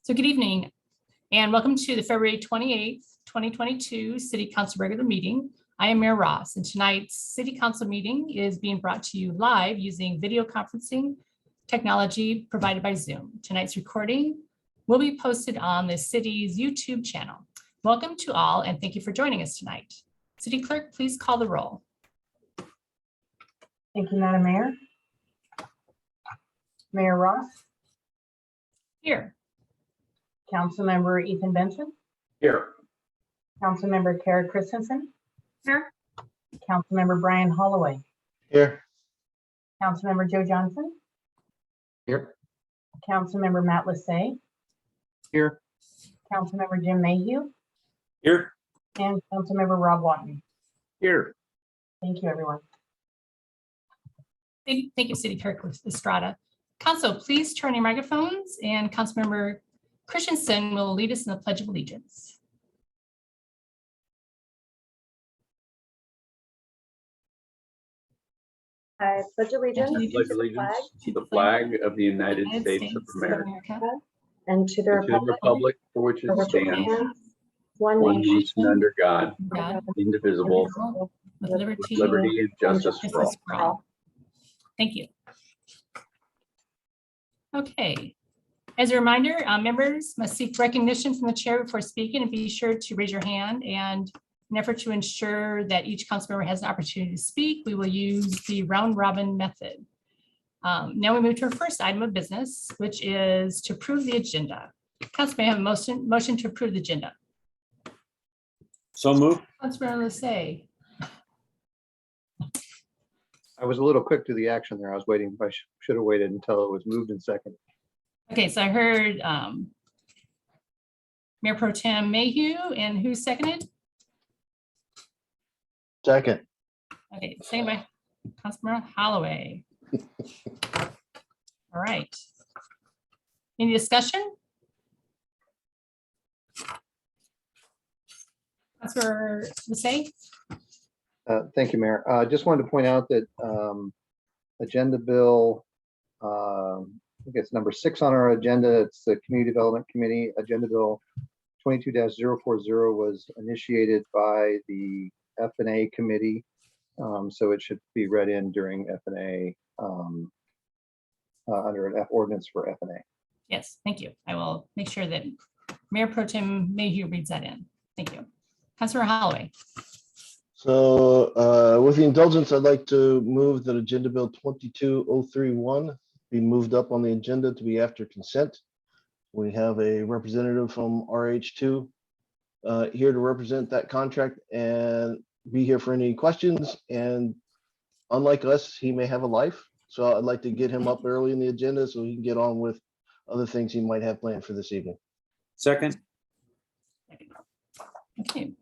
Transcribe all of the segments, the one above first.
So good evening and welcome to the February 28th, 2022 City Council regular meeting. I am Mayor Ross and tonight's City Council meeting is being brought to you live using video conferencing technology provided by Zoom. Tonight's recording will be posted on the city's YouTube channel. Welcome to all and thank you for joining us tonight. City Clerk, please call the roll. Thank you, Madam Mayor. Mayor Ross, Here. Councilmember Ethan Benson, Here. Councilmember Kara Christensen, Here. Councilmember Brian Holloway, Here. Councilmember Joe Johnson, Here. Councilmember Matt Lassay, Here. Councilmember Jim Mayhew, Here. and Councilmember Rob Watton. Here. Thank you, everyone. Thank you, City Clerk Estrada. Council, please turn your microphones and Councilmember Christensen will lead us in the Pledge of Allegiance. I pledge allegiance Pledge allegiance to the flag of the United States of America and to the and to the republic for which it for which it stands, stands, one one nation, nation under God, God, indivisible, with with liberty liberty and justice for all. justice for all. Thank you. Okay. As a reminder, members must seek recognition from the chair before speaking and be sure to raise your hand. And in an effort to ensure that each council member has an opportunity to speak, we will use the round robin method. Now we move to our first item of business, which is to approve the agenda. Council may have a motion to approve the agenda. So moved. Councilmember Lassay. I was a little quick to the action there. I was waiting. I should have waited until it was moved and second. Okay, so I heard Mayor Pro Tem Mayhew, and who seconded? Second. Okay, second by Councilmember Holloway. All right. Any discussion? Councilmember Lassay? Thank you, Mayor. Just wanted to point out that Agenda Bill, I think it's number 6 on our agenda. It's the Community Development Committee. Agenda Bill 22-040 was initiated by the F&A Committee. So it should be read in during F&A under an ordinance for F&A. Yes, thank you. I will make sure that Mayor Pro Tem Mayhew reads that in. Thank you. Councilor Holloway. So with the indulgence, I'd like to move that Agenda Bill 22031 be moved up on the agenda to be after consent. We have a representative from RH2 here to represent that contract and be here for any questions. And unlike us, he may have a life. So I'd like to get him up early in the agenda so he can get on with other things he might have planned for this evening. Second. Okay.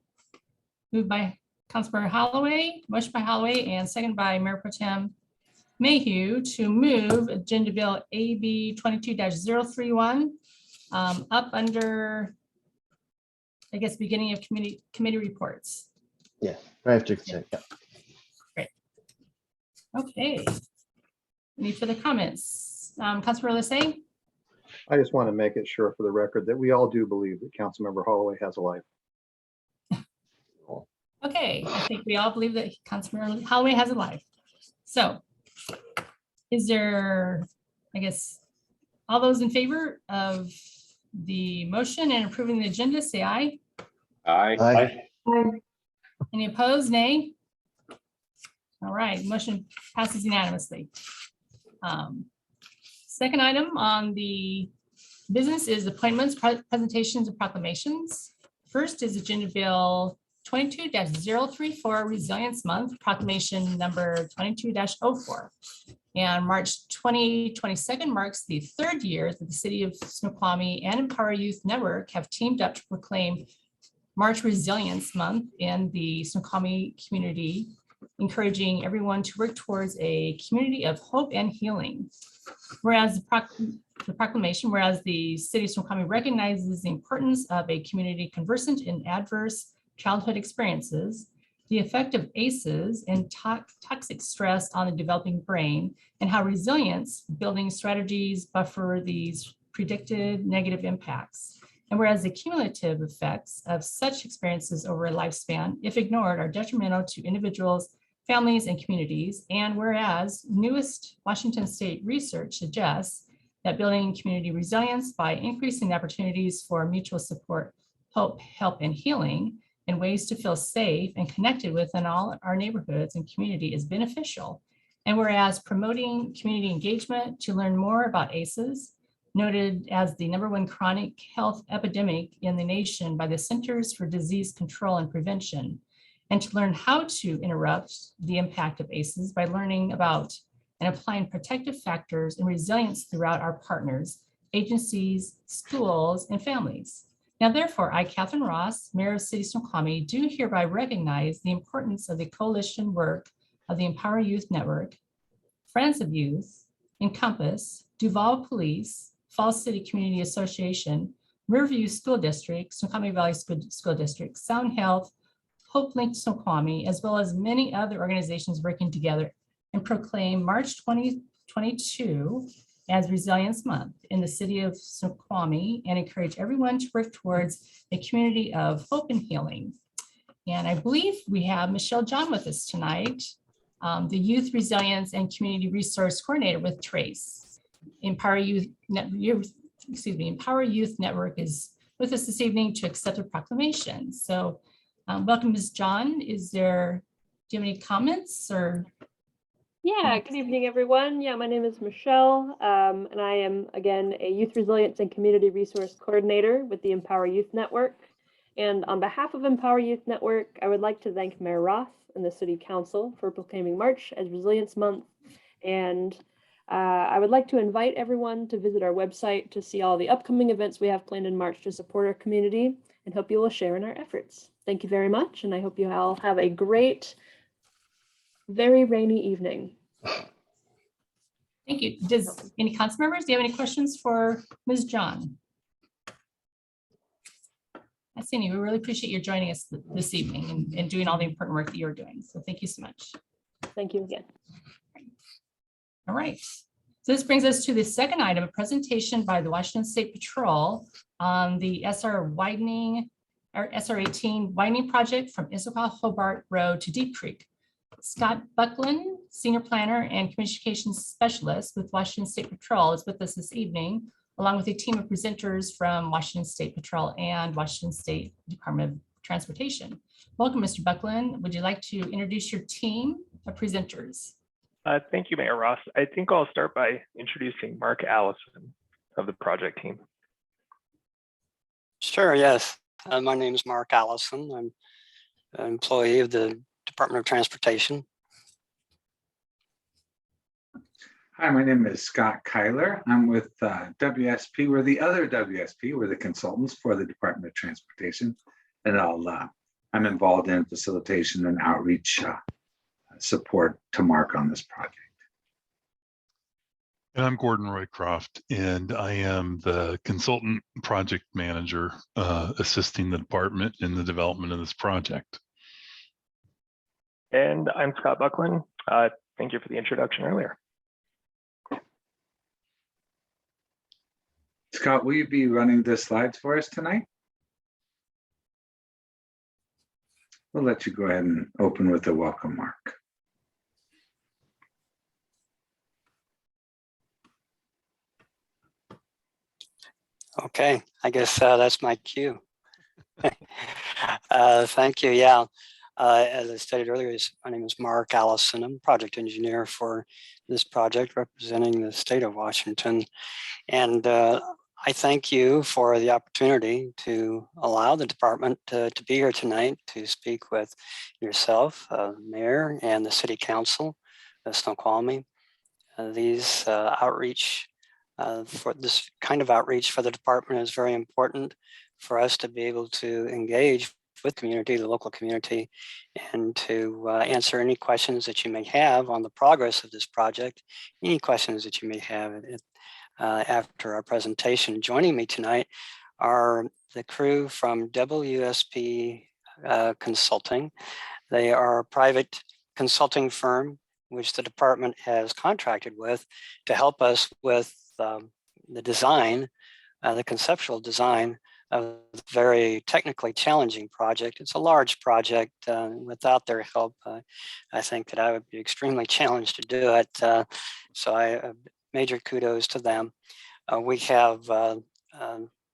Moved by Councilmember Holloway, motion by Holloway, and second by Mayor Pro Tem Mayhew to move Agenda Bill AB 22-031 up under, I guess, beginning of committee reports. Yeah, right after consent. Yeah. Great. Okay. Any further comments? Councilor Lassay? I just want to make it sure for the record that we all do believe that Councilmember Holloway has a life. Okay, I think we all believe that Councilmember Holloway has a life. So is there, I guess, all those in favor of the motion and approving the agenda, say aye. Aye. Any opposed, nay? All right, motion passes unanimously. Second item on the business is appointments, presentations, and proclamations. First is Agenda Bill 22-034 Resilience Month, proclamation number 22-04. And March 2022 marks the 3rd year that the City of Snoqualmie and Empower Youth Network have teamed up to proclaim March Resilience Month in the Snoqualmie community, encouraging everyone to work towards a community of hope and healing. Whereas the proclamation, whereas the City of Snoqualmie recognizes the importance of a community conversant in adverse childhood experiences, the effect of ACEs and toxic stress on the developing brain, and how resilience building strategies buffer these predicted negative impacts. And whereas the cumulative effects of such experiences over a lifespan, if ignored, are detrimental to individuals, families, and communities. And whereas newest Washington State research suggests that building community resilience by increasing the opportunities for mutual support, hope, help, and healing, and ways to feel safe and connected within all our neighborhoods and community is beneficial. And whereas promoting community engagement to learn more about ACEs, noted as the #1 chronic health epidemic in the nation by the Centers for Disease Control and Prevention, and to learn how to interrupt the impact of ACEs by learning about and applying protective factors and resilience throughout our partners, agencies, schools, and families. Now, therefore, I, Catherine Ross, Mayor of City of Snoqualmie, do hereby recognize the importance of the coalition work of the Empower Youth Network, Friends of Youth, Encompass, Duval Police, Falls City Community Association, Riverview School District, Snoqualmie Valley School District, Sound Health, Hope Link Snoqualmie, as well as many other organizations working together and proclaim March 2022 as Resilience Month in the city of Snoqualmie and encourage everyone to work towards a community of hope and healing. And I believe we have Michelle John with us tonight, the Youth Resilience and Community Resource Coordinator with Trace. Empower Youth Network is with us this evening to accept a proclamation. So welcome, Ms. John. Do you have any comments or? Yeah, good evening, everyone. Yeah, my name is Michelle, and I am, again, a Youth Resilience and Community Resource Coordinator with the Empower Youth Network. And on behalf of Empower Youth Network, I would like to thank Mayor Roth and the City Council for proclaiming March as Resilience Month. And I would like to invite everyone to visit our website to see all the upcoming events we have planned in March to support our community, and hope you will share in our efforts. Thank you very much, and I hope you all have a great, very rainy evening. Thank you. Does any council members, do you have any questions for Ms. John? I see you. We really appreciate you joining us this evening and doing all the important work that you're doing. So thank you so much. Thank you again. All right. So this brings us to the second item, a presentation by the Washington State Patrol on the SR 18 widening project from Issaquah Hobart Road to Deep Creek. Scott Buckland, Senior Planner and Communications Specialist with Washington State Patrol, is with us this evening, along with a team of presenters from Washington State Patrol and Washington State Department of Transportation. Welcome, Mr. Buckland. Would you like to introduce your team of presenters? Thank you, Mayor Ross. I think I'll start by introducing Mark Allison of the project team. Sure, yes. My name is Mark Allison. I'm an employee of the Department of Transportation. Hi, my name is Scott Kyler. I'm with WSP. We're the other WSP. We're the consultants for the Department of Transportation. And I'm involved in facilitation and outreach support to Mark on this project. And I'm Gordon Roycroft, and I am the consultant project manager assisting the department in the development of this project. And I'm Scott Buckland. Thank you for the introduction earlier. Scott, will you be running the slides for us tonight? We'll let you go ahead and open with a welcome, Mark. Okay, I guess that's my cue. Thank you. Yeah, as I stated earlier, my name is Mark Allison. I'm a project engineer for this project representing the state of Washington. And I thank you for the opportunity to allow the department to be here tonight to speak with yourself, Mayor, and the City Council of Snoqualmie. These outreach for this kind of outreach for the department is very important for us to be able to engage with community, the local community, and to answer any questions that you may have on the progress of this project, any questions that you may have after our presentation. Joining me tonight are the crew from WSP Consulting. They are a private consulting firm which the department has contracted with to help us with design, the conceptual design of a very technically challenging project. It's a large project. Without their help, I think that I would be extremely challenged to do it. So I major kudos to them. We have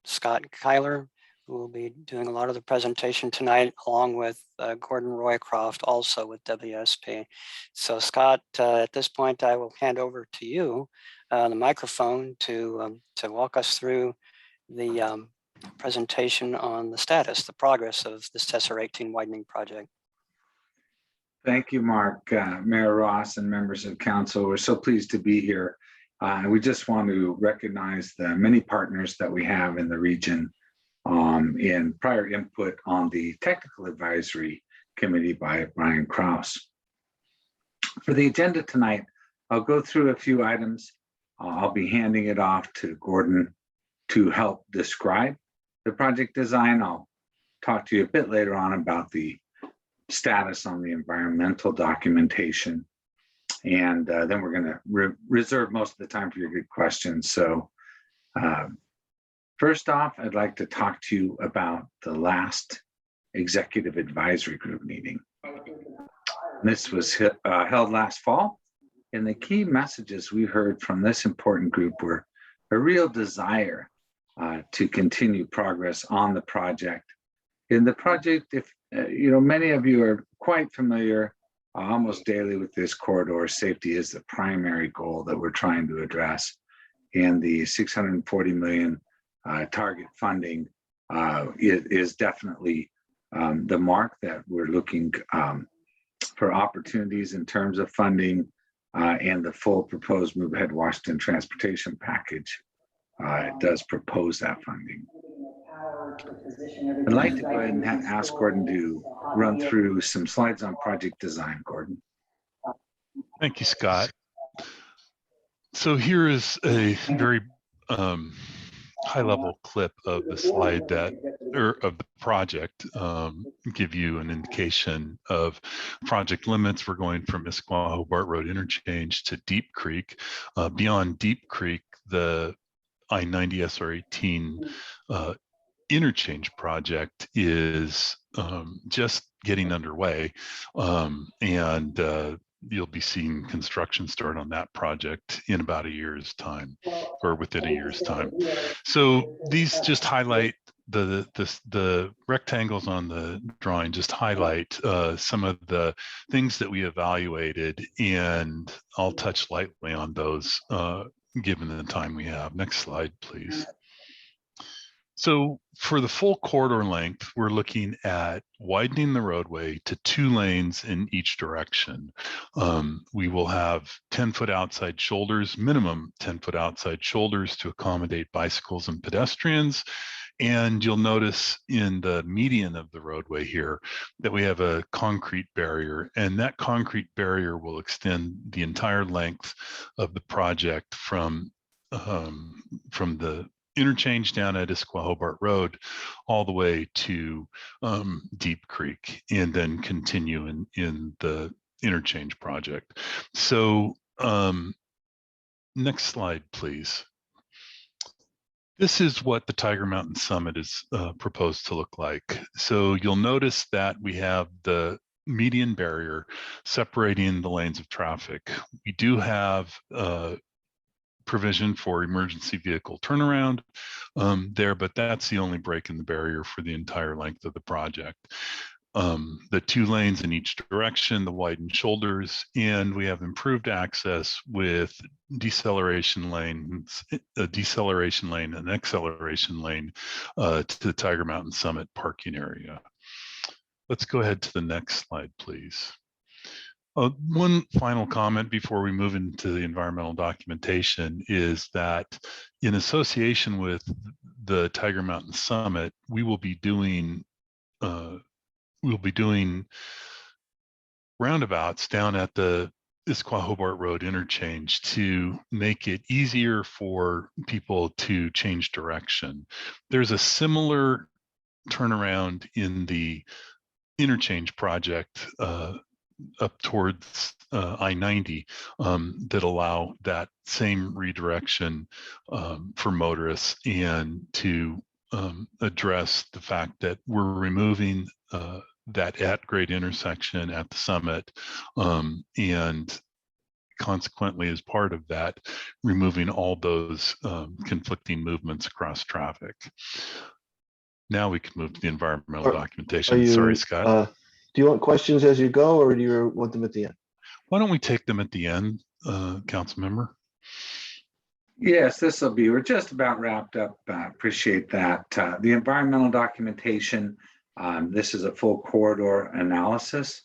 Scott Kyler, who will be doing a lot of the presentation tonight, along with Gordon Roycroft, also with WSP. So Scott, at this point, I will hand over to you the microphone to walk us through the presentation on the status, the progress of this Tessar 18 widening project. Thank you, Mark, Mayor Ross, and members of council. We're so pleased to be here. We just want to recognize the many partners that we have in the region in prior input on the technical advisory committee by Brian Krause. For the agenda tonight, I'll go through a few items. I'll be handing it off to Gordon to help describe the project design. I'll talk to you a bit later on about the status on the environmental documentation. And then we're going to reserve most of the time for your good questions. So first off, I'd like to talk to you about the last executive advisory group meeting. This was held last fall, and the key messages we heard from this important group were a real desire to continue progress on the project. In the project, if many of you are quite familiar almost daily with this corridor, safety is the primary goal that we're trying to address. And the $640 million target funding is definitely the mark that we're looking for opportunities in terms of funding, and the full proposed Move Ahead Washington transportation package does propose that funding. I'd like to go ahead and ask Gordon to run through some slides on project design. Gordon. Thank you, Scott. So here is a very high-level clip of the slide that, or of the project, give you an indication of project limits. We're going from Issaquah-Hobart Road interchange to Deep Creek. Beyond Deep Creek, the I-90 SR18 interchange project is just getting underway, and you'll be seeing construction start on that project in about a year's time, or within a year's time. So these just highlight the rectangles on the drawing, just highlight some of the things that we evaluated, and I'll touch lightly on those given the time we have. Next slide, please. So for the full corridor length, we're looking at widening the roadway to 2 lanes in each direction. We will have 10-foot outside shoulders, minimum 10-foot outside shoulders to accommodate bicycles and pedestrians. And you'll notice in the median of the roadway here that we have a concrete barrier, and that concrete barrier will extend the entire length of the project from the interchange down at Issaquah-Hobart Road all the way to Deep Creek, and then continue in the interchange project. So next slide, please. This is what the Tiger Mountain Summit is proposed to look like. So you'll notice that we have the median barrier separating the lanes of traffic. We do have provision for emergency vehicle turnaround there, but that's the only break in the barrier for the entire length of the project. The 2 lanes in each direction, the widened shoulders, and we have improved access with deceleration lanes, a deceleration lane and acceleration lane to the Tiger Mountain Summit parking area. Let's go ahead to the next slide, please. One final comment before we move into the environmental documentation is that in association with the Tiger Mountain Summit, we will be doing roundabouts down at the Issaquah-Hobart Road interchange to make it easier for people to change direction. There's a similar turnaround in the interchange project up towards I-90 that allow that same redirection for motorists, and to address the fact that we're removing that at-grade intersection at the summit, and consequently, as part of that, removing all those conflicting movements across traffic. Now we can move to the environmental documentation. Sorry, Scott. Do you want questions as you go, or do you want them at the end? Why don't we take them at the end, council member? Yes, this will be, we're just about wrapped up. Appreciate that. The environmental documentation, this is a full corridor analysis.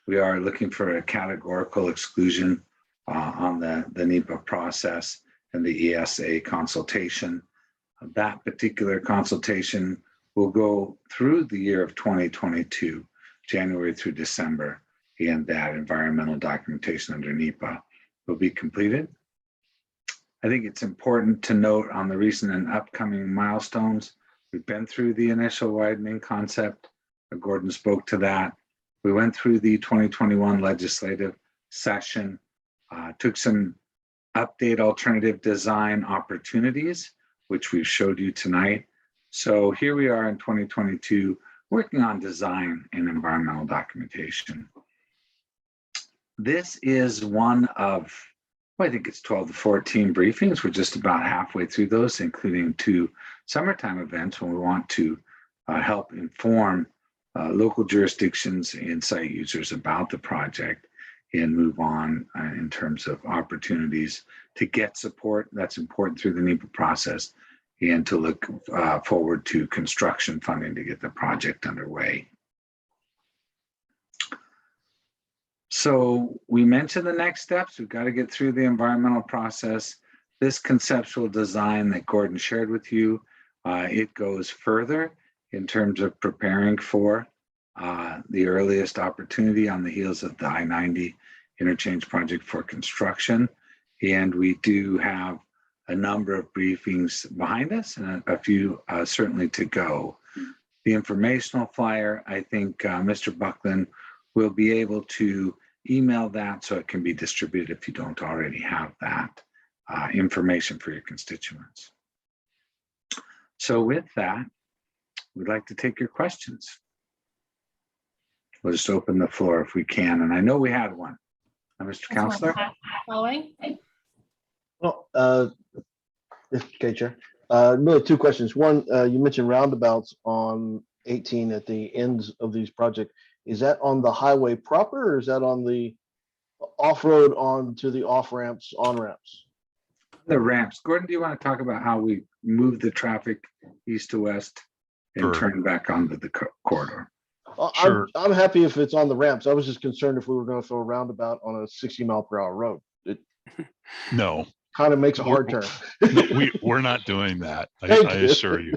We are looking for a categorical exclusion on the NEPA process and the ESA consultation. That particular consultation will go through the year of 2022, January through December, and that environmental documentation under NEPA will be completed. I think it's important to note on the recent and upcoming milestones, we've been through the initial widening concept. Gordon spoke to that. We went through the 2021 legislative session, took some update alternative design opportunities, which we've showed you tonight. So here we are in 2022, working on design and environmental documentation. This is one of, well, I think it's 12 to 14 briefings. We're just about halfway through those, including 2 summertime events when we want to help inform local jurisdictions and site users about the project and move on in terms of opportunities to get support that's important through the NEPA process, and to look forward to construction funding to get the project underway. So we mentioned the next steps. We've got to get through the environmental process. This conceptual design that Gordon shared with you, it goes further in terms of preparing for the earliest opportunity on the heels of the I-90 interchange project for construction. And we do have a number of briefings behind us and a few certainly to go. The informational flyer, I think Mr. Buckland will be able to email that so it can be distributed if you don't already have that information for your constituents. So with that, we'd like to take your questions. We'll just open the floor if we can. And I know we had one. Mr. Counselor? Following. Well, okay, Chair. Really 2 questions. One, you mentioned roundabouts on 18 at the ends of these projects. Is that on the highway proper, or is that on the off-road on to the off-ramps, on-ramps? The ramps. Gordon, do you want to talk about how we move the traffic east to west and turn back onto the corridor? Sure. I'm happy if it's on the ramps. I was just concerned if we were going to throw a roundabout on a 60-mile-per-hour road. It No. kind of makes a hard turn. No, we're not doing that. I assure you.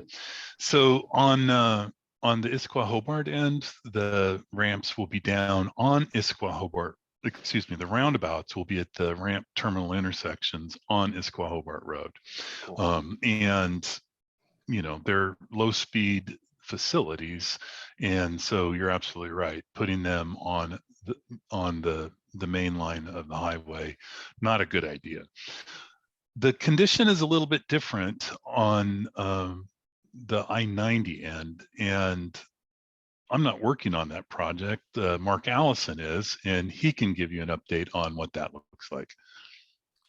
So on the Issaquah Hobart end, the ramps will be down on Issaquah Hobart. Excuse me, the roundabouts will be at the ramp terminal intersections on Issaquah Hobart Road. And, you know, they're low speed facilities. And so you're absolutely right. Putting them on the main line of the highway, not a good idea. The condition is a little bit different on the I-90 end, and I'm not working on that project. Mark Allison is, and he can give you an update on what that looks like.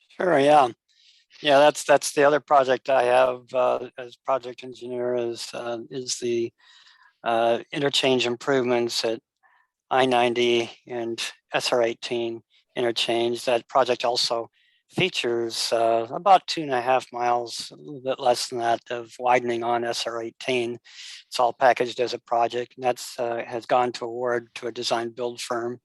Sure, yeah. Yeah, that's the other project I have as project engineer is the interchange improvements at I-90 and SR-18 interchange. That project also features about 2.5 miles, a little bit less than that, of widening on SR-18. It's all packaged as a project, and that's has gone to award to a design build firm.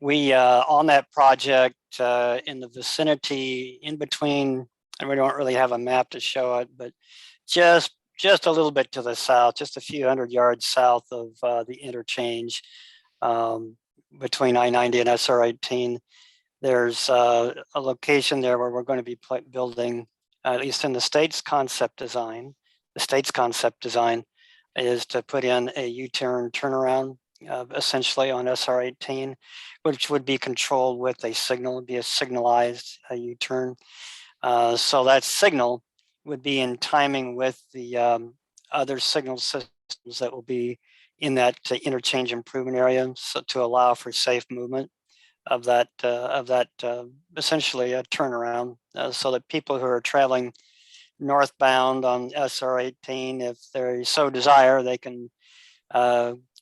We on that project in the vicinity in between, and we don't really have a map to show it, but just a little bit to the south, just a few hundred yards south of the interchange between I-90 and SR-18. There's a location there where we're going to be building, at least in the state's concept design. The state's concept design is to put in a U-turn turnaround essentially on SR 18, which would be controlled with a signal, would be a signalized U-turn. So that signal would be in timing with the other signal systems that will be in that interchange improvement area, so to allow for safe movement of that essentially a turnaround, so that people who are traveling northbound on SR 18, if they so desire, they can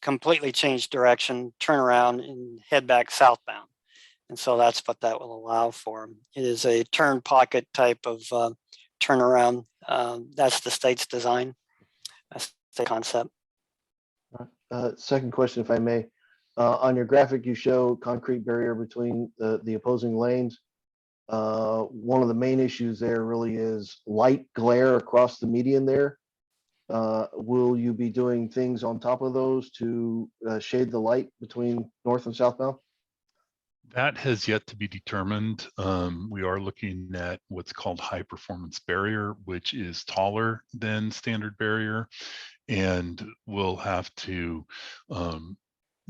completely change direction, turn around, and head back southbound. And so that's what that will allow for. It is a turn pocket type of turnaround. That's the state's design. That's the concept. Second question, if I may. On your graphic, you show concrete barrier between the opposing lanes. One of the main issues there really is light glare across the median there. Will you be doing things on top of those to shade the light between north and southbound? That has yet to be determined. We are looking at what's called high performance barrier, which is taller than standard barrier. And we'll have to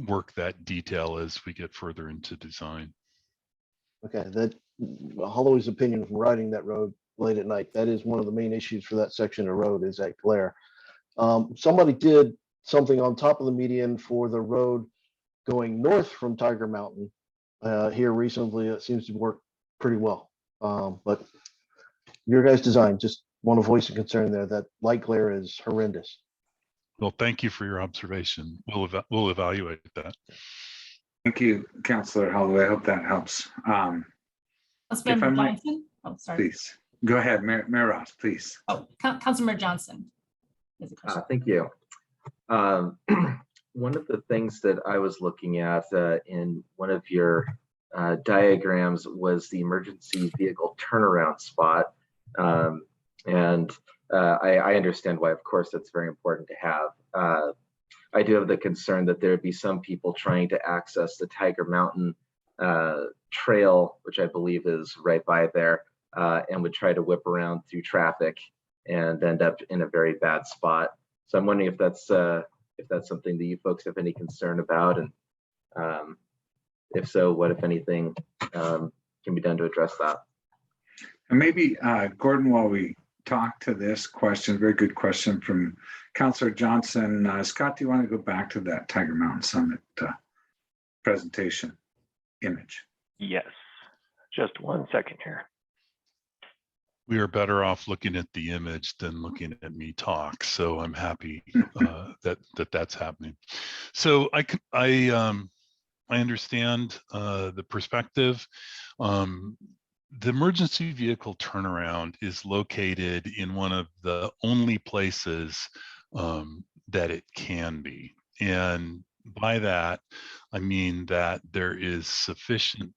work that detail as we get further into design. Okay, that Holloway's opinion from riding that road late at night, that is one of the main issues for that section of road is that glare. Somebody did something on top of the median for the road going north from Tiger Mountain here recently. It seems to work pretty well. But your guys' design, just want to voice a concern there that light glare is horrendous. Well, thank you for your observation. We'll evaluate that. Thank you, Councillor Holloway. I hope that helps. If I might, Johnson? Oh, sorry. please go ahead, Mayor Ross, please. Oh, Councilmember Johnson. There's a question. Thank you. One of the things that I was looking at in one of your diagrams was the emergency vehicle turnaround spot. I understand why, of course, that's very important to have. I do have the concern that there would be some people trying to access the Tiger Mountain trail, which I believe is right by there, and would try to whip around through traffic and end up in a very bad spot. So I'm wondering if that's something that you folks have any concern about, and if so, what, if anything, can be done to address that? And maybe Gordon, while we talk to this question, very good question from Councillor Johnson. Scott, do you want to go back to that Tiger Mountain Summit presentation image? Yes, just 1 second here. We are better off looking at the image than looking at me talk. So I'm happy that's happening. So I understand the perspective. The emergency vehicle turnaround is located in one of the only places that it can be. And by that, I mean that there is sufficient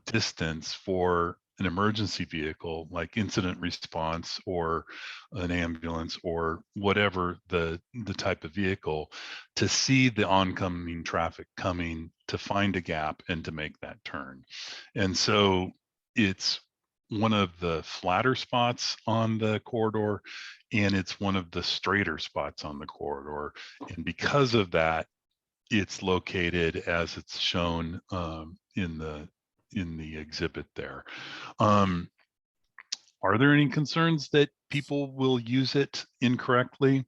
distance for an emergency vehicle like incident response or an ambulance or whatever the type of vehicle to see the oncoming traffic coming, to find a gap and to make that turn. And so it's one of the flatter spots on the corridor, and it's one of the straighter spots on the corridor. And because of that, it's located as it's shown in the exhibit there. Are there any concerns that people will use it incorrectly?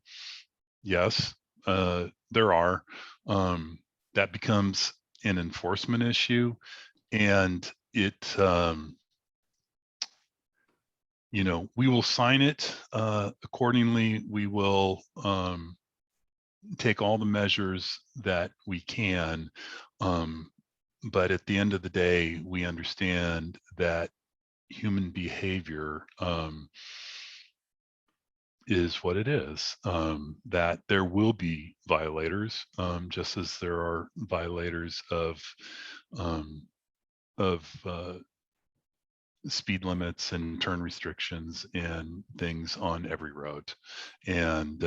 Yes, there are. That becomes an enforcement issue, and it, we will sign it accordingly. We will take all the measures that we can. But at the end of the day, we understand that human behavior is what it is, that there will be violators, just as there are violators of speed limits and turn restrictions and things on every road. And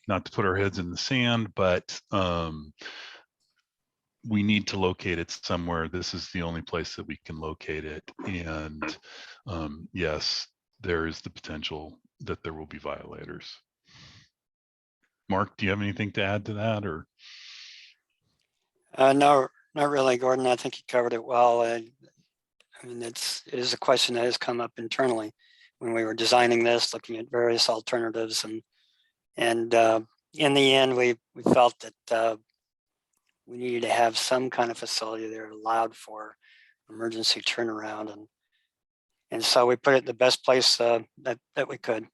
not to put our heads in the sand, but we need to locate it somewhere. This is the only place that we can locate it. And yes, there is the potential that there will be violators. Mark, do you have anything to add to that, or? No, not really, Gordon. I think you covered it well. I mean, it is a question that has come up internally when we were designing this, looking at various alternatives, and in the end, we felt that we needed to have some kind of facility that allowed for emergency turnaround, and so we put it in the best place that we could.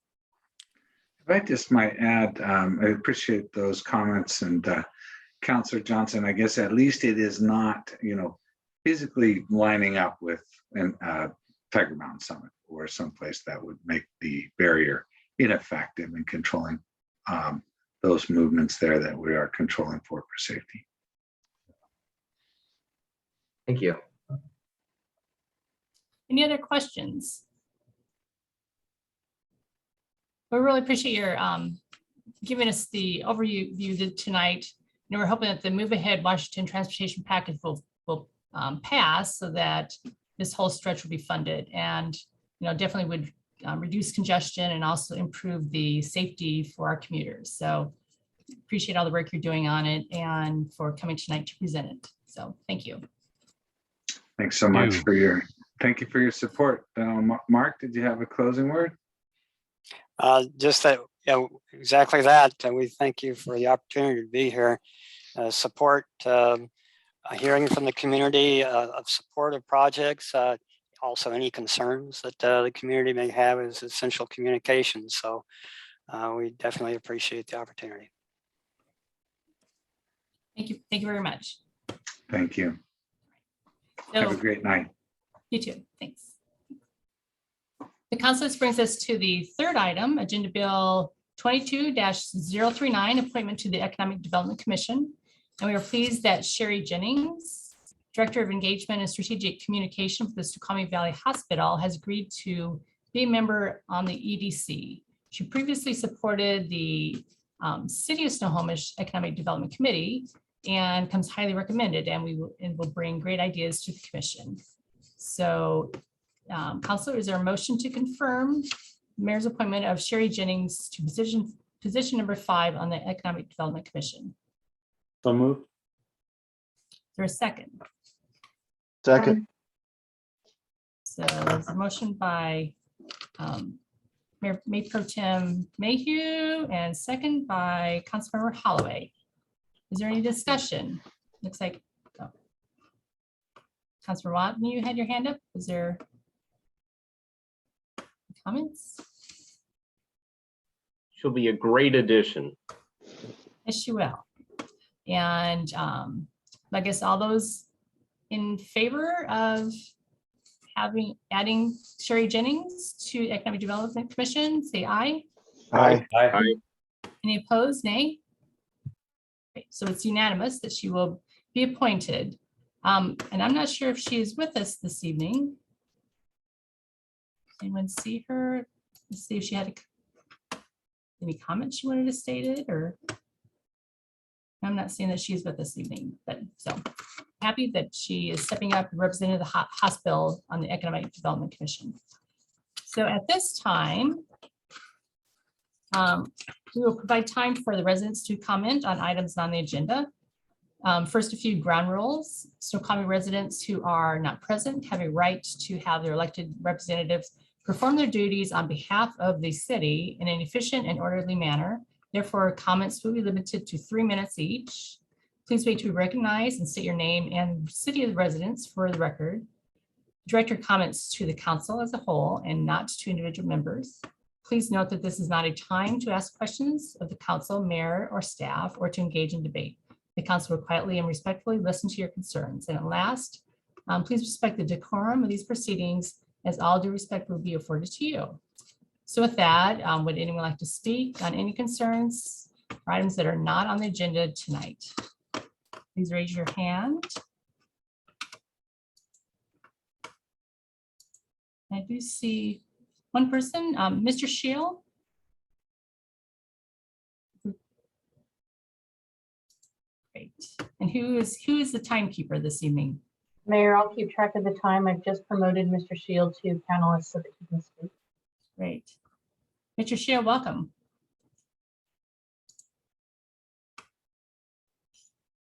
If I just might add, I appreciate those comments, and Councillor Johnson, I guess at least it is not, physically lining up with Tiger Mountain Summit or someplace that would make the barrier ineffective in controlling those movements there that we are controlling for safety. Thank you. Any other questions? We really appreciate your giving us the overview tonight. We're hoping that the Move Ahead Washington Transportation Package will pass so that this whole stretch will be funded, and definitely would reduce congestion and also improve the safety for our commuters. So appreciate all the work you're doing on it and for coming tonight to present it. So thank you. Thanks so much thank you for your support. Mark, did you have a closing word? Just that, exactly that. We thank you for the opportunity to be here. Support, hearing from the community of support of projects. Also, any concerns that the community may have is essential communication. So we definitely appreciate the opportunity. Thank you. Thank you very much. Thank you. So, have a great night. You too. Thanks. The council brings us to the third item, Agenda Bill 22-039, appointment to the Economic Development Commission. And we are pleased that Sherry Jennings, Director of Engagement and Strategic Communication for the Snoqualmie Valley Hospital, has agreed to be a member on the EDC. She previously supported the City of Snoqualmie Economic Development Committee and comes highly recommended, and will bring great ideas to the commission. So, Councilor, is there a motion to confirm Mayor's appointment of Sherry Jennings to position number 5 on the Economic Development Commission? So moved. Is there a second? Second. So there's a motion by Mayor Pro Tem Mayhew and second by Councilmember Holloway. Is there any discussion? Looks like Councilor Watson, you had your hand up. Is there comments? She'll be a great addition. Yes, she will. And I guess all those in favor of adding Sherry Jennings to Economic Development Commission, say aye. Aye. Aye. Any opposed, nay? Okay, so it's unanimous that she will be appointed. And I'm not sure if she is with us this evening. Anyone see her? Let's see if she had any comments she wanted to state it, or I'm not seeing that she's with us this evening, but so happy that she is stepping up and representing the hospital on the Economic Development Commission. So at this time, we will provide time for the residents to comment on items on the agenda. First, a few ground rules. Snoqualmie residents who are not present have a right to have their elected representatives perform their duties on behalf of the city in an efficient and orderly manner. Therefore, comments will be limited to 3 minutes each. Please wait to be recognized and state your name and city of residence for the record. Direct your comments to the council as a whole and not to individual members. Please note that this is not a time to ask questions of the council, mayor, or staff, or to engage in debate. The council will quietly and respectfully listen to your concerns. And at last, please respect the decorum of these proceedings, as all due respect will be afforded to you. So with that, would anyone like to speak on any concerns or items that are not on the agenda tonight? Please raise your hand. I do see one person, Mr. Shield. Great. And who is the timekeeper this evening? Mayor, I'll keep track of the time. I've just promoted Mr. Shield to panelist so that he can speak. Great. Mr. Shield, welcome.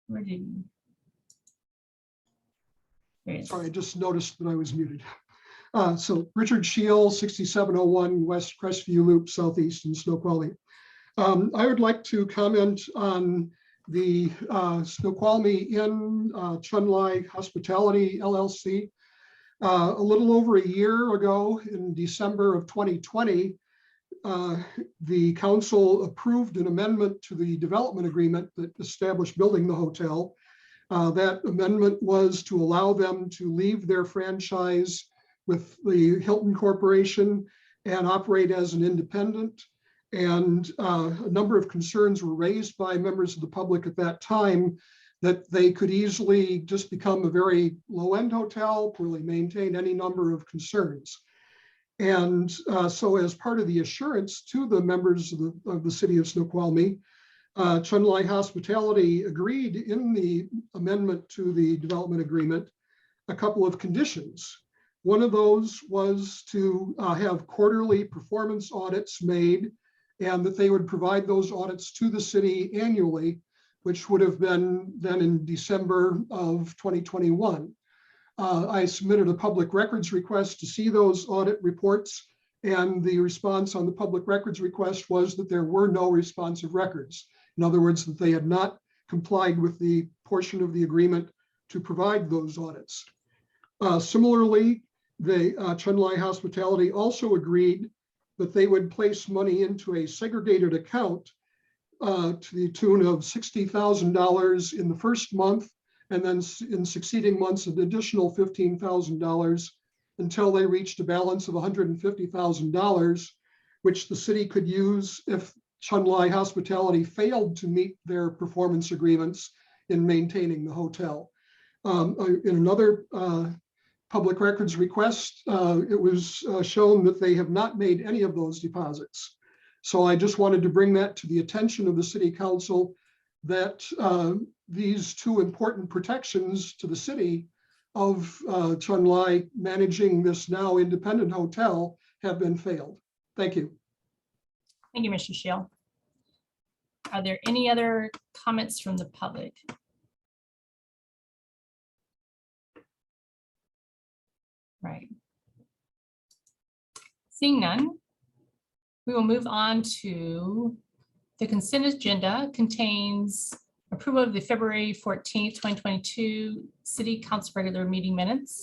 Where did you? Sorry, I just noticed that I was muted. So Richard Shield, 6701 West Crestview Loop, Southeast in Snoqualmie. I would like to comment on the Snoqualmie Inn Chunlai Hospitality LLC. A little over a year ago, in December of 2020, the council approved an amendment to the development agreement that established building the hotel. That amendment was to allow them to leave their franchise with the Hilton Corporation and operate as an independent. And a number of concerns were raised by members of the public at that time that they could easily just become a very low-end hotel, poorly maintained, any number of concerns. And so as part of the assurance to the members of the city of Snoqualmie, Chunlai Hospitality agreed in the amendment to the development agreement a couple of conditions. One of those was to have quarterly performance audits made, and that they would provide those audits to the city annually, which would have been then in December of 2021. I submitted a public records request to see those audit reports, and the response on the public records request was that there were no responsive records. In other words, that they had not complied with the portion of the agreement to provide those audits. Similarly, the Chunlai Hospitality also agreed that they would place money into a segregated account to the tune of $60,000 in the first month, and then in succeeding months, an additional $15,000 until they reached a balance of $150,000, which the city could use if Chunlai Hospitality failed to meet their performance agreements in maintaining the hotel. In another public records request, it was shown that they have not made any of those deposits. So I just wanted to bring that to the attention of the city council that these two important protections to the city of Chunlai managing this now independent hotel have been failed. Thank you. Thank you, Mr. Shield. Are there any other comments from the public? Right. Seeing none, we will move on to the consent agenda. Contains approval of the February 14th, 2022 City Council regular meeting minutes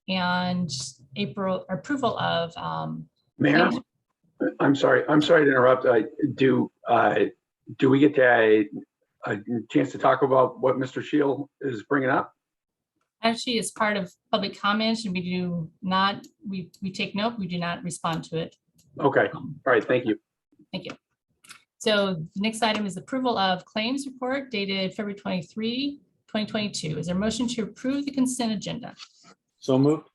and April approval of Mayor, I'm sorry to interrupt. Do we get a chance to talk about what Mr. Shield is bringing up? Actually, as part of public comments, and we do not, we take note, we do not respond to it. Okay, all right, thank you. Thank you. So the next item is approval of claims report dated February 23, 2022. Is there a motion to approve the consent agenda? So moved.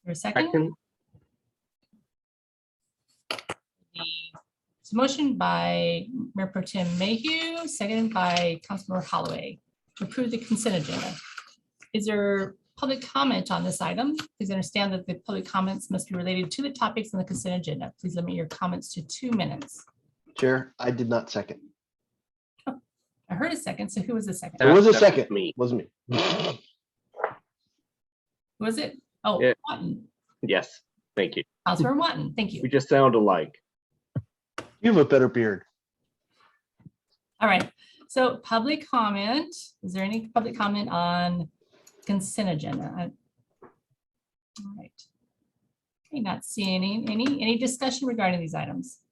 For a second? It's a motion by Mayor Pro Tem Mayhew, seconded by Councilmember Holloway to approve the consent agenda. Is there public comment on this item? Please understand that the public comments must be related to the topics on the consent agenda. Please limit your comments to 2 minutes. Chair, I did not second. Oh, I heard a second. So who was the second? It was a second. Me. Wasn't me. Was it? Oh, Yeah. Watton. Yes, thank you. Councilmember Watton. Thank you. We just sound alike. You have a better beard. All right. So public comment. Is there any public comment on consent agenda? All right. Okay, not seeing any discussion regarding these items.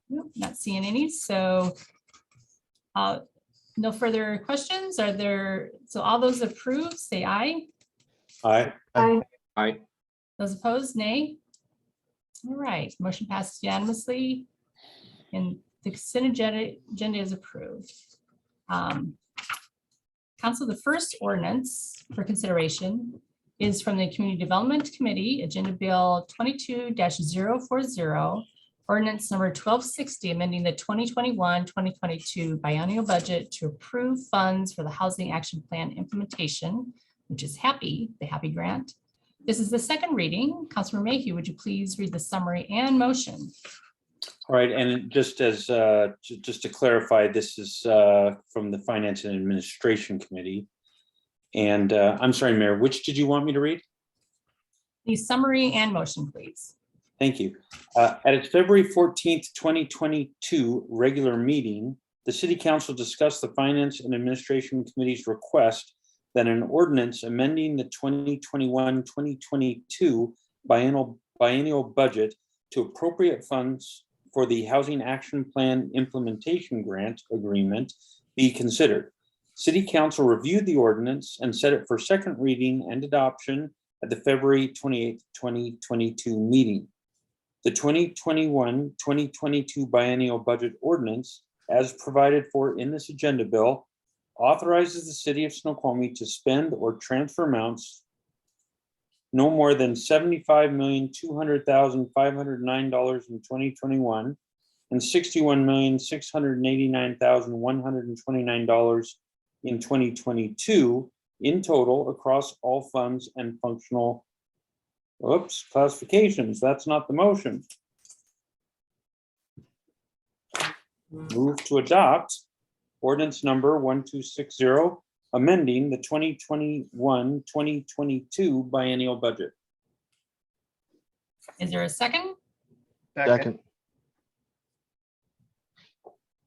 Nope, not seeing any. So no further questions. Are there, so all those approved, say aye. Aye. Aye. Aye. Those opposed, nay. All right, motion passes unanimously and the consent agenda is approved. Council, the first ordinance for consideration is from the Community Development Committee, Agenda Bill 22-040, ordinance number 1260, amending the 2021-2022 biennial budget to approve funds for the Housing Action Plan implementation, which is HAPPY, the HAPPY grant. This is the second reading. Councilor Mayhew, would you please read the summary and motion? All right, and just as, just to clarify, this is from the Finance and Administration Committee. And I'm sorry, Mayor, which did you want me to read? The summary and motion, please. Thank you. At its February 14th, 2022 regular meeting, the City Council discussed the Finance and Administration Committee's request that an ordinance amending the 2021-2022 biennial budget to appropriate funds for the Housing Action Plan Implementation Grant Agreement be considered. City Council reviewed the ordinance and set it for second reading and adoption at the February 28th, 2022 meeting. The 2021-2022 biennial budget ordinance, as provided for in this agenda bill, authorizes the city of Snoqualmie to spend or transfer amounts no more than $75,200,509 in 2021 and $61,689,129 in 2022 in total across all funds and functional classifications. That's not the motion. Move to adopt ordinance number 1260, amending the 2021-2022 biennial budget. Is there a second? Second.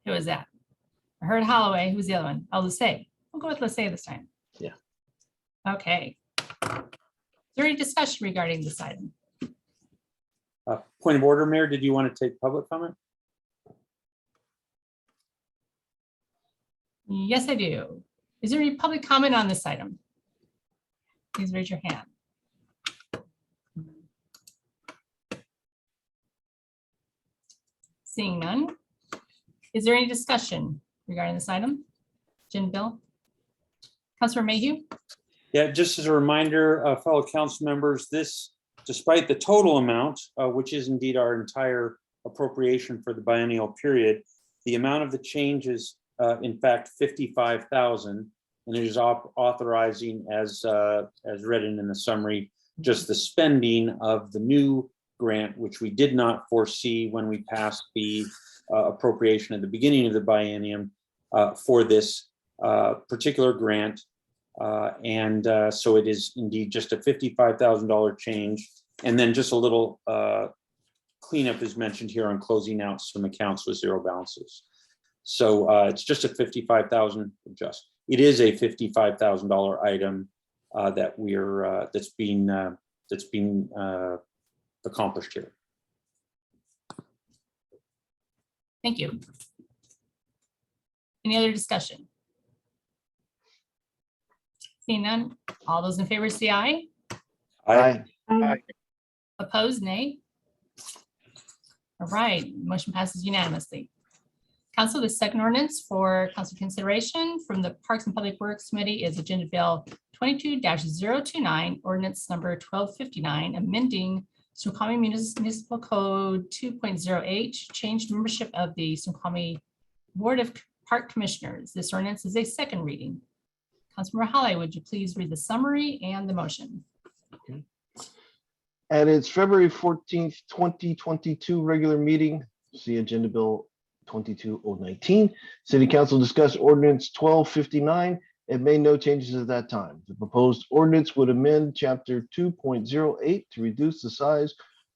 Who is that? I heard Holloway. Who's the other one? Oh, Lissay. We'll go with Lissay this time. Yeah. Okay. Is there any discussion regarding this item? Point of order, Mayor, did you want to take public comment? Yes, I do. Is there any public comment on this item? Please raise your hand. Seeing none. Is there any discussion regarding this item? Jen, Bill? Councilor Mayhew? Yeah, just as a reminder, fellow council members, this, despite the total amount, which is indeed our entire appropriation for the biennial period, the amount of the change is in fact 55,000, and it is authorizing, as read in the summary, just the spending of the new grant, which we did not foresee when we passed the appropriation at the beginning of the biennium for this particular grant. So it is indeed just a $55,000 change. And then just a little cleanup is mentioned here on closing out some accounts with zero balances. So it's just a $55,000 adjust. It is a $55,000 item that we're that's being accomplished here. Thank you. Any other discussion? Seeing none, all those in favor say aye. Aye. Opposed, nay. All right, motion passes unanimously. Council, the second ordinance for council consideration from the Parks and Public Works Committee is Agenda Bill 22-029, ordinance number 1259, amending Snoqualmie Municipal Code 2.0H, changed membership of the Snoqualmie Board of Park Commissioners. This ordinance is a second reading. Councilmember Holly, would you please read the summary and the motion? At its February 14th, 2022 regular meeting, see Agenda Bill 22019, City Council discussed ordinance 1259 and made no changes at that time. The proposed ordinance would amend chapter 2.08 to reduce the size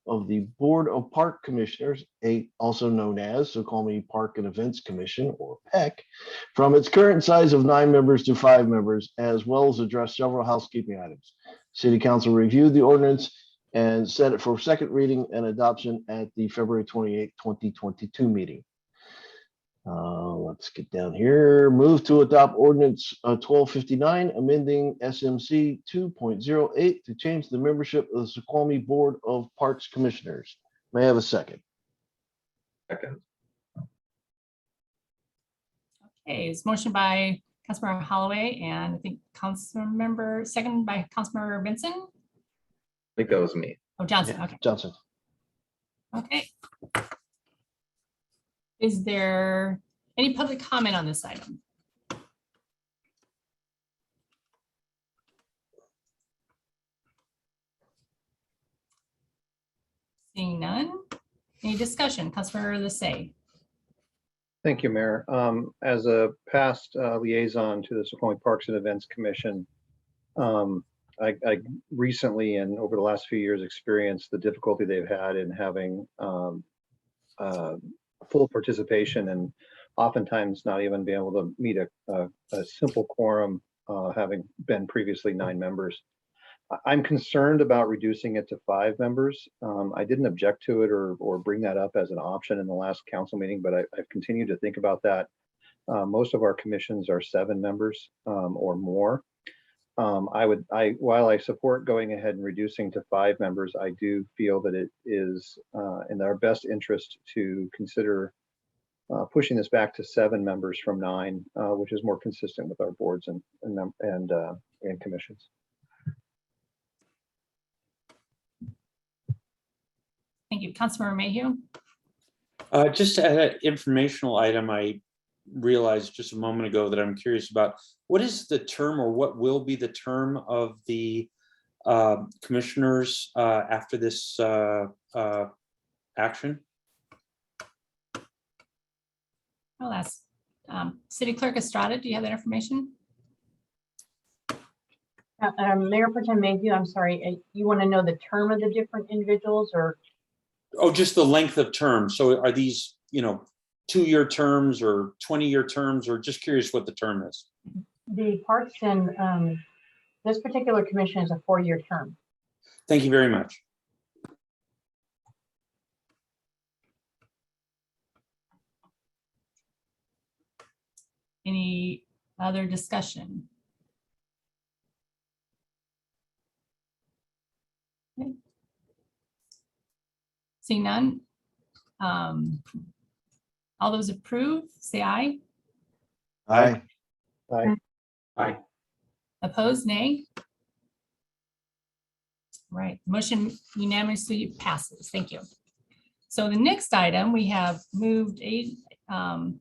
of the Board of Park Commissioners, also known as Snoqualmie Park and Events Commission, or PEC, from its current size of 9 members to 5 members, as well as address several housekeeping items. City Council reviewed the ordinance and set it for second reading and adoption at the February 28, 2022 meeting. Let's get down here. Move to adopt ordinance 1259, amending SMC 2.08 to change the membership of the Snoqualmie Board of Parks Commissioners. May I have a second? Second. Okay, it's motion by Councilmember Holloway and I think second by Councilmember Benson. I think that was me. Oh, Johnson, Yeah, okay. Johnson. Okay. Is there any public comment on this item? Seeing none. Any discussion? Councilmember Lissay. Thank you, Mayor. As a past liaison to the Snoqualmie Parks and Events Commission, I recently and over the last few years experienced the difficulty they've had in having full participation and oftentimes not even being able to meet a simple quorum, having been previously 9 members. I'm concerned about reducing it to 5 members. I didn't object to it or bring that up as an option in the last council meeting, but I've continued to think about that. Most of our commissions are 7 members or more. While I support going ahead and reducing to 5 members, I do feel that it is in our best interest to consider pushing this back to 7 members from 9, which is more consistent with our boards and commissions. Thank you. Councilmember Mayhew. Just an informational item, I realized just a moment ago that I'm curious about. What is the term, or what will be the term of the commissioners after this action? I'll ask City Clerk Estrada. Do you have that information? Mayor Pro Tem Mayhew, I'm sorry, you want to know the term of the different individuals, or? Oh, just the length of term. So are these, 2-year terms or 20-year terms, or just curious what the term is? The Parks and this particular commission is a 4-year term. Thank you very much. Any other discussion? Okay. Seeing none. All those approve, say aye. Aye. Aye. Aye. Opposed, nay. Right, motion unanimously passes. Thank you. So the next item, we have moved Agenda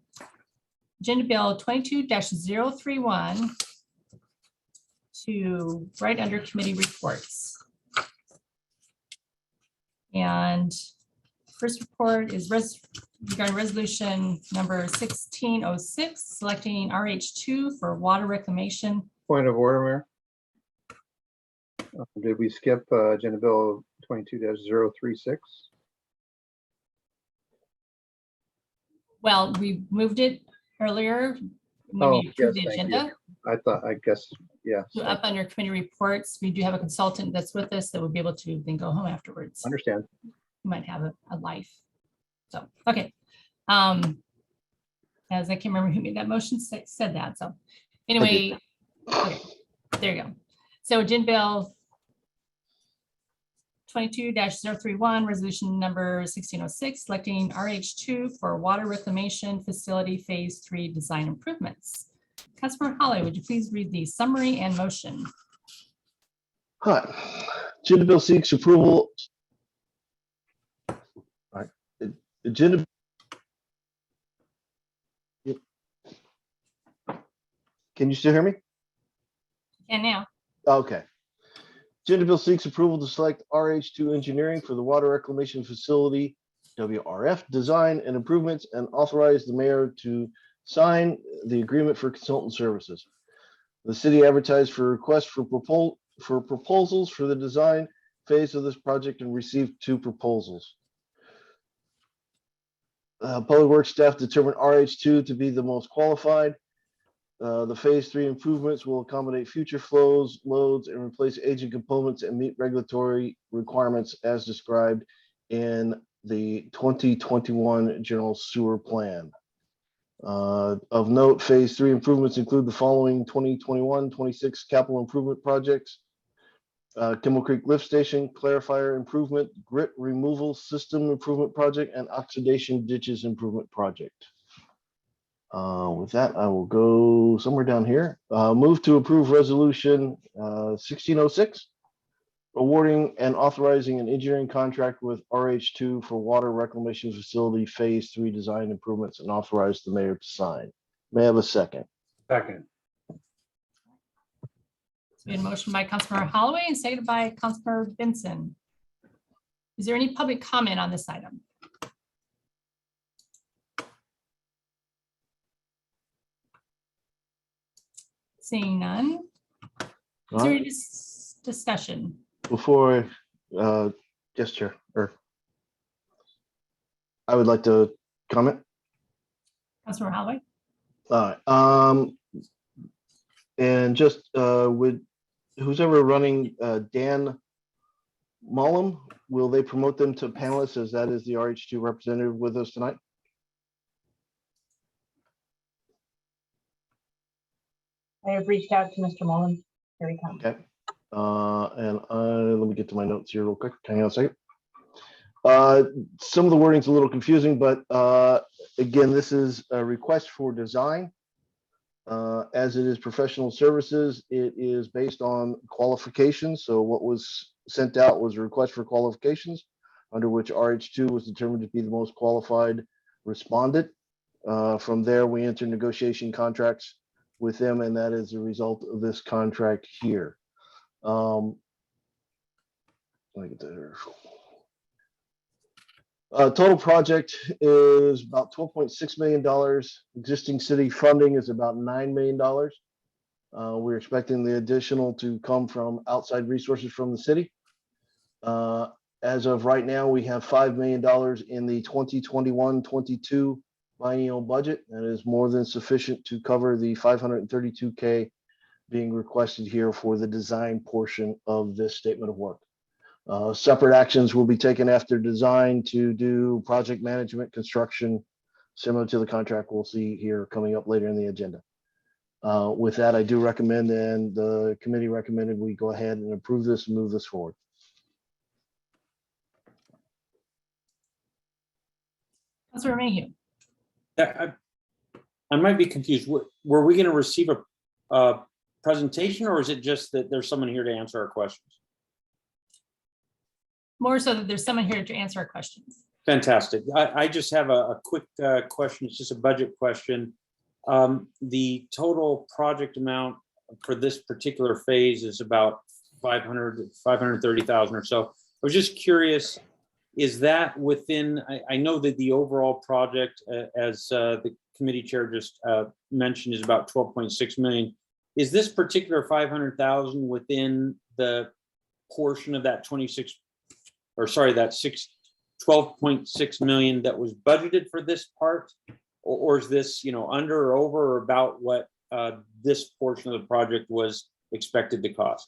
Bill 22-031 to right under committee reports. And first report is regarding resolution number 1606, selecting RH2 for water reclamation. Point of order, Mayor. Did we skip Agenda Bill 22-036? Well, we moved it earlier when Oh, we approved yes, the thank you. agenda. I guess, yeah. So up under committee reports, we do have a consultant that's with us that would be able to then go home afterwards. Understand. You might have a life. So, okay. As I can't remember who made that motion, said that. So anyway, okay, there you go. So Agenda Bill 22-031, resolution number 1606, selecting RH2 for water reclamation facility phase 3 design improvements. Councilmember Holly, would you please read the summary and motion? Hi. Agenda Bill seeks approval. All right. Agenda. Can you still hear me? And now, Okay. Agenda Bill seeks approval to select RH2 Engineering for the water reclamation facility, WRF design and improvements, and authorize the mayor to sign the agreement for consultant services. The city advertised for requests for proposals for the design phase of this project and received 2 proposals. Public Works staff determined RH2 to be the most qualified. The phase 3 improvements will accommodate future flows, loads, and replace aging components and meet regulatory requirements as described in the 2021 General Sewer Plan. Of note, phase 3 improvements include the following 2021-26 capital improvement projects: Kimmel Creek Lift Station, Clarifier Improvement, Grit Removal System Improvement Project, and Oxidation Ditches Improvement Project. With that, I will go somewhere down here. Move to approve resolution 1606, awarding and authorizing an engineering contract with RH2 for water reclamation facility phase 3 design improvements, and authorize the mayor to sign. May I have a second? Second. we had a motion by Councilmember Holloway and seconded by Councilmember Benson. Is there any public comment on this item? Seeing none. Is All there right. any discussion? Before, yes, Chair, or I would like to comment. Councilmember Holloway? All right. And just with who's ever running Dan Mullum, will they promote them to panelists as that is the RH2 representative with us tonight? I have reached out to Mr. Mullen. Here he comes. Okay. And let me get to my notes here real quick. Hang on a second. Some of the wording's a little confusing, but again, this is a request for design. As it is professional services, it is based on qualifications. So what was sent out was a request for qualifications under which RH2 was determined to be the most qualified respondent. From there, we entered negotiation contracts with them, and that is a result of this contract here. Let me get that here. Total project is about $12.6 million. Existing city funding is about $9 million. We're expecting the additional to come from outside resources from the city. As of right now, we have $5 million in the 2021-22 biennial budget. That is more than sufficient to cover the $532K being requested here for the design portion of this statement of work. Separate actions will be taken after design to do project management construction, similar to the contract we'll see here coming up later in the agenda. With that, I do recommend, and the committee recommended, we go ahead and approve this and move this forward. Councilmember Mayhew? I might be confused. Were we going to receive a presentation, or is it just that there's someone here to answer our questions? More so that there's someone here to answer our questions. Fantastic. I just have a quick question. It's just a budget question. The total project amount for this particular phase is about 530,000 or so. I was just curious, is that within, I know that the overall project, as the committee chair just mentioned, is about 12.6 million. Is this particular 500,000 within the portion of that 12.6 million that was budgeted for this part? Or is this, under or over or about what this portion of the project was expected to cost?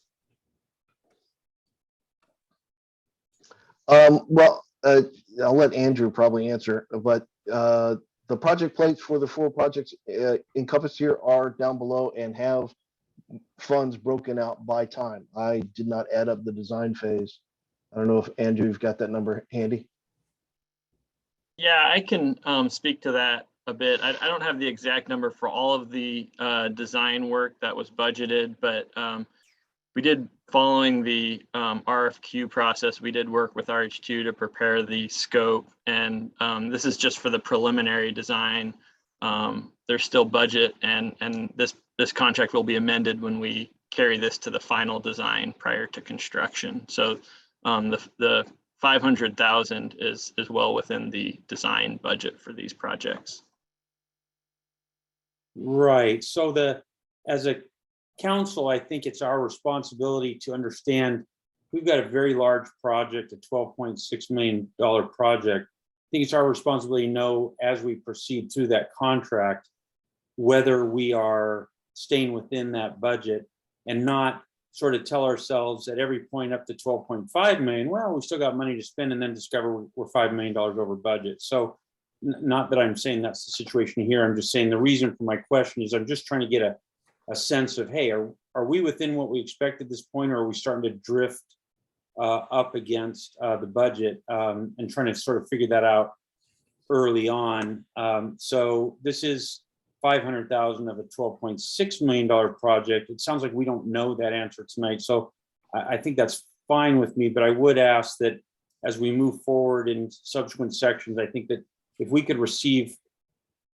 Well, I'll let Andrew probably answer, but the project plates for the 4 projects encompassed here are down below and have funds broken out by time. I did not add up the design phase. I don't know if Andrew, you've got that number handy. Yeah, I can speak to that a bit. I don't have the exact number for all of the design work that was budgeted, but we did, following the RFQ process, we did work with RH2 to prepare the scope, and this is just for the preliminary design. There's still budget, and this contract will be amended when we carry this to the final design prior to construction. So the 500,000 is well within the design budget for these projects. Right. So as a council, I think it's our responsibility to understand we've got a very large project, a $12.6 million project. I think it's our responsibility to know as we proceed through that contract whether we are staying within that budget, and not sort of tell ourselves at every point up to 12.5 million, well, we still got money to spend, and then discover we're $5 million over budget. So not that I'm saying that's the situation here. I'm just saying the reason for my question is I'm just trying to get a sense of, hey, are we within what we expect at this point, or are we starting to drift up against the budget, and trying to sort of figure that out early on. So this is 500,000 of a $12.6 million project. It sounds like we don't know that answer tonight. So I think that's fine with me, but I would ask that as we move forward in subsequent sections, I think that if we could receive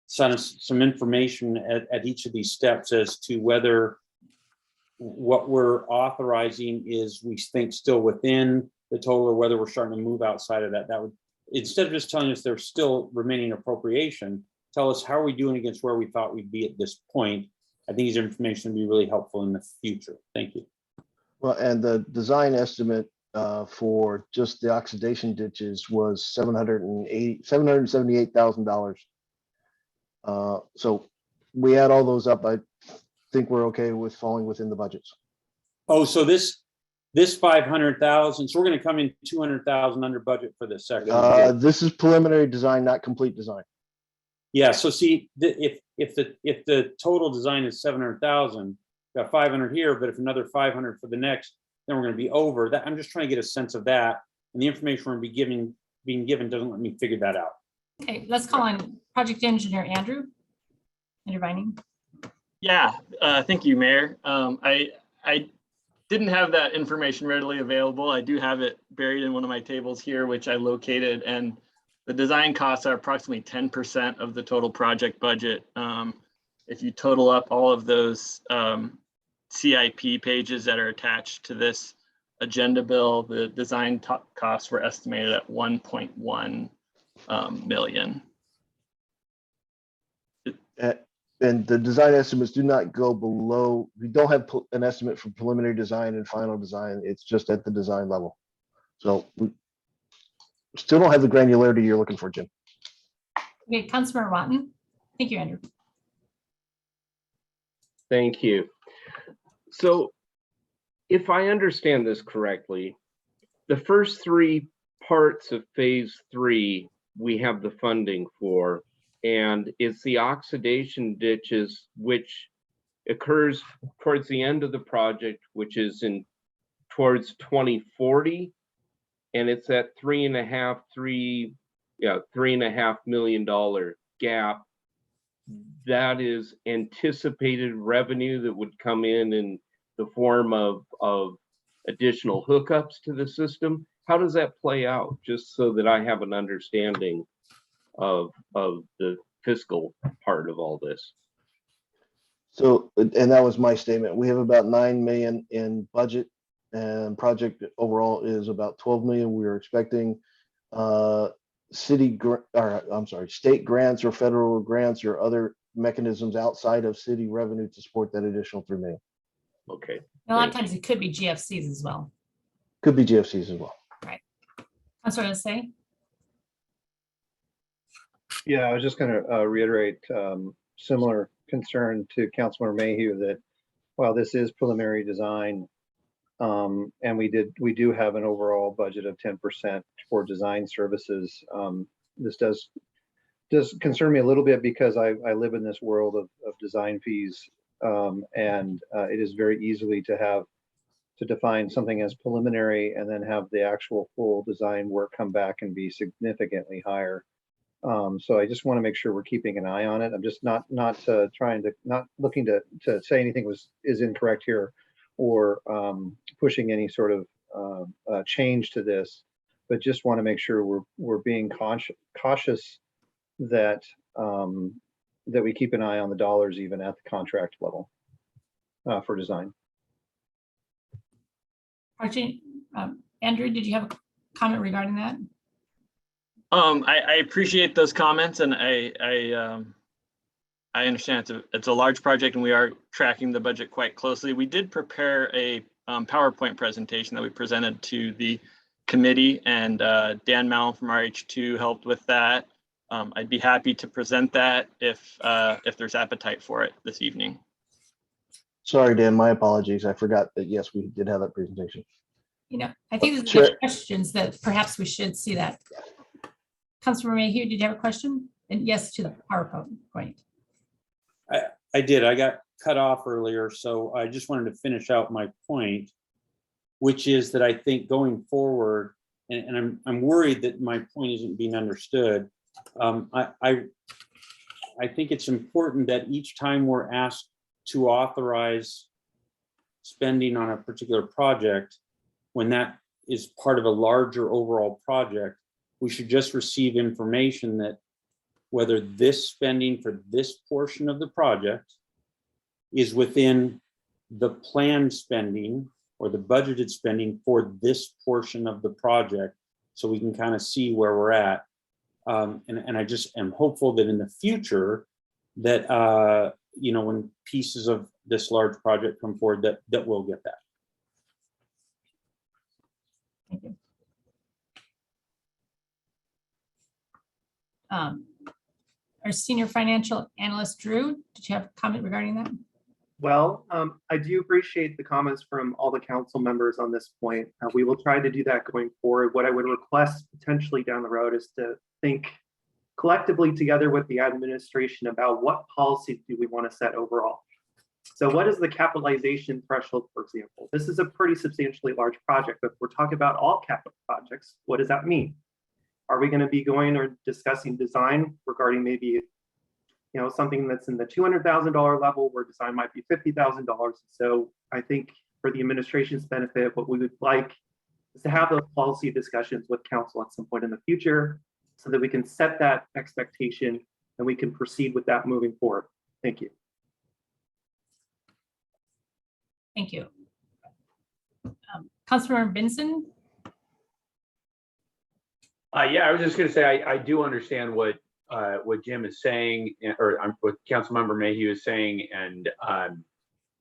some information at each of these steps as to whether what we're authorizing is, we think, still within the total, or whether we're starting to move outside of that, that would, instead of just telling us there's still remaining appropriation, tell us how are we doing against where we thought we'd be at this point. I think these information will be really helpful in the future. Thank you. Well, and the design estimate for just the oxidation ditches was $778,000. So we add all those up, I think we're okay with falling within the budgets. Oh, so this 500,000, so we're going to come in 200,000 under budget for this section. This is preliminary design, not complete design. Yeah, so see, if the total design is 700,000, got 500 here, but if another 500 for the next, then we're going to be over that. I'm just trying to get a sense of that, and the information we're being given doesn't let me figure that out. Okay, let's call on project engineer Andrew Vining. Yeah, thank you, Mayor. I didn't have that information readily available. I do have it buried in one of my tables here, which I located, and the design costs are approximately 10% of the total project budget. If you total up all of those CIP pages that are attached to this agenda bill, the design costs were estimated at 1.1 million. And the design estimates do not go below, we don't have an estimate for preliminary design and final design. It's just at the design level. So we still don't have the granularity you're looking for, Jim. Okay, Councilmember Watton. Thank you, Andrew. Thank you. So if I understand this correctly, the first three parts of phase 3, we have the funding for, and it's the oxidation ditches, which occurs towards the end of the project, which is towards 2040. And it's that $3.5 million gap. That is anticipated revenue that would come in the form of additional hookups to the system. How does that play out? Just so that I have an understanding of the fiscal part of all this. So, and that was my statement. We have about 9 million in budget, and project overall is about 12 million. We are expecting state grants or federal grants or other mechanisms outside of city revenue to support that additional 3 million. Okay. A lot of times it could be GFCs as well. Could be GFCs as well. Right. Councilor Lissay. Yeah, I was just going to reiterate similar concern to Councilmember Mayhew that while this is preliminary design, and we do have an overall budget of 10% for design services. This does concern me a little bit because I live in this world of design fees, and it is very easily to define something as preliminary and then have the actual full design work come back and be significantly higher. So I just want to make sure we're keeping an eye on it. I'm just not looking to say anything is incorrect here or pushing any sort of change to this, but just want to make sure we're being cautious that that we keep an eye on the dollars even at the contract level for design. Andrew, did you have a comment regarding that? I appreciate those comments, and I understand it's a large project, and we are tracking the budget quite closely. We did prepare a PowerPoint presentation that we presented to the committee, and Dan Mallon from RH2 helped with that. I'd be happy to present that if there's appetite for it this evening. Sorry, Dan, my apologies. I forgot that, yes, we did have that presentation. I think there's questions that perhaps we should see that. Councilor Mayhew, did you have a question? And yes, to the PowerPoint. I did. I got cut off earlier, so I just wanted to finish out my point, which is that I think going forward, and I'm worried that my point isn't being understood. I think it's important that each time we're asked to authorize spending on a particular project, when that is part of a larger overall project, we should just receive information that whether this spending for this portion of the project is within the planned spending or the budgeted spending for this portion of the project, so we can kind of see where we're at. And I just am hopeful that in the future that when pieces of this large project come forward, that we'll get that. Thank you. Our senior financial analyst, Drew, did you have a comment regarding that? Well, I do appreciate the comments from all the council members on this point. We will try to do that going forward. What I would request potentially down the road is to think collectively together with the administration about what policy do we want to set overall. So what is the capitalization threshold, for example? This is a pretty substantially large project, but if we're talking about all capital projects, what does that mean? Are we going to be going or discussing design regarding maybe something that's in the $200,000 level where design might be $50,000? So I think for the administration's benefit, what we would like is to have those policy discussions with council at some point in the future so that we can set that expectation and we can proceed with that moving forward. Thank you. Thank you. Councilmember Benson? Yeah, I was just going to say, I do understand what Jim is saying, or what Councilmember Mayhew is saying, and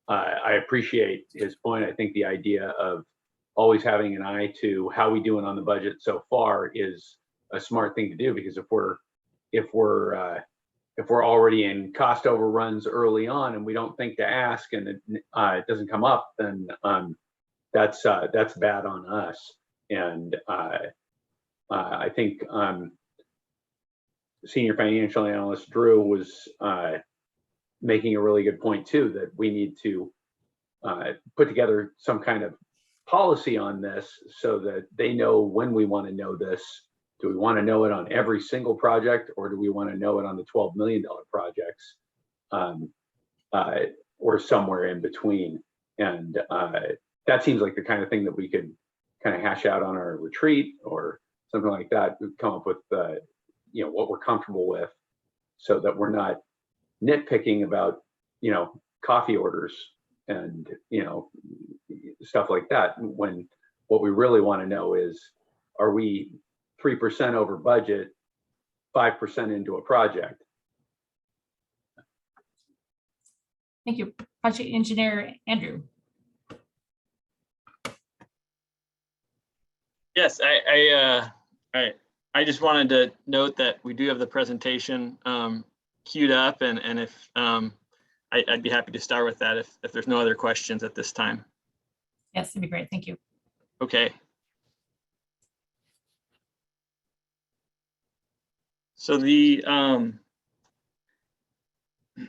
I appreciate his point. I think the idea of always having an eye to how we doing on the budget so far is a smart thing to do, because if we're already in cost overruns early on and we don't think to ask and it doesn't come up, then that's bad on us. And I think Senior Financial Analyst Drew was making a really good point too, that we need to put together some kind of policy on this so that they know when we want to know this. Do we want to know it on every single project, or do we want to know it on the $12 million projects, or somewhere in between? And that seems like the kind of thing that we could kind of hash out on our retreat or something like that. We'd come up with what we're comfortable with, so that we're not nitpicking about coffee orders and stuff like that, when what we really want to know is, are we 3% over budget, 5% into a project? Thank you. Project Engineer Andrew. Yes, I just wanted to note that we do have the presentation queued up, and if I'd be happy to start with that if there's no other questions at this time. Yes, that'd be great. Thank you. Okay. So the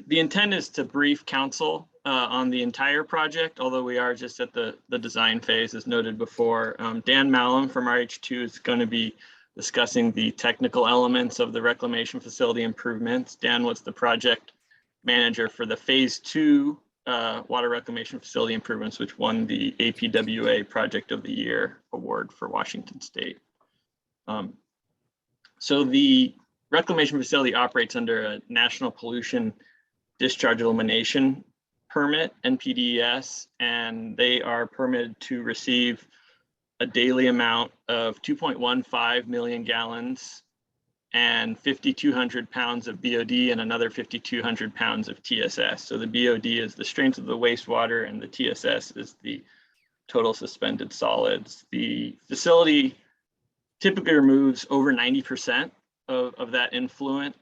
intent is to brief council on the entire project, although we are just at the design phase, as noted before. Dan Malum from RH2 is going to be discussing the technical elements of the reclamation facility improvements. Dan was the project manager for the phase 2 water reclamation facility improvements, which won the APWA Project of the Year award for Washington State. So the reclamation facility operates under a National Pollution Discharge Elimination Permit, NPDES, and they are permitted to receive a daily amount of 2.15 million gallons and 5,200 pounds of BOD and another 5,200 pounds of TSS. So the BOD is the strength of the wastewater and the TSS is the total suspended solids. The facility typically removes over 90% of that influent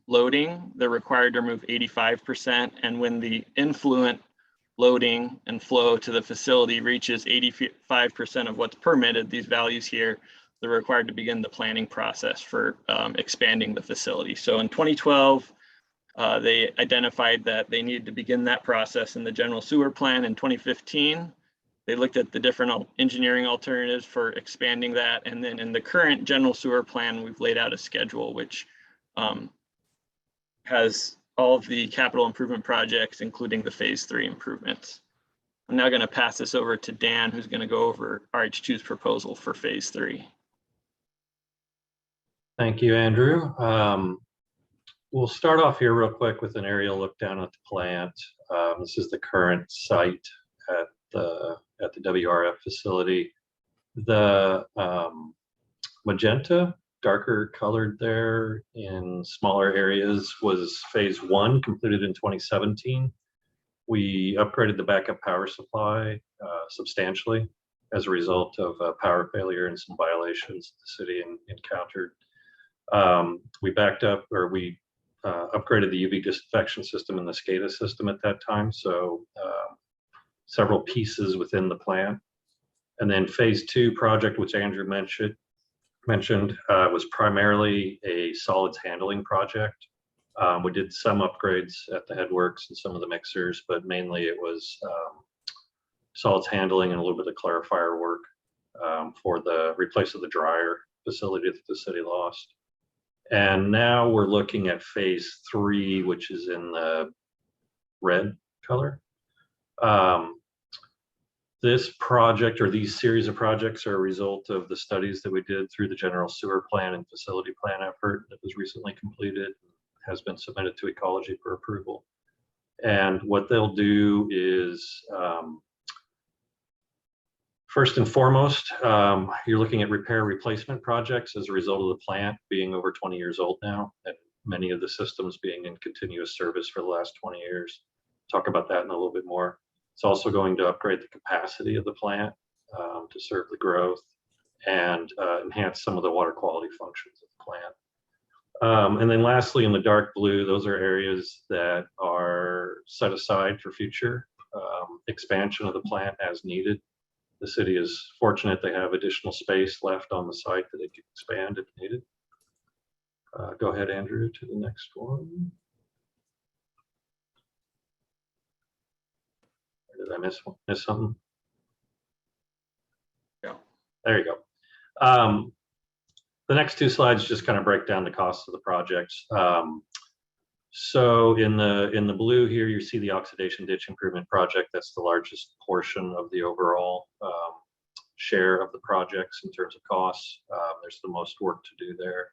loading. They're required to remove 85%. And when the influent loading and flow to the facility reaches 85% of what's permitted, these values here, they're required to begin the planning process for expanding the facility. So in 2012, they identified that they needed to begin that process in the general sewer plan. In 2015, they looked at the different engineering alternatives for expanding that. And then in the current general sewer plan, we've laid out a schedule which has all of the capital improvement projects, including the phase 3 improvements. I'm now going to pass this over to Dan, who's going to go over RH2's proposal for phase 3. Thank you, Andrew. We'll start off here real quick with an aerial look down at the plant. This is the current site at the WRF facility. The magenta darker colored there in smaller areas was phase 1, completed in 2017. We upgraded the backup power supply substantially as a result of power failure and some violations the city encountered. We backed up, or we upgraded the UV disinfection system and the SCADA system at that time. So several pieces within the plan. And then phase 2 project, which Andrew mentioned, was primarily a solids handling project. We did some upgrades at the headworks and some of the mixers, but mainly it was solids handling and a little bit of clarifier work for the replace of the dryer facility that the city lost. And now we're looking at phase 3, which is in the red color. This project, or these series of projects, are a result of the studies that we did through the general sewer plan and facility plan effort that was recently completed, has been submitted to ecology for approval. And what they'll do is, first and foremost, you're looking at repair replacement projects as a result of the plant being over 20 years old now, and many of the systems being in continuous service for the last 20 years. Talk about that in a little bit more. It's also going to upgrade the capacity of the plant to serve the growth and enhance some of the water quality functions of the plant. And then lastly, in the dark blue, those are areas that are set aside for future expansion of the plant as needed. The city is fortunate they have additional space left on the site that it can expand if needed. Go ahead, Andrew, to the next one. Did I miss something? Yeah. There you go. The next 2 slides just kind of break down the costs of the projects. So in the blue here, you see the oxidation ditch improvement project. That's the largest portion of the overall share of the projects in terms of costs. There's the most work to do there.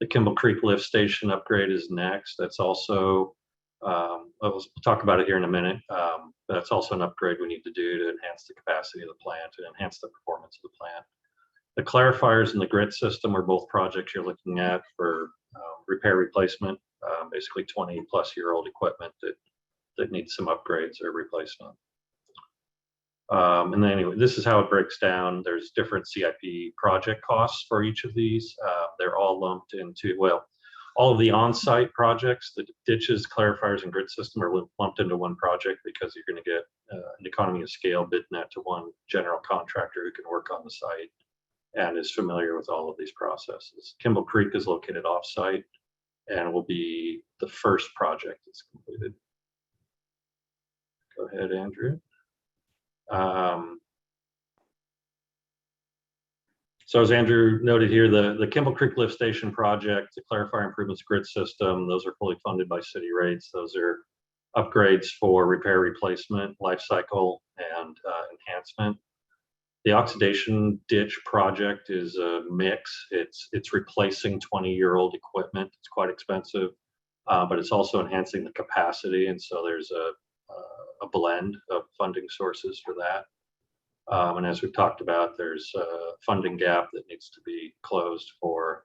The Kimball Creek lift station upgrade is next. That's also, we'll talk about it here in a minute. That's also an upgrade we need to do to enhance the capacity of the plant and enhance the performance of the plant. The clarifiers and the grit system are both projects you're looking at for repair replacement, basically 20-plus-year-old equipment that needs some upgrades or replacement. And then anyway, this is how it breaks down. There's different CIP project costs for each of these. They're all lumped into, well, all of the on-site projects, the ditches, clarifiers, and grid system are lumped into one project because you're going to get an economy of scale bidding that to one general contractor who can work on the site and is familiar with all of these processes. Kimball Creek is located off-site and will be the first project that's completed. Go ahead, Andrew. So as Andrew noted here, the Kimball Creek Lift Station project, the clarifier improvements grid system, those are fully funded by city rates. Those are upgrades for repair, replacement, life cycle, and enhancement. The oxidation ditch project is a mix. It's replacing 20-year-old equipment. It's quite expensive, but it's also enhancing the capacity. And so there's a blend of funding sources for that. And as we've talked about, there's a funding gap that needs to be closed for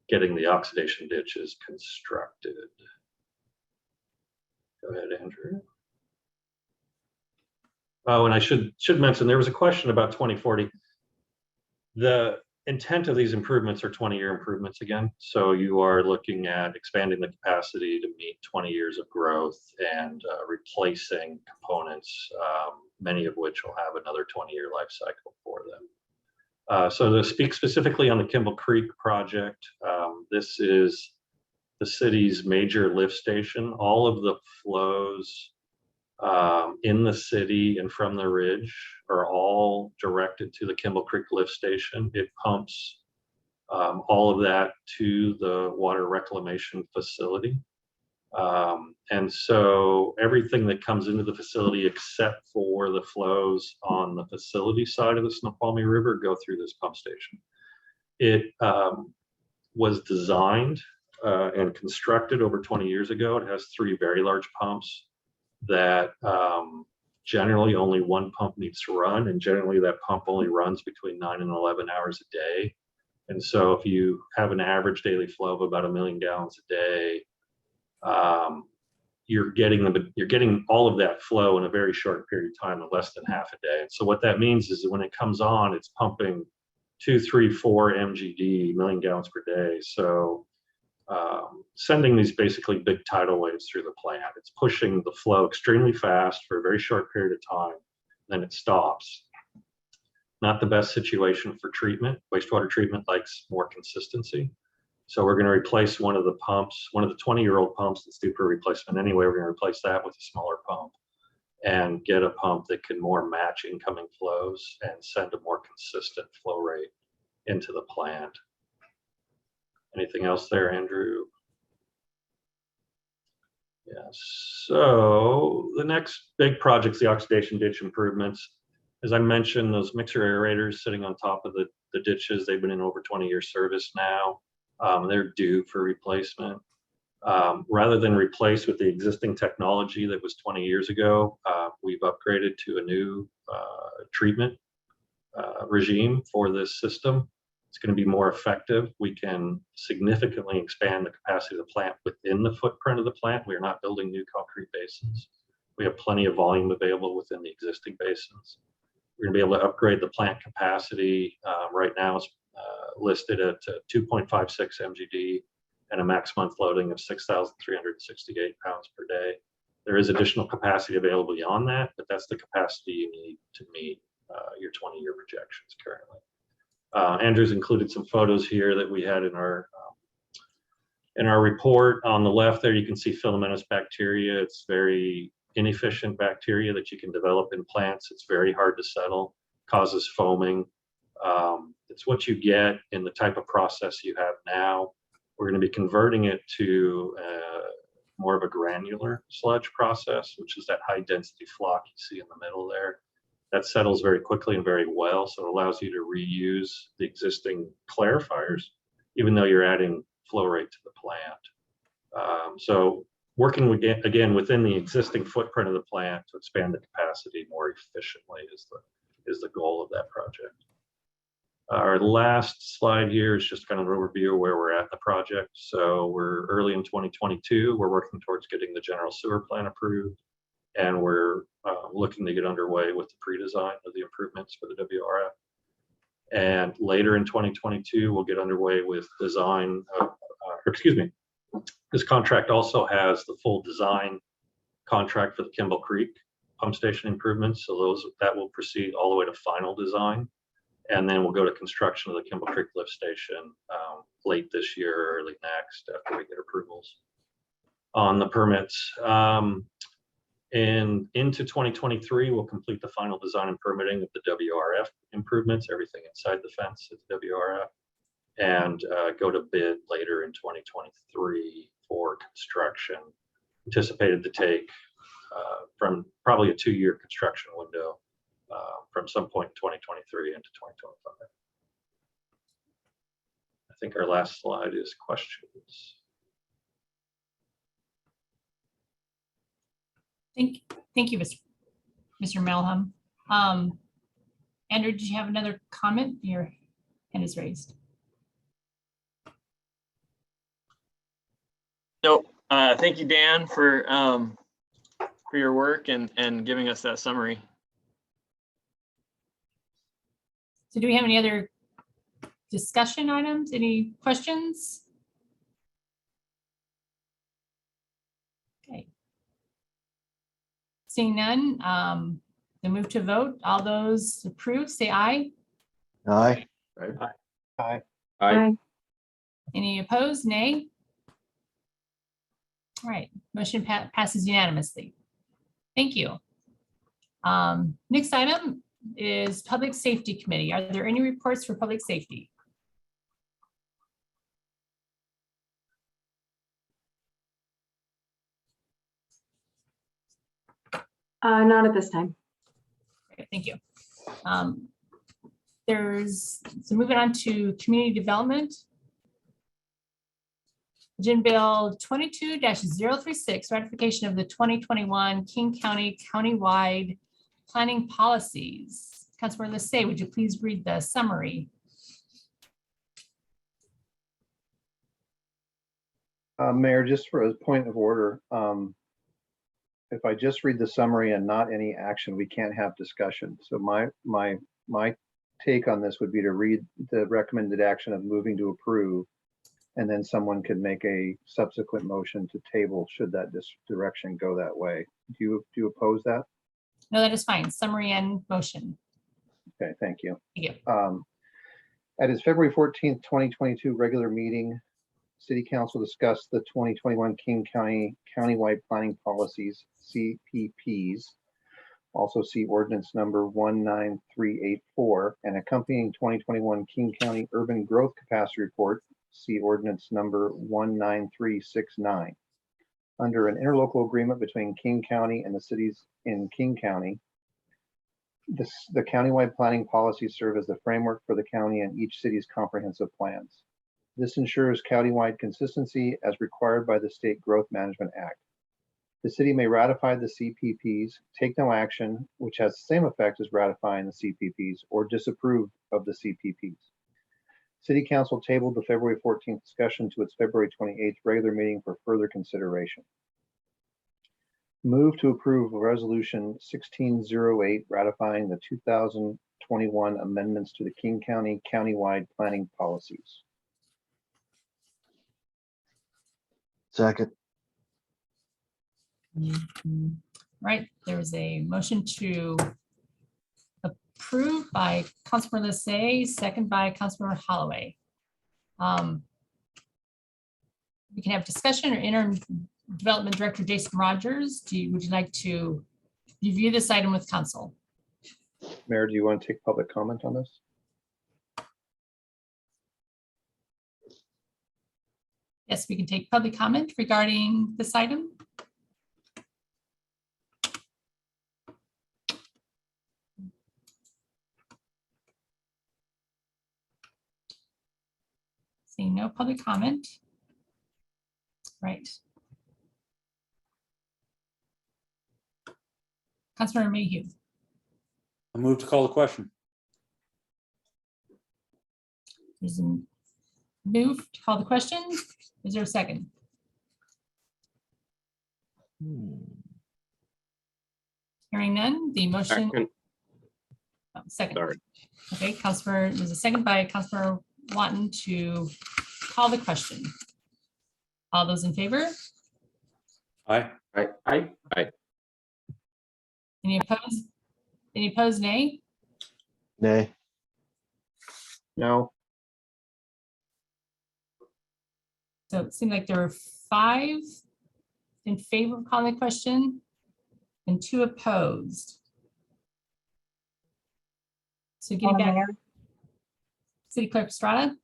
getting the oxidation ditches constructed. Go ahead, Andrew. Oh, and I should mention, there was a question about 2040. The intent of these improvements are 20-year improvements again. So you are looking at expanding the capacity to meet 20 years of growth and replacing components, many of which will have another 20-year life cycle for them. So to speak specifically on the Kimball Creek project, this is the city's major lift station. All of the flows in the city and from the ridge are all directed to the Kimball Creek lift station. It pumps all of that to the water reclamation facility. And so everything that comes into the facility except for the flows on the facility side of the Snoqualmie River go through this pump station. It was designed and constructed over 20 years ago. It has 3 very large pumps that generally only one pump needs to run, and generally that pump only runs between 9 and 11 hours a day. And so if you have an average daily flow of about 1 million gallons a day, you're getting all of that flow in a very short period of time, in less than half a day. And so what that means is that when it comes on, it's pumping 2, 3, 4 MGD, million gallons per day. So sending these basically big tidal waves through the plant, it's pushing the flow extremely fast for a very short period of time, then it stops. Not the best situation for treatment. Wastewater treatment likes more consistency. So we're going to replace one of the pumps, one of the 20-year-old pumps that's due for replacement anyway. We're going to replace that with a smaller pump and get a pump that can more match incoming flows and send a more consistent flow rate into the plant. Anything else there, Andrew? Yes. So the next big project's the oxidation ditch improvements. As I mentioned, those mixer aerators sitting on top of the ditches, they've been in over 20-year service now. They're due for replacement. Rather than replace with the existing technology that was 20 years ago, we've upgraded to a new treatment regime for this system. It's going to be more effective. We can significantly expand the capacity of the plant within the footprint of the plant. We are not building new concrete basins. We have plenty of volume available within the existing basins. We're going to be able to upgrade the plant capacity. Right now it's listed at 2.56 MGD and a max month loading of 6,368 pounds per day. There is additional capacity available beyond that, but that's the capacity you need to meet your 20-year projections currently. Andrew's included some photos here that we had in our report. On the left there, you can see filamentous bacteria. It's very inefficient bacteria that you can develop in plants. It's very hard to settle, causes foaming. It's what you get in the type of process you have now. We're going to be converting it to more of a granular sludge process, which is that high density flock you see in the middle there. That settles very quickly and very well, so it allows you to reuse the existing clarifiers, even though you're adding flow rate to the plant. So working again within the existing footprint of the plant to expand the capacity more efficiently is the goal of that project. Our last slide here is just kind of an overview of where we're at in the project. So we're early in 2022. We're working towards getting the general sewer plan approved, and we're looking to get underway with the pre-design of the improvements for the WRF. And later in 2022, we'll get underway with design. This contract also has the full design contract for the Kimball Creek pump station improvements. So that will proceed all the way to final design. And then we'll go to construction of the Kimball Creek lift station late this year or early next after we get approvals on the permits. And into 2023, we'll complete the final design and permitting of the WRF improvements, everything inside the fence at the WRF, and go to bid later in 2023 for construction. Anticipated to take from probably a 2-year construction window from some point in 2023 into 2025. I think our last slide is questions. Thank you, Mr. Malham. Andrew, did you have another comment? Your hand is raised. Nope. Thank you, Dan, for your work and giving us that summary. So do we have any other discussion items? Any questions? Okay. Seeing none, then move to vote. All those approved, say aye. Aye. Aye. Aye. Aye. Any opposed? Nay. All right, motion passes unanimously. Thank you. Next item is Public Safety Committee. Are there any reports for Public Safety? Not at this time. Great, thank you. So moving on to Community Development. Agenda Bill 22-036, ratification of the 2021 King County countywide planning policies. Councilmember Lissay, would you please read the summary? Mayor, just for a point of order, if I just read the summary and not any action, we can't have discussion. So my take on this would be to read the recommended action of moving to approve, and then someone could make a subsequent motion to table should that direction go that way. Do you oppose that? No, that is fine. Summary and motion. Okay, thank you. Thank you. At its February 14th, 2022 regular meeting, City Council discussed the 2021 King County Countywide Planning Policies, CPPs, also see ordinance number 19384, and accompanying 2021 King County Urban Growth Capacity Report, see ordinance number 19369. Under an interlocal agreement between King County and the cities in King County, the countywide planning policies serve as the framework for the county and each city's comprehensive plans. This ensures countywide consistency as required by the State Growth Management Act. The city may ratify the CPPs, take no action, which has the same effect as ratifying the CPPs, or disapprove of the CPPs. City Council tabled the February 14th discussion to its February 28th regular meeting for further consideration. Move to approve Resolution 1608 ratifying the 2021 amendments to the King County Countywide Planning Policies. Second. Right, there is a motion to approve by Councilor Lissay, second by Councilor Holloway. We can have discussion or interim development director Jason Rogers. Would you like to review this item with council? Mayor, do you want to take public comment on this? Yes, we can take public comment regarding this item. Seeing no public comment. Right. Councilor Mayhew. I move to call the question. There's a move to call the question. Is there a second? Hearing none, the motion. Second. Sorry. Okay, Councilor, there's a second by Councilor Watton to call the question. All those in favor? Aye. Aye. Any opposed? Any opposed, nay? Nay. No. So it seemed like there were 5 in favor of calling the question and 2 opposed. So getting back, Mayor, City Clerk Estrada.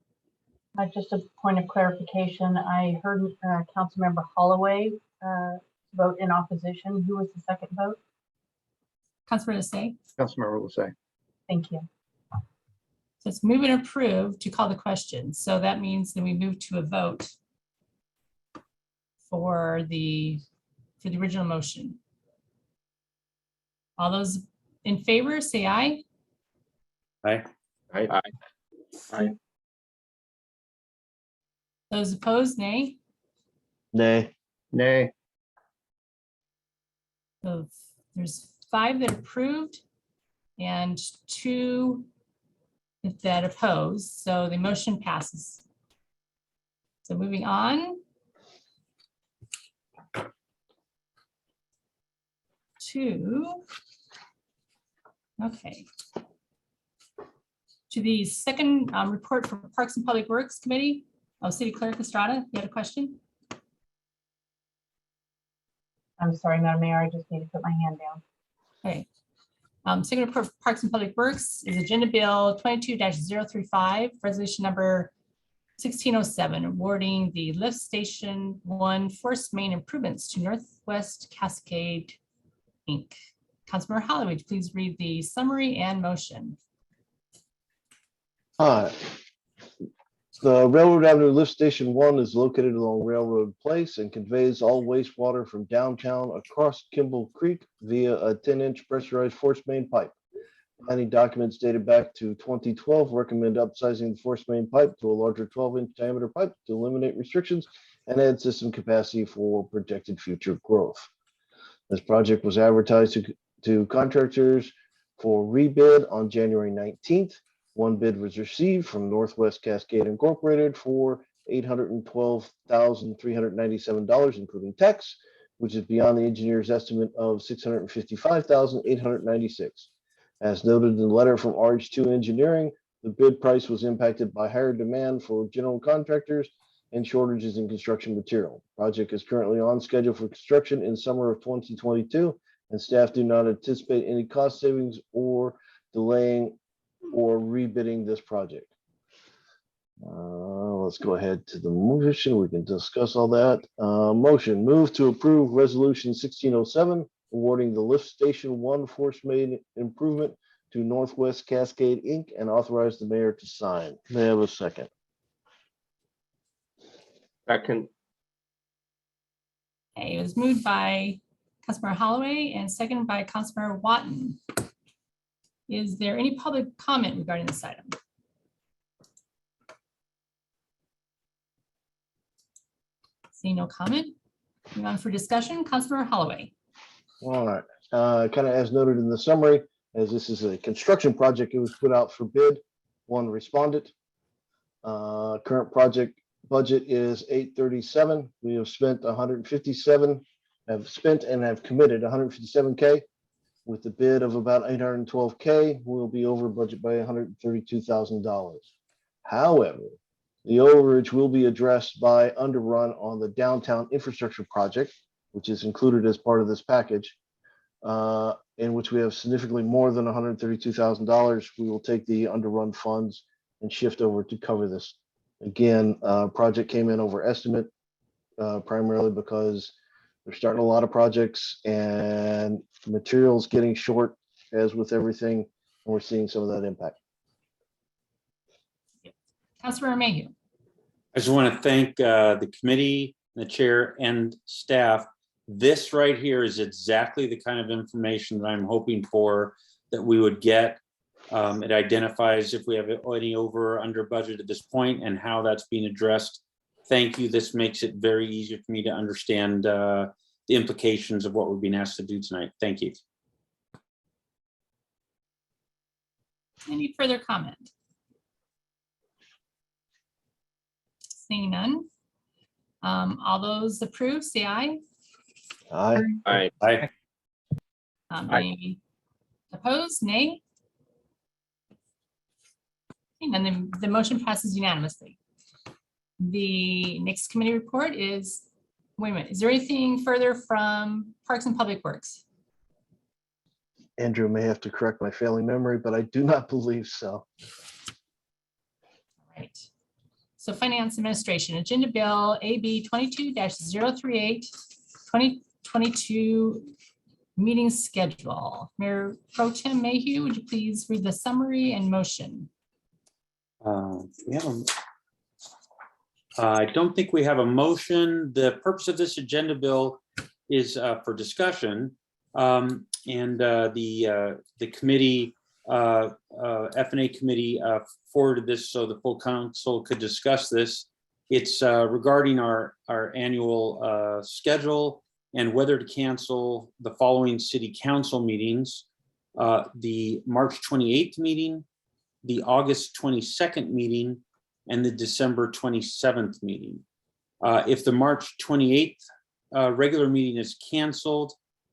just a point of clarification. I heard Councilmember Holloway vote in opposition. Who was the second vote? Councilor Lissay. Councilmember Lissay. Thank you. So it's move and approve to call the question. So that means then we move to a vote for the original motion. All those in favor, say aye. Aye. Aye. Those opposed, nay. Nay. Nay. So there's 5 that approved and 2 that oppose. So the motion passes. So moving on to, okay, to the second report from Parks and Public Works Committee. Oh, City Clerk Estrada, you had a question? I'm sorry, Madam Mayor, I just need to put my hand down. Okay. Second report for Parks and Public Works is Agenda Bill 22-035, resolution number 1607, awarding the Lift Station 1 Force Main improvements to Northwest Cascade, Inc. Councilmember Holloway, would you please read the summary and motion? The Railroad Avenue Lift Station 1 is located along Railroad Place and conveys all wastewater from downtown across Kimball Creek via a 10-inch pressurized force main pipe. Planning documents dated back to 2012 recommend upsizing the force main pipe to a larger 12-inch diameter pipe to eliminate restrictions and add system capacity for projected future growth. This project was advertised to contractors for rebid on January 19th. One bid was received from Northwest Cascade Incorporated for $812,397, including tax, which is beyond the engineer's estimate of $655,896. As noted in the letter from RH2 Engineering, the bid price was impacted by higher demand for general contractors and shortages in construction material. Project is currently on schedule for construction in summer of 2022, and staff do not anticipate any cost savings or delaying or rebidding this project. Let's go ahead to the motion. We can discuss all that. Motion, move to approve resolution 1607, awarding the lift station 1 force main improvement to Northwest Cascade Inc. and authorize the mayor to sign. May I have a second? Second. Okay, it was moved by Councilmember Holloway and seconded by Councilmember Watton. Is there any public comment regarding this item? Seeing no comment, moving on for discussion, Councilmember Holloway. All right, kind of as noted in the summary, as this is a construction project, it was put out for bid. One responded. Current project budget is $837. We have spent 157, have spent and have committed 157K. With the bid of about 812K, we'll be over budget by $132,000. However, the overage will be addressed by underrun on the downtown infrastructure project, which is included as part of this package, in which we have significantly more than $132,000. We will take the underrun funds and shift over to cover this. Again, project came in over estimate, primarily because they're starting a lot of projects and materials getting short, as with everything, and we're seeing some of that impact. Councilmember Mayhew. I just want to thank the committee, the chair, and staff. This right here is exactly the kind of information that I'm hoping for that we would get. It identifies if we have any over or under budget at this point and how that's being addressed. Thank you. This makes it very easy for me to understand the implications of what we're being asked to do tonight. Thank you. Any further comment? Seeing none. All those approved, say aye. Aye. Aye. Aye. Any opposed, nay? And then the motion passes unanimously. The next committee report is, wait a minute, is there anything further from Parks and Public Works? Andrew may have to correct my failing memory, but I do not believe so. Right. So Finance Administration, Agenda Bill AB 22-038, 2022 meeting schedule. Mayor Pro Tem Mayhew, would you please read the summary and motion? I don't think we have a motion. The purpose of this agenda bill is for discussion, and the committee, F&A committee, forwarded this so the full council could discuss this. It's regarding our annual schedule and whether to cancel the following city council meetings: the March 28th meeting, the August 22nd meeting, and the December 27th meeting. If the March 28th regular meeting is canceled,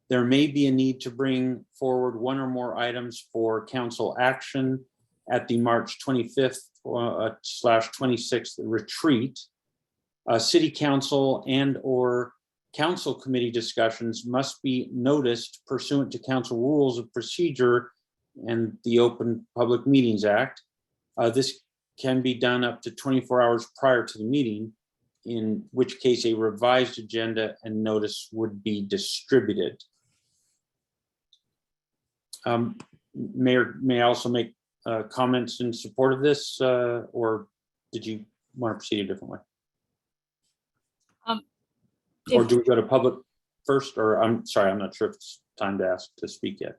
there may be a need to bring forward one or more items for council action at the March 25th / 26th retreat. City council and or council committee discussions must be noticed pursuant to council rules of procedure and the Open Public Meetings Act. This can be done up to 24 hours prior to the meeting, in which case a revised agenda and notice would be distributed. Mayor, may I also make comments in support of this, or did you want to proceed a different way? Or do we go to public first, or I'm sorry, I'm not sure if it's time to ask to speak yet.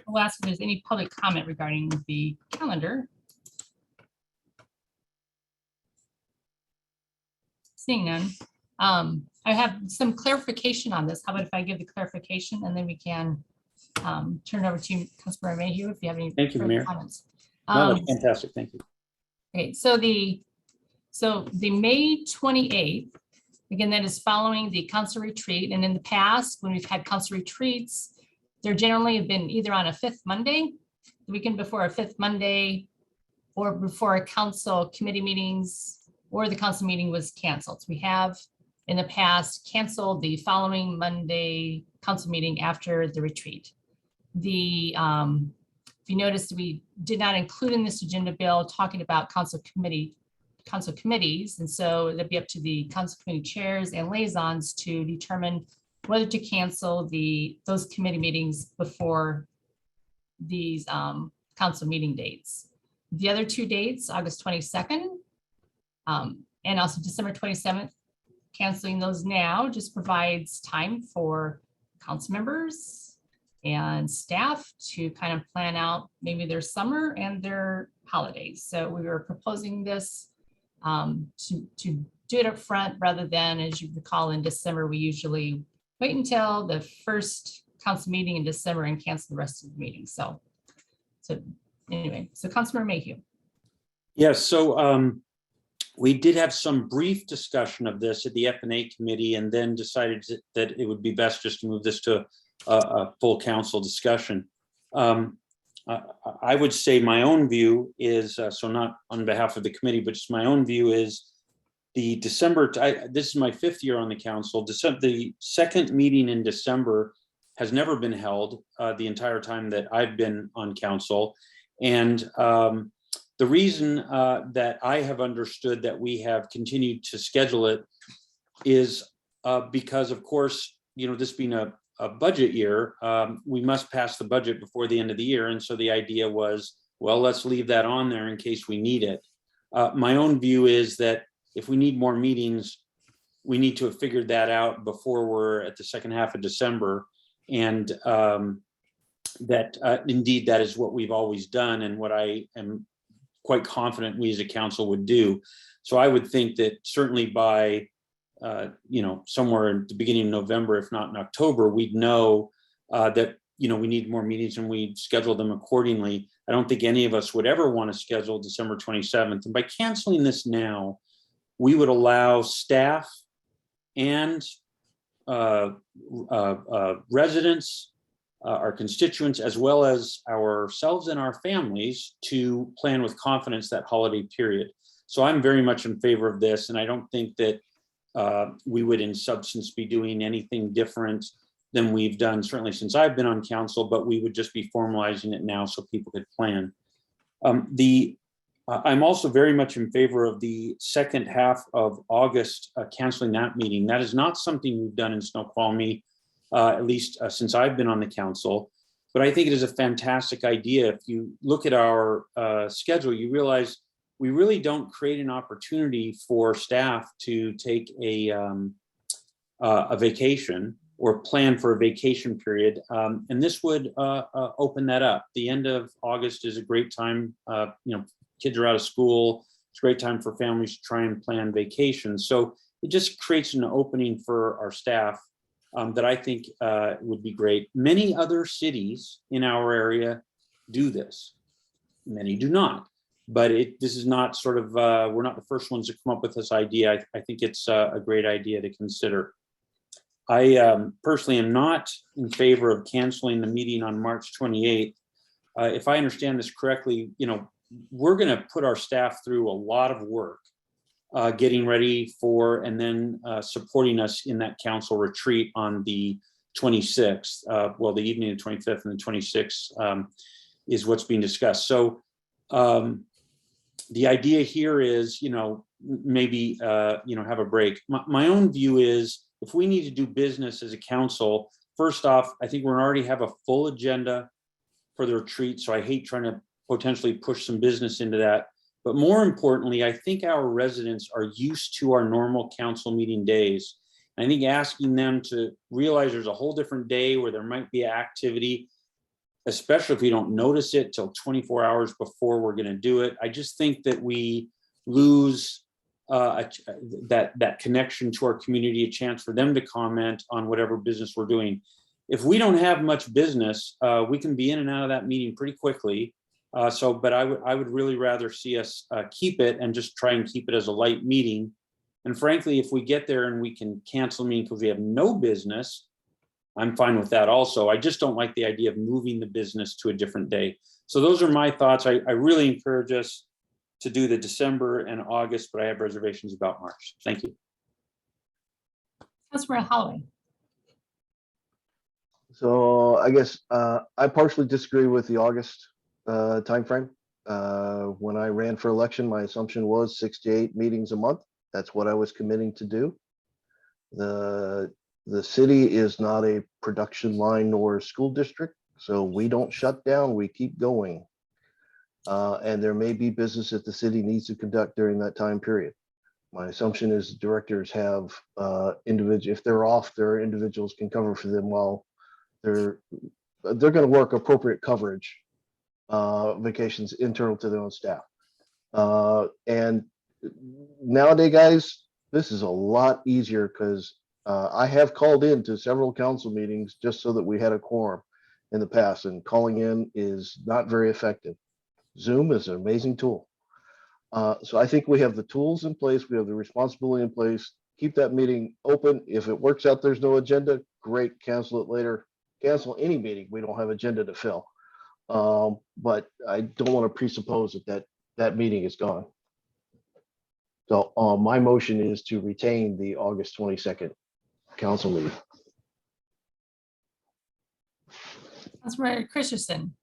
we'll ask if there's any public comment regarding the calendar. Seeing none. I have some clarification on this. How about if I give the clarification and then we can turn it over to Councilmember Mayhew if you have any Thank you, further Mayor. comments. No, that's fantastic. Thank you. Okay, so the May 28th, again, that is following the council retreat. And in the past, when we've had council retreats, they're generally have been either on a fifth Monday, the weekend before a fifth Monday, or before a council committee meetings, or the council meeting was canceled. So we have in the past canceled the following Monday council meeting after the retreat. If you noticed, we did not include in this agenda bill talking about council committees. And so it'd be up to the council committee chairs and liaisons to determine whether to cancel those committee meetings before these council meeting dates. The other two dates, August 22nd and also December 27th, canceling those now just provides time for council members and staff to kind of plan out maybe their summer and their holidays. So we were proposing this to do it up front rather than, as you recall, in December, we usually wait until the first council meeting in December and cancel the rest of the meetings. So anyway, so Councilmember Mayhew. Yes, so we did have some brief discussion of this at the F&A committee and then decided that it would be best just to move this to a full council discussion. I would say my own view is, so not on behalf of the committee, but just my own view is the December, this is my 5th year on the council. The second meeting in December has never been held the entire time that I've been on council. And the reason that I have understood that we have continued to schedule it is because, of course, you know, this being a budget year, we must pass the budget before the end of the year. And so the idea was, well, let's leave that on there in case we need it. My own view is that if we need more meetings, we need to have figured that out before we're at the second half of December. And that indeed, that is what we've always done and what I am quite confident we as a council would do. So I would think that certainly by somewhere in the beginning of November, if not in October, we'd know that, we need more meetings and we'd schedule them accordingly. I don't think any of us would ever want to schedule December 27th. And by canceling this now, we would allow staff and residents, our constituents, as well as ourselves and our families to plan with confidence that holiday period. So I'm very much in favor of this. And I don't think that we would in substance be doing anything different than we've done, certainly since I've been on council, but we would just be formalizing it now so people could plan. I'm also very much in favor of the second half of August canceling that meeting. That is not something we've done in Snoqualmie, at least since I've been on the council, but I think it is a fantastic idea. If you look at our schedule, you realize we really don't create an opportunity for staff to take a vacation or plan for a vacation period. And this would open that up. The end of August is a great time. Kids are out of school. It's a great time for families to try and plan vacations. So it just creates an opening for our staff that I think would be great. Many other cities in our area do this. Many do not. But this is not sort of, we're not the first ones to come up with this idea. I think it's a great idea to consider. I personally am not in favor of canceling the meeting on March 28th. If I understand this correctly, we're going to put our staff through a lot of work getting ready for and then supporting us in that council retreat on the 26th. The evening of the 25th and the 26th is what's being discussed. So the idea here is, maybe, have a break. My own view is if we need to do business as a council, first off, I think we already have a full agenda for the retreat. So I hate trying to potentially push some business into that. But more importantly, I think our residents are used to our normal council meeting days. I think asking them to realize there's a whole different day where there might be activity especially if we don't notice it till 24 hours before we're going to do it. I just think that we lose that connection to our community, a chance for them to comment on whatever business we're doing. If we don't have much business, we can be in and out of that meeting pretty quickly. But I would really rather see us keep it and just try and keep it as a light meeting. And frankly, if we get there and we can cancel meeting because we have no business, I'm fine with that also. I just don't like the idea of moving the business to a different day. So those are my thoughts. I really encourage us to do the December and August, but I have reservations about March. Thank you. Councilmember Holloway. So I guess I partially disagree with the August timeframe. When I ran for election, my assumption was 6 to 8 meetings a month. That's what I was committing to do. The city is not a production line nor a school district, so we don't shut down, we keep going. And there may be business that the city needs to conduct during that time period. My assumption is directors have if they're off, their individuals can cover for them while they're going to work appropriate coverage vacations internal to their own staff. And nowadays, guys, this is a lot easier because I have called in to several council meetings just so that we had a quorum in the past, and calling in is not very effective. Zoom is an amazing tool. So I think we have the tools in place. We have the responsibility in place. Keep that meeting open. If it works out, there's no agenda, great, cancel it later. Cancel any meeting we don't have agenda to fill. But I don't want to presuppose that meeting is gone. So my motion is to retain the August 22nd council meeting. Councilmember Christensen.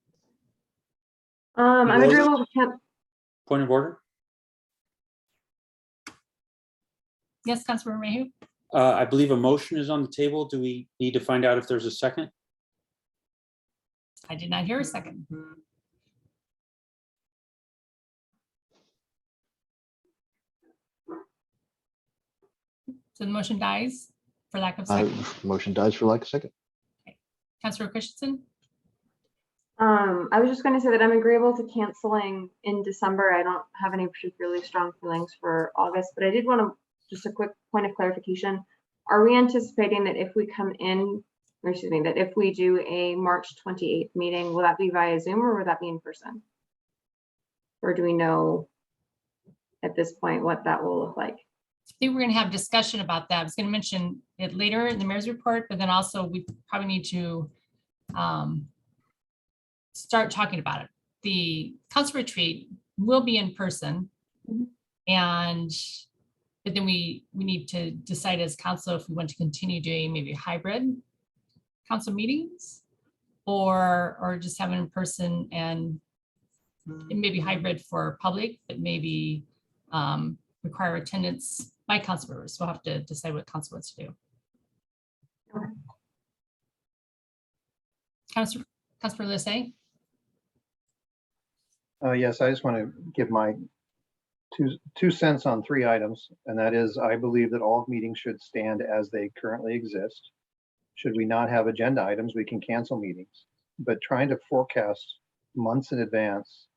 I'm agreeable with Point of order. Yes, Councilmember Mayhew. I believe a motion is on the table. Do we need to find out if there's a second? I did not hear a second. So the motion dies for lack of second. Motion dies for lack of second. Councilor Christensen. I was just going to say that I'm agreeable to canceling in December. I don't have any particularly strong feelings for August, but I did want to just a quick point of clarification. Are we anticipating that if we come in, or excuse me, that if we do a March 28th meeting, will that be via Zoom or will that be in person? Or do we know at this point what that will look like? I think we're going to have discussion about that. I was going to mention it later in the mayor's report, but then also we probably need to start talking about it. The council retreat will be in person, but then we need to decide as council if we want to continue doing maybe hybrid council meetings or just have it in person and maybe hybrid for public, but maybe require attendance by council members. We'll have to decide what council wants to do. Councilor Lissay. Yes, I just want to give my two cents on 3 items, and that is, I believe that all meetings should stand as they currently exist. Should we not have agenda items, we can cancel meetings, but trying to forecast months in advance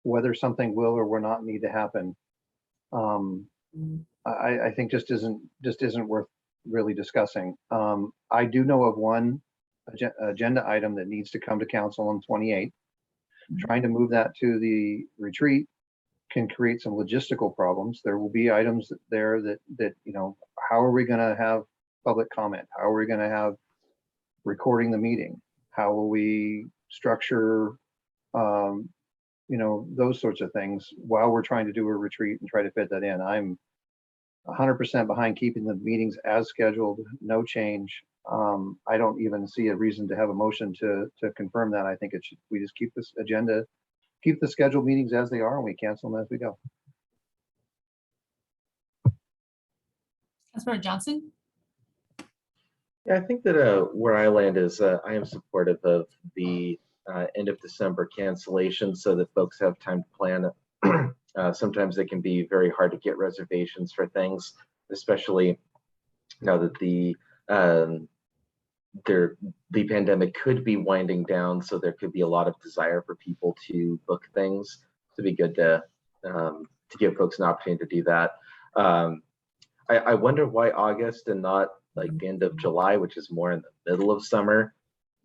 whether something will or will not need to happen, I think just isn't worth really discussing. I do know of one agenda item that needs to come to council on 28th. Trying to move that to the retreat can create some logistical problems. There will be items there that you know, how are we going to have public comment? How are we going to have recording the meeting? How will we structure, you know, those sorts of things while we're trying to do a retreat and try to fit that in. I'm 100% behind keeping the meetings as scheduled, no change. I don't even see a reason to have a motion to confirm that. I think it should, we just keep this agenda, keep the scheduled meetings as they are, and we cancel them as we go. Councilor Johnson. Yeah, I think that where I land is I am supportive of the end of December cancellation so that folks have time to plan. Sometimes it can be very hard to get reservations for things, especially now that the the pandemic could be winding down, so there could be a lot of desire for people to book things. To be good to give folks an opportunity to do that. I wonder why August and not like the end of July, which is more in the middle of summer.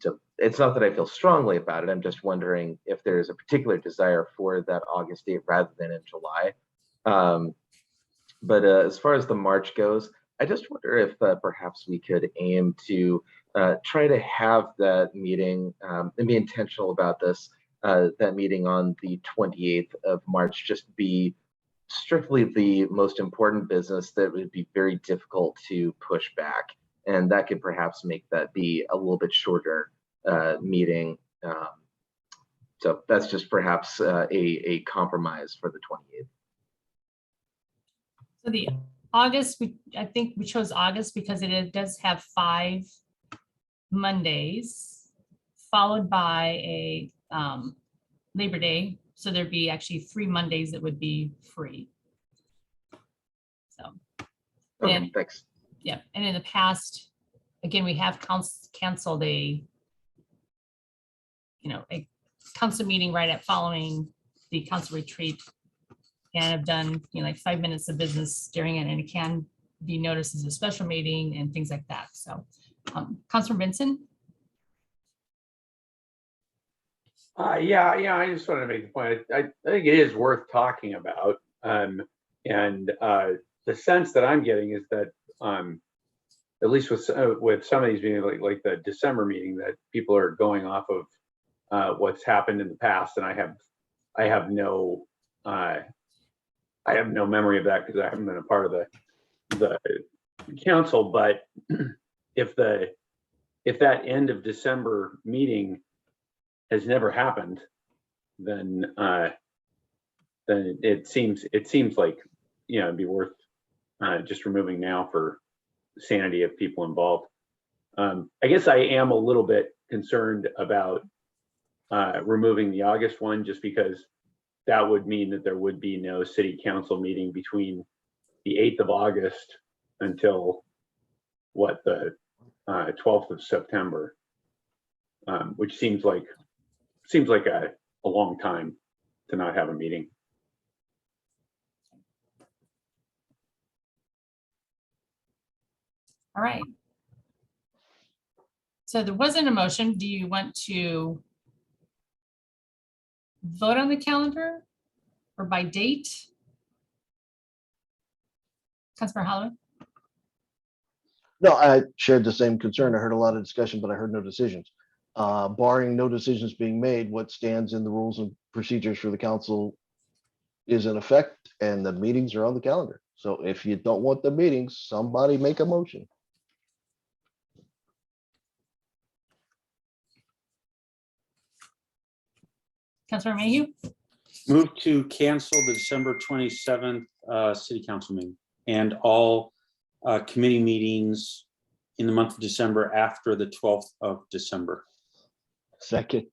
So it's not that I feel strongly about it. I'm just wondering if there's a particular desire for that August date rather than in July. But as far as the March goes, I just wonder if perhaps we could aim to try to have that meeting and be intentional about this, that meeting on the 28th of March just be strictly the most important business that would be very difficult to push back. And that could perhaps make that be a little bit shorter meeting. So that's just perhaps a compromise for the 28th. So the August, I think we chose August because it does have 5 Mondays, followed by a Labor Day. So there'd be actually 3 Mondays that would be free. So, Okay, thanks. Yeah, and in the past, again, we have canceled a council meeting right at following the council retreat, and have done like 5 minutes of business during it, and it can be noticed as a special meeting and things like that. So, Councilor Benson. Yeah, I just wanted to make the point. I think it is worth talking about. And the sense that I'm getting is that, at least with some of these meetings, like the December meeting, that people are going off of what's happened in the past, and I have no memory of that because I haven't been a part of the council. But if that end of December meeting has never happened, then it seems like it'd be worth just removing now for the sanity of people involved. I guess I am a little bit concerned about removing the August one, just because that would mean that there would be no city council meeting between the 8th of August until the 12th of September, which seems like a long time to not have a meeting. All right. So there wasn't a motion. Do you want to vote on the calendar or by date? Councilor Holloway? No, I shared the same concern. I heard a lot of discussion, but I heard no decisions. Barring no decisions being made, what stands in the rules and procedures for the council is in effect, and the meetings are on the calendar. So if you don't want the meetings, somebody make a motion. Councilor Mayhew? Move to cancel the December 27th city council meeting and all committee meetings in the month of December after the 12th of December. Second.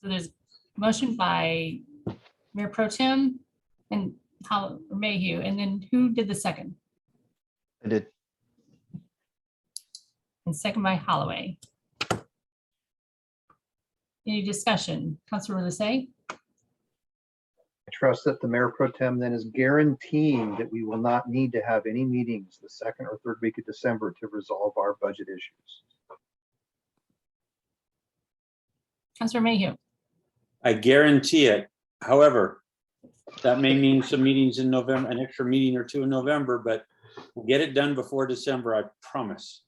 So there's motion by Mayor Pro Tem and Mayhew, and then who did the second? I did. And second by Holloway. Any discussion? Councilor Lissay? I trust that the Mayor Pro Tem then is guaranteeing that we will not need to have any meetings the 2nd or 3rd week of December to resolve our budget issues. Councilor Mayhew? I guarantee it. However, that may mean some meetings in November, an extra meeting or 2 in November, but we'll get it done before December, I promise.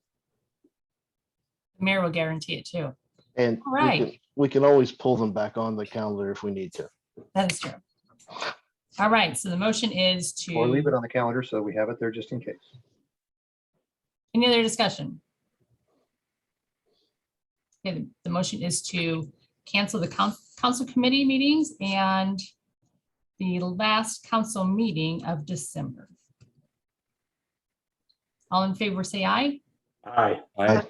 The mayor will guarantee it too. And all right, we can always pull them back on the calendar if we need to. That is true. All right, so the motion is to. Or leave it on the calendar so we have it there just in case. Any other discussion? Okay, the motion is to cancel the council committee meetings and the last council meeting of December. All in favor, say aye. Aye. Aye.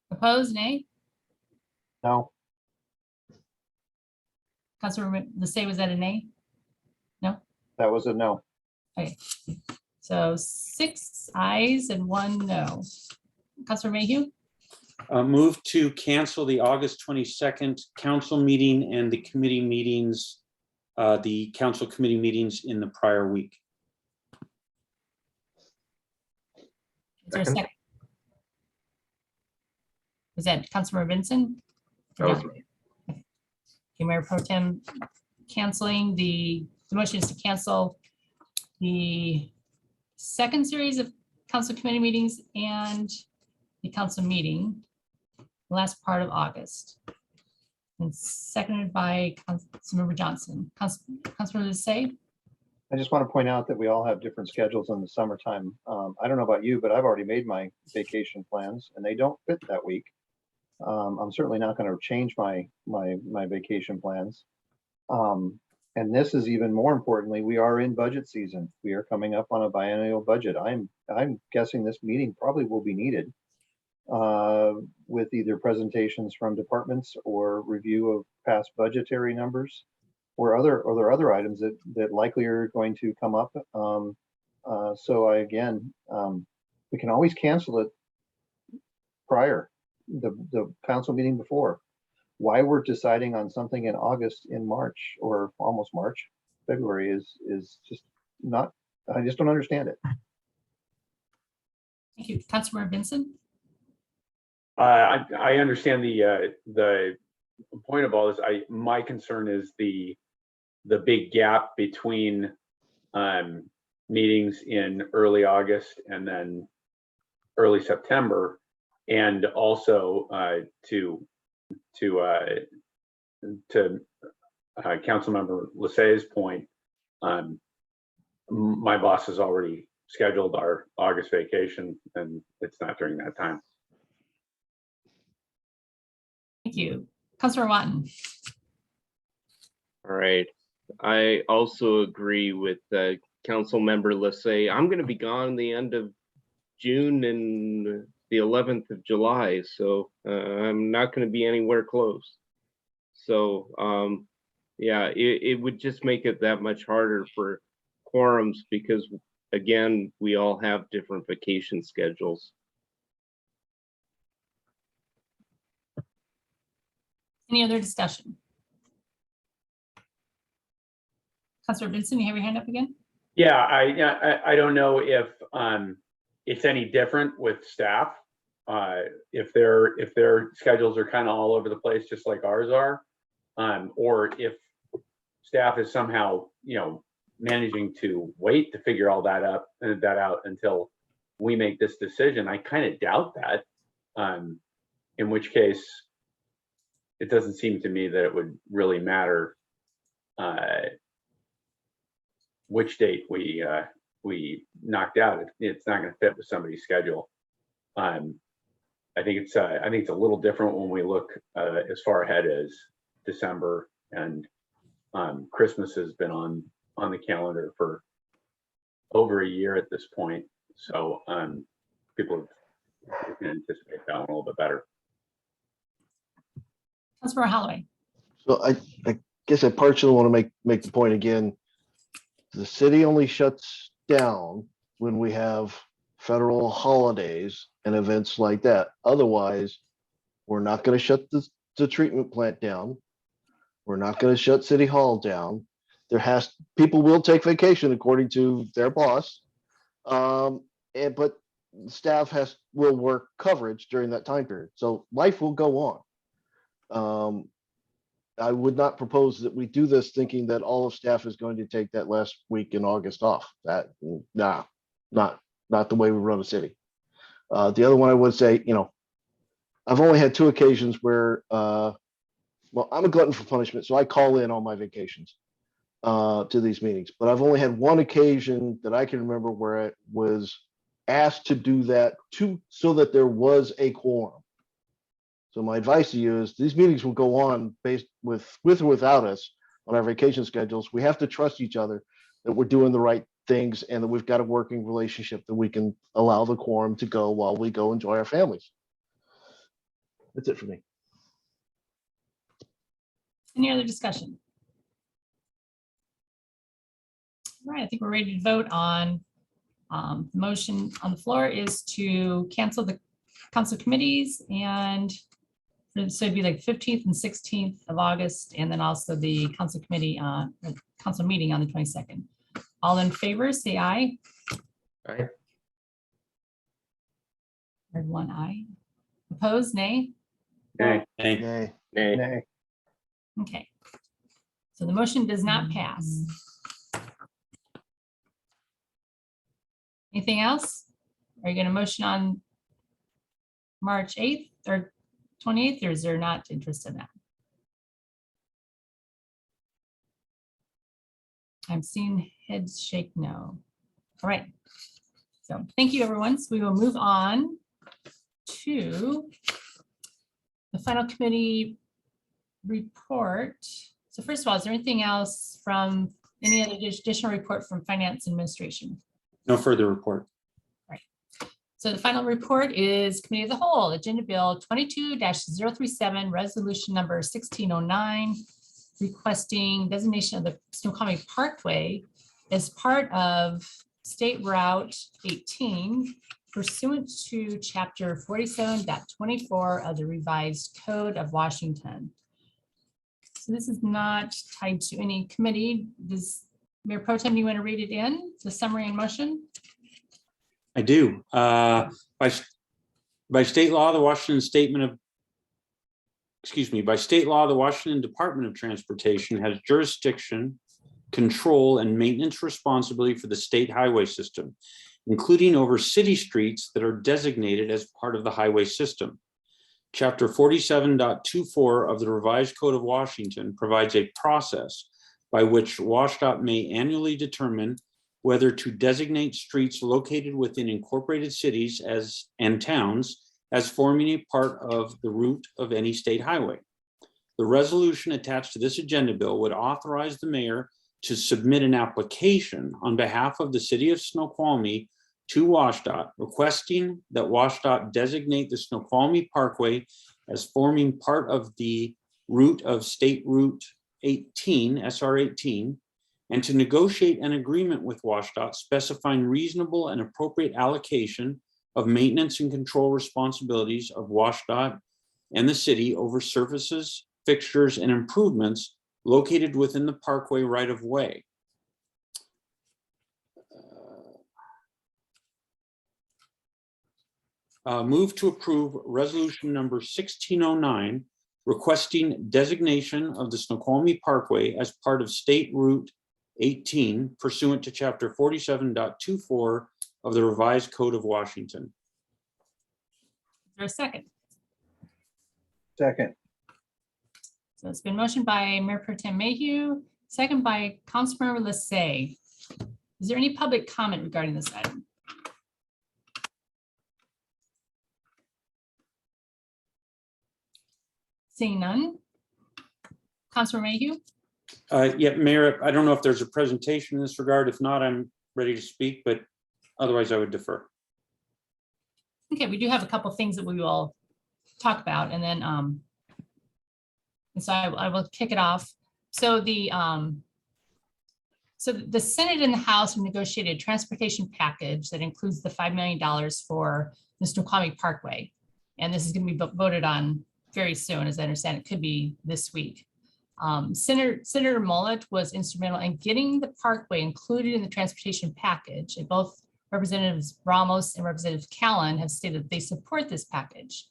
Opposed, nay? No. Councilor Lissay, was that a nay? No? That was a no. Okay, So 6 ayes and 1 no. Councilor Mayhew, Move to cancel the August 22nd council meeting and the committee meetings, the council committee meetings in the prior week. is there a second? Was that Councilor Vincent? That was me. Okay, Mayor Pro Tem canceling the motion is to cancel the second series of council committee meetings and the council meeting, last part of August. And seconded by Councilmember Johnson. Councilor Lissay, I just want to point out that we all have different schedules in the summertime. I don't know about you, but I've already made my vacation plans and they don't fit that week. I'm certainly not going to change my vacation plans. And this is even more importantly, we are in budget season. We are coming up on a biennial budget. I'm guessing this meeting probably will be needed with either presentations from departments or review of past budgetary numbers or other items that likely are going to come up. We can always cancel it prior, the council meeting before. Why we're deciding on something in August, in March, or almost March, February is just not, I just don't understand it. thank you. Councilor Vincent, I understand the point of all this. My concern is the big gap between meetings in early August and then early September, and also to Councilmember Lissay's point, my boss has already scheduled our August vacation, and it's not during that time. thank you. Councilor Watton, All right. I also agree with Councilmember Lissay. I'm going to be gone the end of June and the 11th of July, so I'm not going to be anywhere close. So yeah, it would just make it that much harder for quorums because, again, we all have different vacation schedules. any other discussion? Councilor Vincent, you have your hand up again? Yeah, I don't know if it's any different with staff. If their schedules are kind of all over the place, just like ours are, or if staff is somehow, managing to wait to figure all that out until we make this decision. I kind of doubt that. In which case, it doesn't seem to me that it would really matter which date we knocked out. It's not going to fit with somebody's schedule. I think it's a little different when we look as far ahead as December, and Christmas has been on the calendar for over a year at this point. So people can anticipate that one a little bit better. Councilor Holloway, So I guess I partially want to make the point again. The city only shuts down when we have federal holidays and events like that. Otherwise, we're not going to shut the treatment plant down. We're not going to shut City Hall down. People will take vacation according to their boss. But staff will work coverage during that time period. So life will go on. I would not propose that we do this thinking that all of staff is going to take that last week in August off. Not the way we run a city. The other one I would say, I've only had 2 occasions where, well, I'm a glutton for punishment, so I call in on my vacations to these meetings. But I've only had 1 occasion that I can remember where I was asked to do that so that there was a quorum. So my advice to you is these meetings will go on based with or without us on our vacation schedules. We have to trust each other that we're doing the right things and that we've got a working relationship that we can allow the quorum to go while we go enjoy our families. That's it for me. any other discussion? All right, I think we're ready to vote on The motion on the floor is to cancel the council committees and so it'd be like 15th and 16th of August, and then also the council committee, council meeting on the 22nd. All in favor, say aye. Aye. Heard one aye. Opposed, nay? Okay. Nay. Nay. Okay. So the motion does not pass. Anything else? Are you going to motion on March 8th or 28th, or is there not interest in that? I'm seeing heads shake no. All right. So thank you, everyone. So we will move on to the final committee report. So first of all, is there anything else from any other additional report from finance administration? No further report. So the final report is Committee of the Whole, Agenda Bill 22-037, Resolution number 1609, requesting designation of the Snoqualmie Parkway as part of State Route 18 pursuant to Chapter 47.24 of the Revised Code of Washington. So this is not tied to any committee. Does Mayor Pro Tem, you want to read it in, the summary and motion? I do. By state law, the Washington Department of Transportation has jurisdiction, control, and maintenance responsibility for the state highway system, including over city streets that are designated as part of the highway system. Chapter 47.24 of the Revised Code of Washington provides a process by which WashDOT may annually determine whether to designate streets located within incorporated cities and towns as forming a part of the route of any state highway. The resolution attached to this agenda bill would authorize the mayor to submit an application on behalf of the city of Snoqualmie to WashDOT, requesting that WashDOT designate the Snoqualmie Parkway as forming part of the route of State Route 18, SR 18, and to negotiate an agreement with WashDOT specifying reasonable and appropriate allocation of maintenance and control responsibilities of WashDOT and the city over surfaces, fixtures, and improvements located within the parkway right-of-way. Move to approve resolution number 1609, requesting designation of the Snoqualmie Parkway as part of State Route 18 pursuant to Chapter 47.24 of the Revised Code of Washington. Is there a second? Second. So it's been motioned by Mayor Pro Tem Mayhew, second by Councilmember Lissay. Is there any public comment regarding this item? Seeing none. Councilor Mayhew? Yeah, Mayor, I don't know if there's a presentation in this regard. If not, I'm ready to speak, but otherwise I would defer. Okay, we do have a couple things that we will talk about, and then and so I will kick it off. So the Senate and the House have negotiated a transportation package that includes the $5 million for the Snoqualmie Parkway, and this is going to be voted on very soon, as I understand it could be this week. Senator Mullet was instrumental in getting the parkway included in the transportation package, and both Representatives Ramos and Representative Callan have stated that they support this package.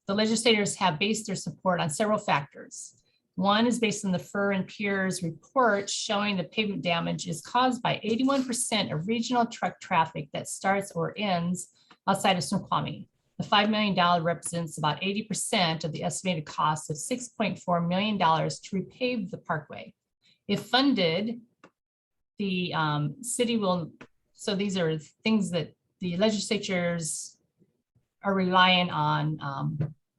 The legislators have based their support on several factors. One is based on the Fur and Pier's report showing the pavement damage is caused by 81% of regional truck traffic that starts or ends outside of Snoqualmie. The $5 million represents about 80% of the estimated cost of $6.4 million to repave the parkway. If funded, the city will, so these are things that the legislatures are relying on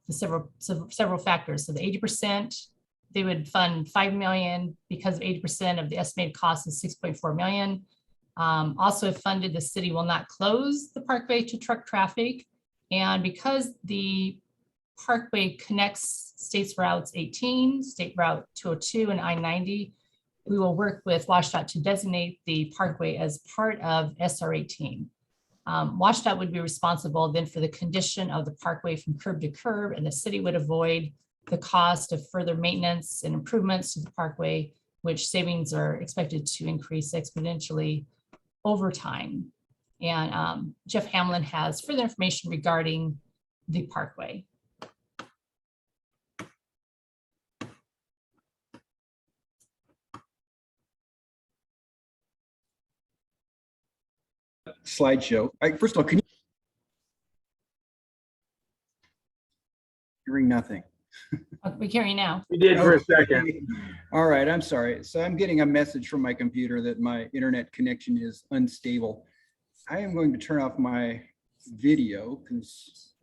the several factors. So the 80%, they would fund $5 million because 80% of the estimated cost is $6.4 million. Also, if funded, the city will not close the parkway to truck traffic. And because the parkway connects States Routes 18, State Route 202, and I-90, we will work with WashDOT to designate the parkway as part of SR 18. WashDOT would be responsible then for the condition of the parkway from curb to curb, and the city would avoid the cost of further maintenance and improvements to the parkway, which savings are expected to increase exponentially over time. And Jeff Hamlin has further information regarding the parkway. Slideshow. First of all, can you hearing nothing? We can hear you now. You did for a Okay. second. All right, I'm sorry. So I'm getting a message from my computer that my internet connection is unstable. I am going to turn off my video because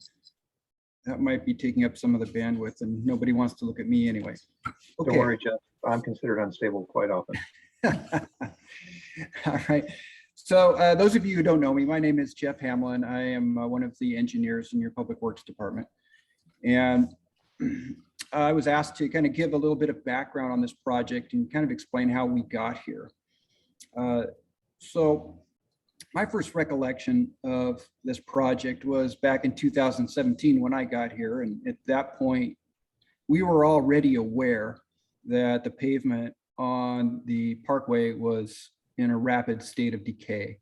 that might be taking up some of the bandwidth and nobody wants to look at me anyway. Don't Okay. worry, Jeff. I'm considered unstable quite often. All right. So those of you who don't know me, my name is Jeff Hamlin. I am one of the engineers in your Public Works Department. And I was asked to kind of give a little bit of background on this project and kind of explain how we got here. So my first recollection of this project was back in 2017 when I got here. And at that point, we were already aware that the pavement on the parkway was in a rapid state of decay.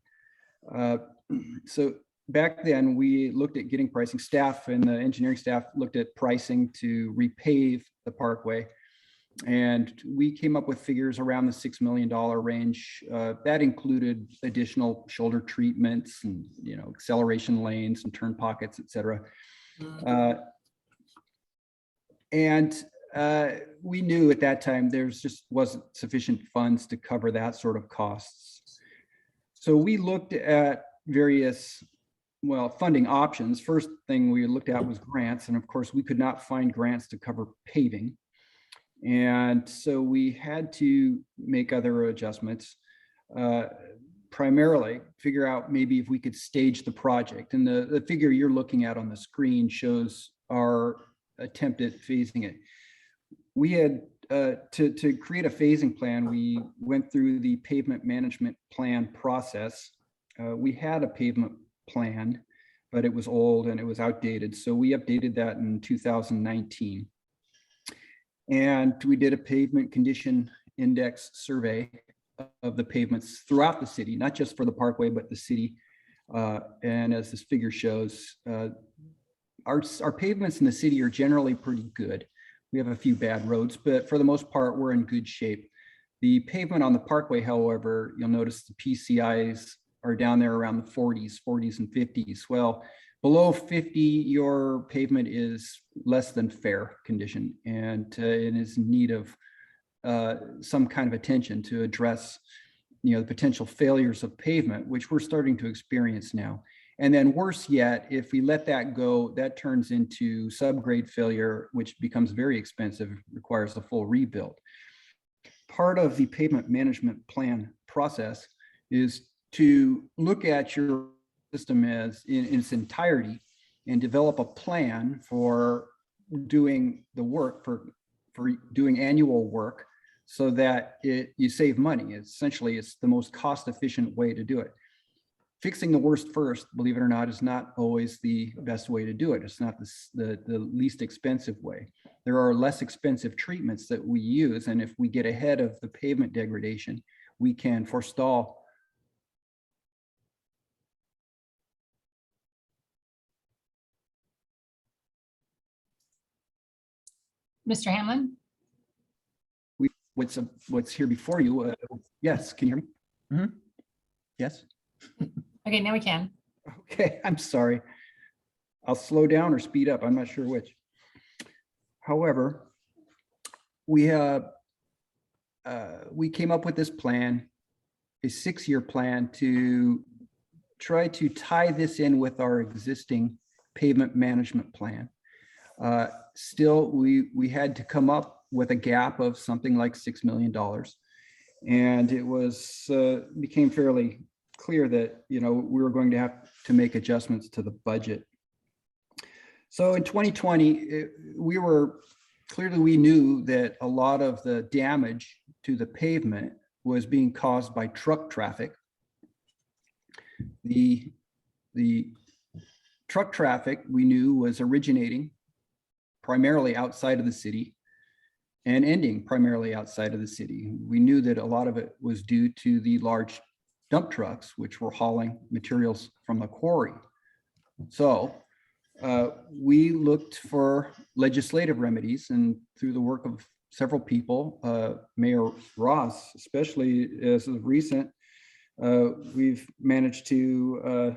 So back then we looked at getting pricing. Staff and the engineering staff looked at pricing to repave the parkway. And we came up with figures around the $6 million range. That included additional shoulder treatments and, acceleration lanes and turn pockets, et cetera. We knew at that time there's just wasn't sufficient funds to cover that sort of costs. So we looked at various, funding options. First thing we looked at was grants. And of course, we could not find grants to cover paving. And so we had to make other adjustments, primarily figure out maybe if we could stage the project. And the figure you're looking at on the screen shows our attempt at phasing it. We had to create a phasing plan. We went through the pavement management plan process. We had a pavement plan, but it was old and it was outdated. So we updated that in 2019. And we did a pavement condition index survey of the pavements throughout the city, not just for the parkway, but the city. And as this figure shows, our pavements in the city are generally pretty good. We have a few bad roads, but for the most part, we're in good shape. The pavement on the parkway, however, you'll notice the PCIs are down there around the 40s and 50s. Well, below 50, your pavement is less than fair condition, and it is in need of some kind of attention to address, the potential failures of pavement, which we're starting to experience now. And then worse yet, if we let that go, that turns into subgrade failure, which becomes very expensive, requires a full rebuild. Part of the pavement management plan process is to look at your system as in its entirety and develop a plan for doing the work, for doing annual work, so that you save money. Essentially, it's the most cost-efficient way to do it. Fixing the worst first, believe it or not, is not always the best way to do it. It's not the least expensive way. There are less expensive treatments that we use, and if we get ahead of the pavement degradation, we can forestall. Mr. Hamlin? What's here before you? Yes, can you hear me? Mm-hmm. Yes. Okay, now we can. Okay, I'm sorry. I'll slow down or speed up. I'm not sure which. However, we came up with this plan, a 6-year plan, to try to tie this in with our existing pavement management plan. Still, we had to come up with a gap of something like $6 million. And it became fairly clear that, we were going to have to make adjustments to the budget. So in 2020, we knew that a lot of the damage to the pavement was being caused by truck traffic. The the truck traffic we knew was originating primarily outside of the city and ending primarily outside of the city. We knew that a lot of it was due to the large dump trucks, which were hauling materials from the quarry. So we looked for legislative remedies, and through the work of several people, Mayor Ross, especially as of recent, we've managed to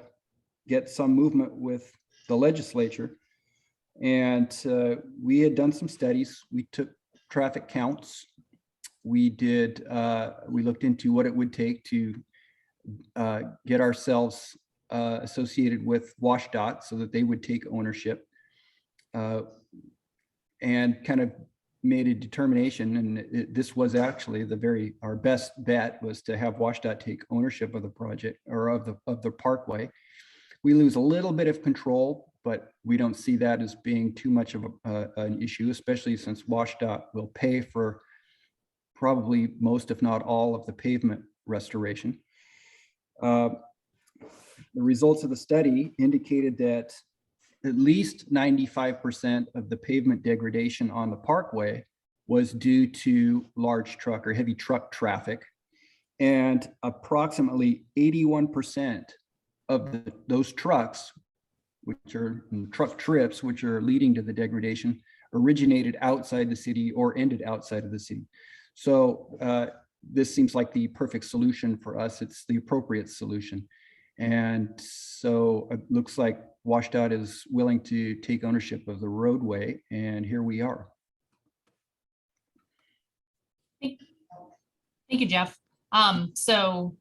get some movement with the legislature. And we had done some studies. We took traffic counts. We looked into what it would take to get ourselves associated with WashDOT so that they would take ownership, and kind of made a determination. And this was actually our best bet was to have WashDOT take ownership of the project or of the parkway. We lose a little bit of control, but we don't see that as being too much of an issue, especially since WashDOT will pay for probably most, if not all, of the pavement restoration. The results of the study indicated that at least 95% of the pavement degradation on the parkway was due to large truck or heavy truck traffic, and approximately 81% of those trucks, which are truck trips, which are leading to the degradation, originated outside the city or ended outside of the city. So this seems like the perfect solution for us. It's the appropriate solution. And so it looks like WashDOT is willing to take ownership of the roadway, and here we are. Thank you, Jeff. So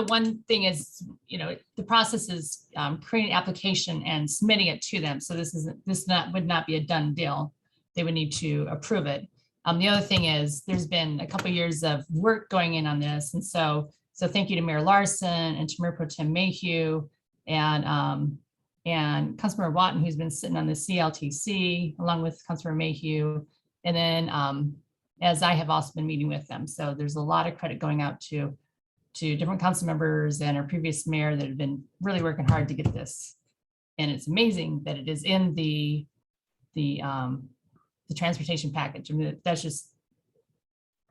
one thing is, the process is creating an application and submitting it to them. So would not be a done deal. They would need to approve it. The other thing is there's been a couple of years of work going in on this. And so thank you to Mayor Larson and to Mayor Pro Tem Mayhew and Councilmember Watton, who's been sitting on the CLTC along with Councilmember Mayhew. And then as I have also been meeting with them. So there's a lot of credit going out to different council members and our previous mayor that have been really working hard to get this. And it's amazing that it is in the transportation package. I mean, that's just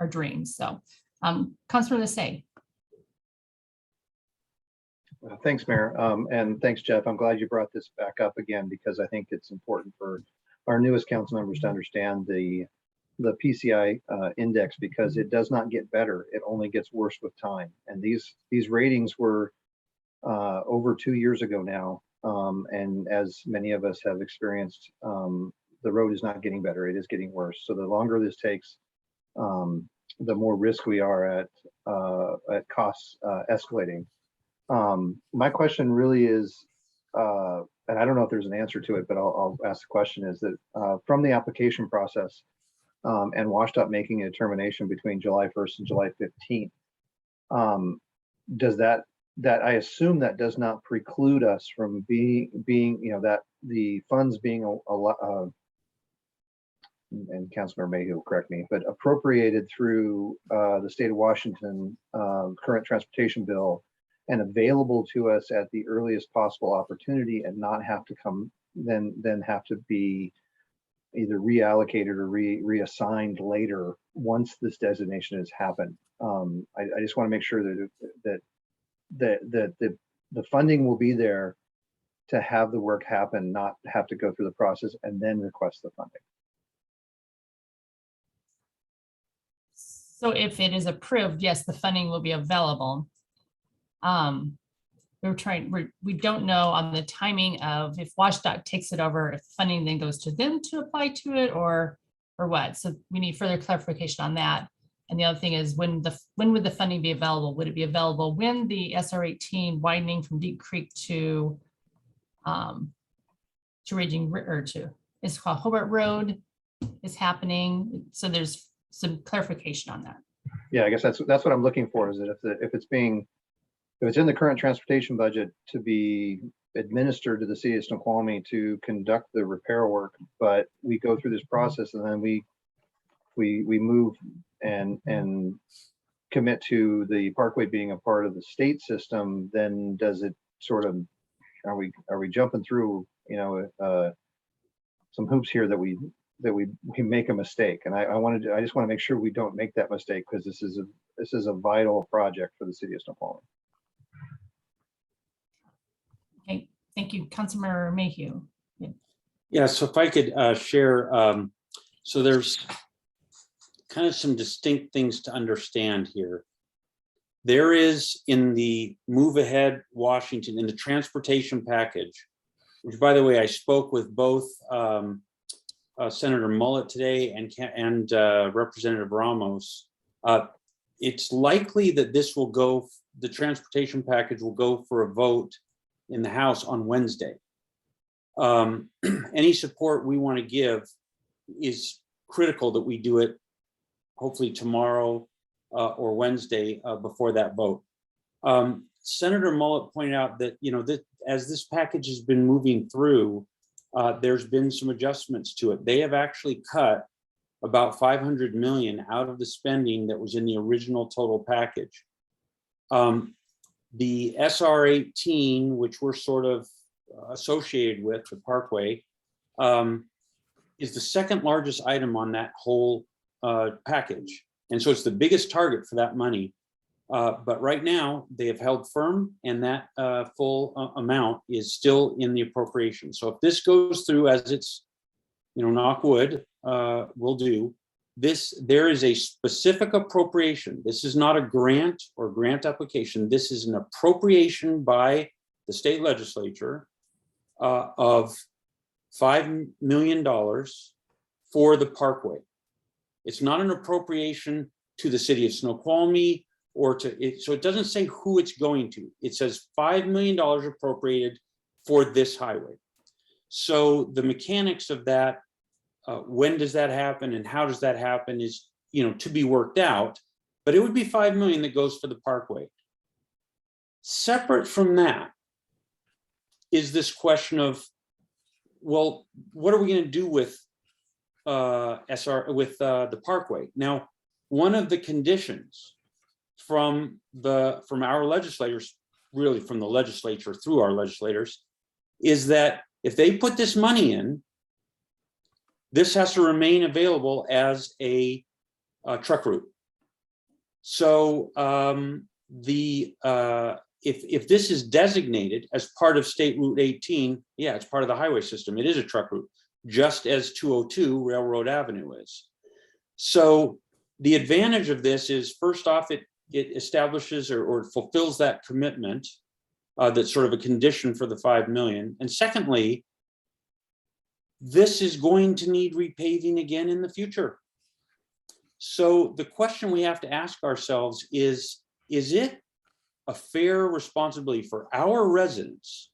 our dream. So Councilmember Say. Thanks, Mayor. And thanks, Jeff. I'm glad you brought this back up again, because I think it's important for our newest council members to understand the PCI index, because it does not get better. It only gets worse with time. And these ratings were over 2 years ago now. And as many of us have experienced, the road is not getting better. It is getting worse. So the longer this takes, the more risk we are at costs escalating. My question really is, and I don't know if there's an answer to it, but I'll ask the question, is that from the application process and WashDOT making a determination between July 1st and July 15th, does that I assume that does not preclude us from being that the funds being and Councilmember Mayhew will correct me, but appropriated through the state of Washington current transportation bill and available to us at the earliest possible opportunity, and not have to come then have to be either reallocated or reassigned later once this designation has happened. I just want to make sure that the funding will be there to have the work happen, not have to go through the process and then request the funding. So if it is approved, yes, the funding will be available. We don't know on the timing of if WashDOT takes it over, if funding then goes to them to apply to it or what. So we need further clarification on that. And the other thing is when would the funding be available? Would it be available when the SR 18 widening from Deep Creek to Raging or to it's called Hobart Road is happening? So there's some clarification on that. Yeah, I guess that's what I'm looking for, is that if it's in the current transportation budget to be administered to the city of Snoqualmie to conduct the repair work, but we go through this process and then we move and commit to the parkway being a part of the state system, then does it sort of are we jumping through, some hoops here that we make a mistake? And I just want to make sure we don't make that mistake, because this is a vital project for the city of Snoqualmie. Okay, thank you. Councilmember Mayhew. Yeah, so if I could share, so there's kind of some distinct things to understand here. There is in the Move Ahead Washington, in the transportation package, which, by the way, I spoke with both Senator Mullet today and Representative Ramos. It's likely that this will go, the transportation package will go for a vote in the House on Wednesday. Any support we want to give is critical that we do it hopefully tomorrow or Wednesday before that vote. Senator Mullet pointed out that, that as this package has been moving through, there's been some adjustments to it. They have actually cut about 500 million out of the spending that was in the original total package. The SR 18, which we're sort of associated with, the Parkway, is the second largest item on that whole package. And so it's the biggest target for that money. But right now they have held firm, and that full amount is still in the appropriation. So if this goes through as it's, knock wood, will do, there is a specific appropriation. This is not a grant or grant application. This is an appropriation by the state legislature of $5 million for the Parkway. It's not an appropriation to the city of Snoqualmie or to it. So it doesn't say who it's going to. It says $5 million appropriated for this highway. So the mechanics of that, when does that happen and how does that happen is, to be worked out, but it would be $5 million that goes for the Parkway. Separate from that is this question of, well, what are we going to do with the Parkway? Now, one of the conditions from our legislators, really from the legislature through our legislators, is that if they put this money in, this has to remain available as a truck route. So if this is designated as part of State Route 18, yeah, it's part of the highway system. It is a truck route, just as 202 Railroad Avenue is. So the advantage of this is, first off, it establishes or fulfills that commitment that's sort of a condition for the 5 million. And secondly, this is going to need repaving again in the future. So the question we have to ask ourselves is it a fair responsibility for our residents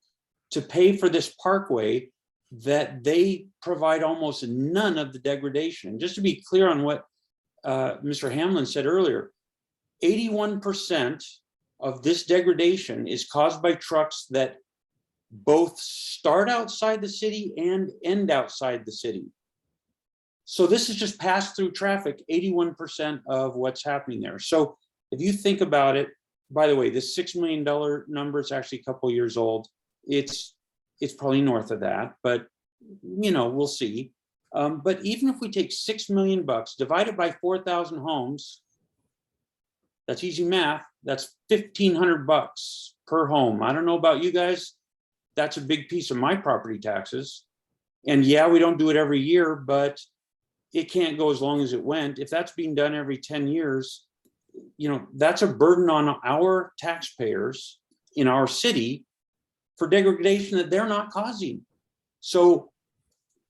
to pay for this parkway that they provide almost none of the degradation? And just to be clear on what Mr. Hamlin said earlier, 81% of this degradation is caused by trucks that both start outside the city and end outside the city. So this is just pass through traffic, 81% of what's happening there. So if you think about it, by the way, this $6 million number is actually a couple years old. It's probably north of that, but we'll see. But even if we take $6 million divided by 4,000 homes, that's easy math. That's $1,500 per home. I don't know about you guys. That's a big piece of my property taxes. And yeah, we don't do it every year, but it can't go as long as it went. If that's being done every 10 years, that's a burden on our taxpayers in our city for degradation that they're not causing. So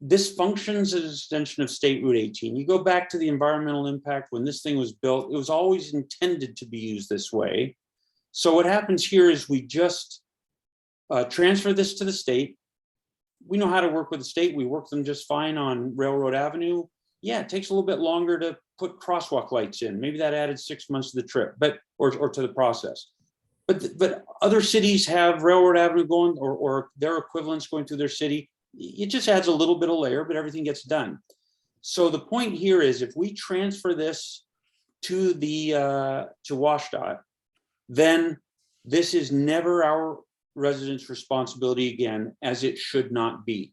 this functions as an extension of State Route 18. You go back to the environmental impact when this thing was built, it was always intended to be used this way. So what happens here is we just transfer this to the state. We know how to work with the state. We work them just fine on Railroad Avenue. Yeah, it takes a little bit longer to put crosswalk lights in. Maybe that added 6 months to the trip, or to the process. But other cities have Railroad Avenue going, or their equivalents going through their city. It just adds a little bit of layer, but everything gets done. So the point here is, if we transfer this to WashDOT, then this is never our residents' responsibility again, as it should not be.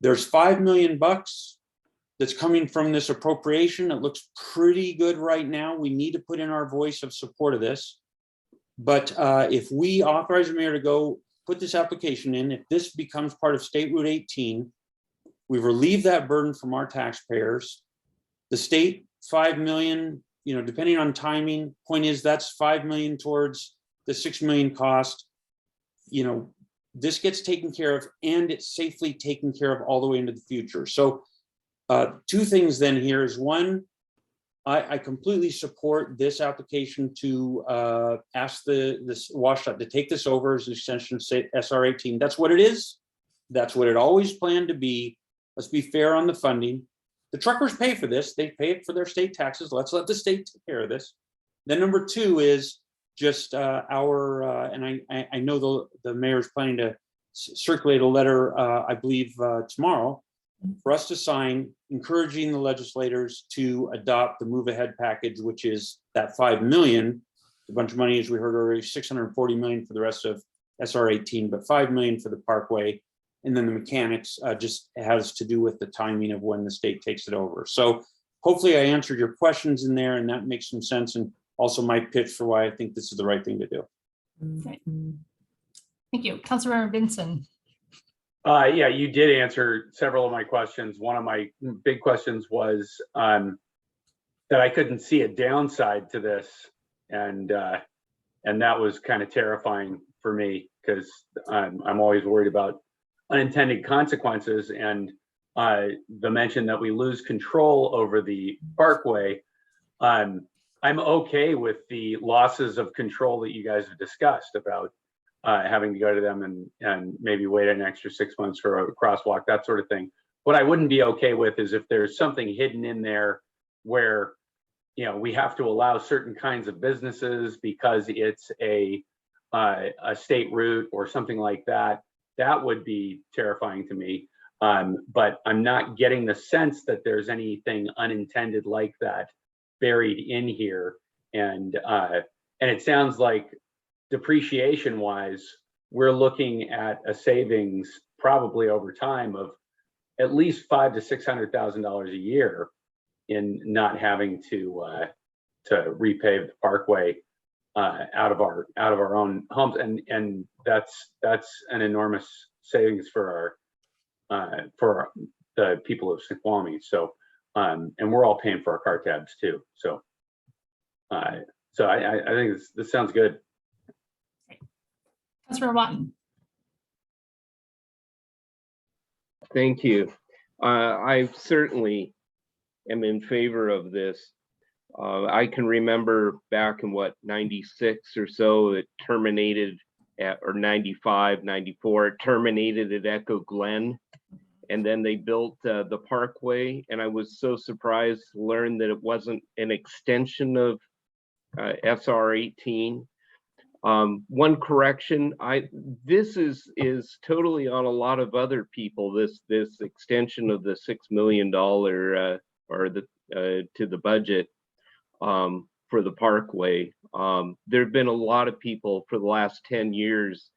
There's $5 million that's coming from this appropriation. It looks pretty good right now. We need to put in our voice of support of this. But if we authorize the mayor to go put this application in, if this becomes part of State Route 18, we relieve that burden from our taxpayers. The state, 5 million, you know, depending on timing, point is that's 5 million towards the 6 million cost. You know, this gets taken care of and it's safely taken care of all the way into the future. So two things then here is one, I completely support this application to ask this WSDOT to take this over as an extension of SR 18. That's what it is. That's what it always planned to be. Let's be fair on the funding. The truckers pay for this. They pay it for their state taxes. Let's let the state take care of this. Then number two is just and I know the mayor's planning to circulate a letter, I believe tomorrow, for us to sign, encouraging the legislators to adopt the move ahead package, which is that 5 million, a bunch of money, as we heard already, 640 million for the rest of SR 18, but 5 million for the Parkway. And then the mechanics just has to do with the timing of when the state takes it over. So hopefully I answered your questions in there and that makes some sense. And also my pitch for why I think this is the right thing to do. Great. Thank you. Councilmember Benson. Yeah, you did answer several of my questions. One of my big questions was that I couldn't see a downside to this. And that was kind of terrifying for me because I'm always worried about unintended consequences, and the mention that we lose control over the Parkway. I'm okay with the losses of control that you guys have discussed about having to go to them and maybe wait an extra 6 months for a crosswalk, that sort of thing. What I wouldn't be okay with is if there's something hidden in there where, you know, we have to allow certain kinds of businesses because it's a state route or something like that. That would be terrifying to me. But I'm not getting the sense that there's anything unintended like that buried in here. And it sounds like depreciation wise, we're looking at a savings probably over time of at least $500,000 to $600,000 a year in not having to repave the Parkway out of our own homes, and that's an enormous savings for the people of Snoqualmie. So and we're all paying for our car tabs too. So I think this sounds good. Councilmember Watton. Thank you. I certainly am in favor of this. I can remember back in 96 or so, it terminated at, or 95, 94, it terminated at Echo Glen. And then they built the Parkway. And I was so surprised to learn that it wasn't an extension of SR 18. One correction, this is totally on a lot of other people, this extension of the $6 million or to the budget for the Parkway. There have been a lot of people for the last 10 years,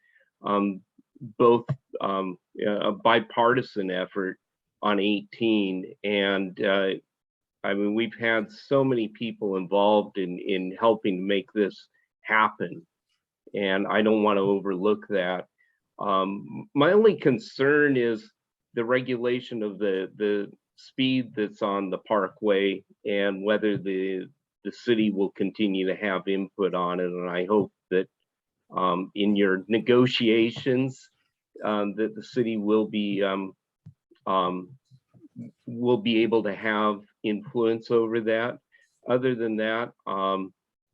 both a bipartisan effort on 18. And I mean, we've had so many people involved in helping make this happen. And I don't want to overlook that. My only concern is the regulation of the speed that's on the Parkway and whether the city will continue to have input on it. And I hope that in your negotiations that the city will be able to have influence over that. Other than that,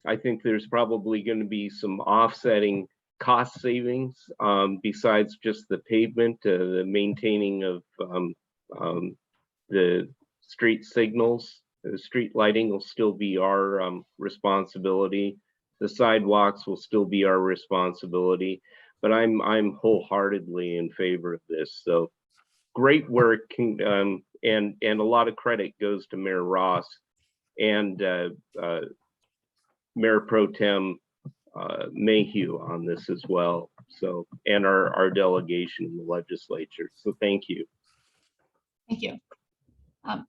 I think there's probably going to be some offsetting cost savings besides just the pavement, the maintaining of the street signals. The street lighting will still be our responsibility. The sidewalks will still be our responsibility. But I'm wholeheartedly in favor of this. So great work, and a lot of credit goes to Mayor Ross and Mayor Pro Tem Mayhew on this as well. So, and our delegation in the legislature. So thank you. Thank you.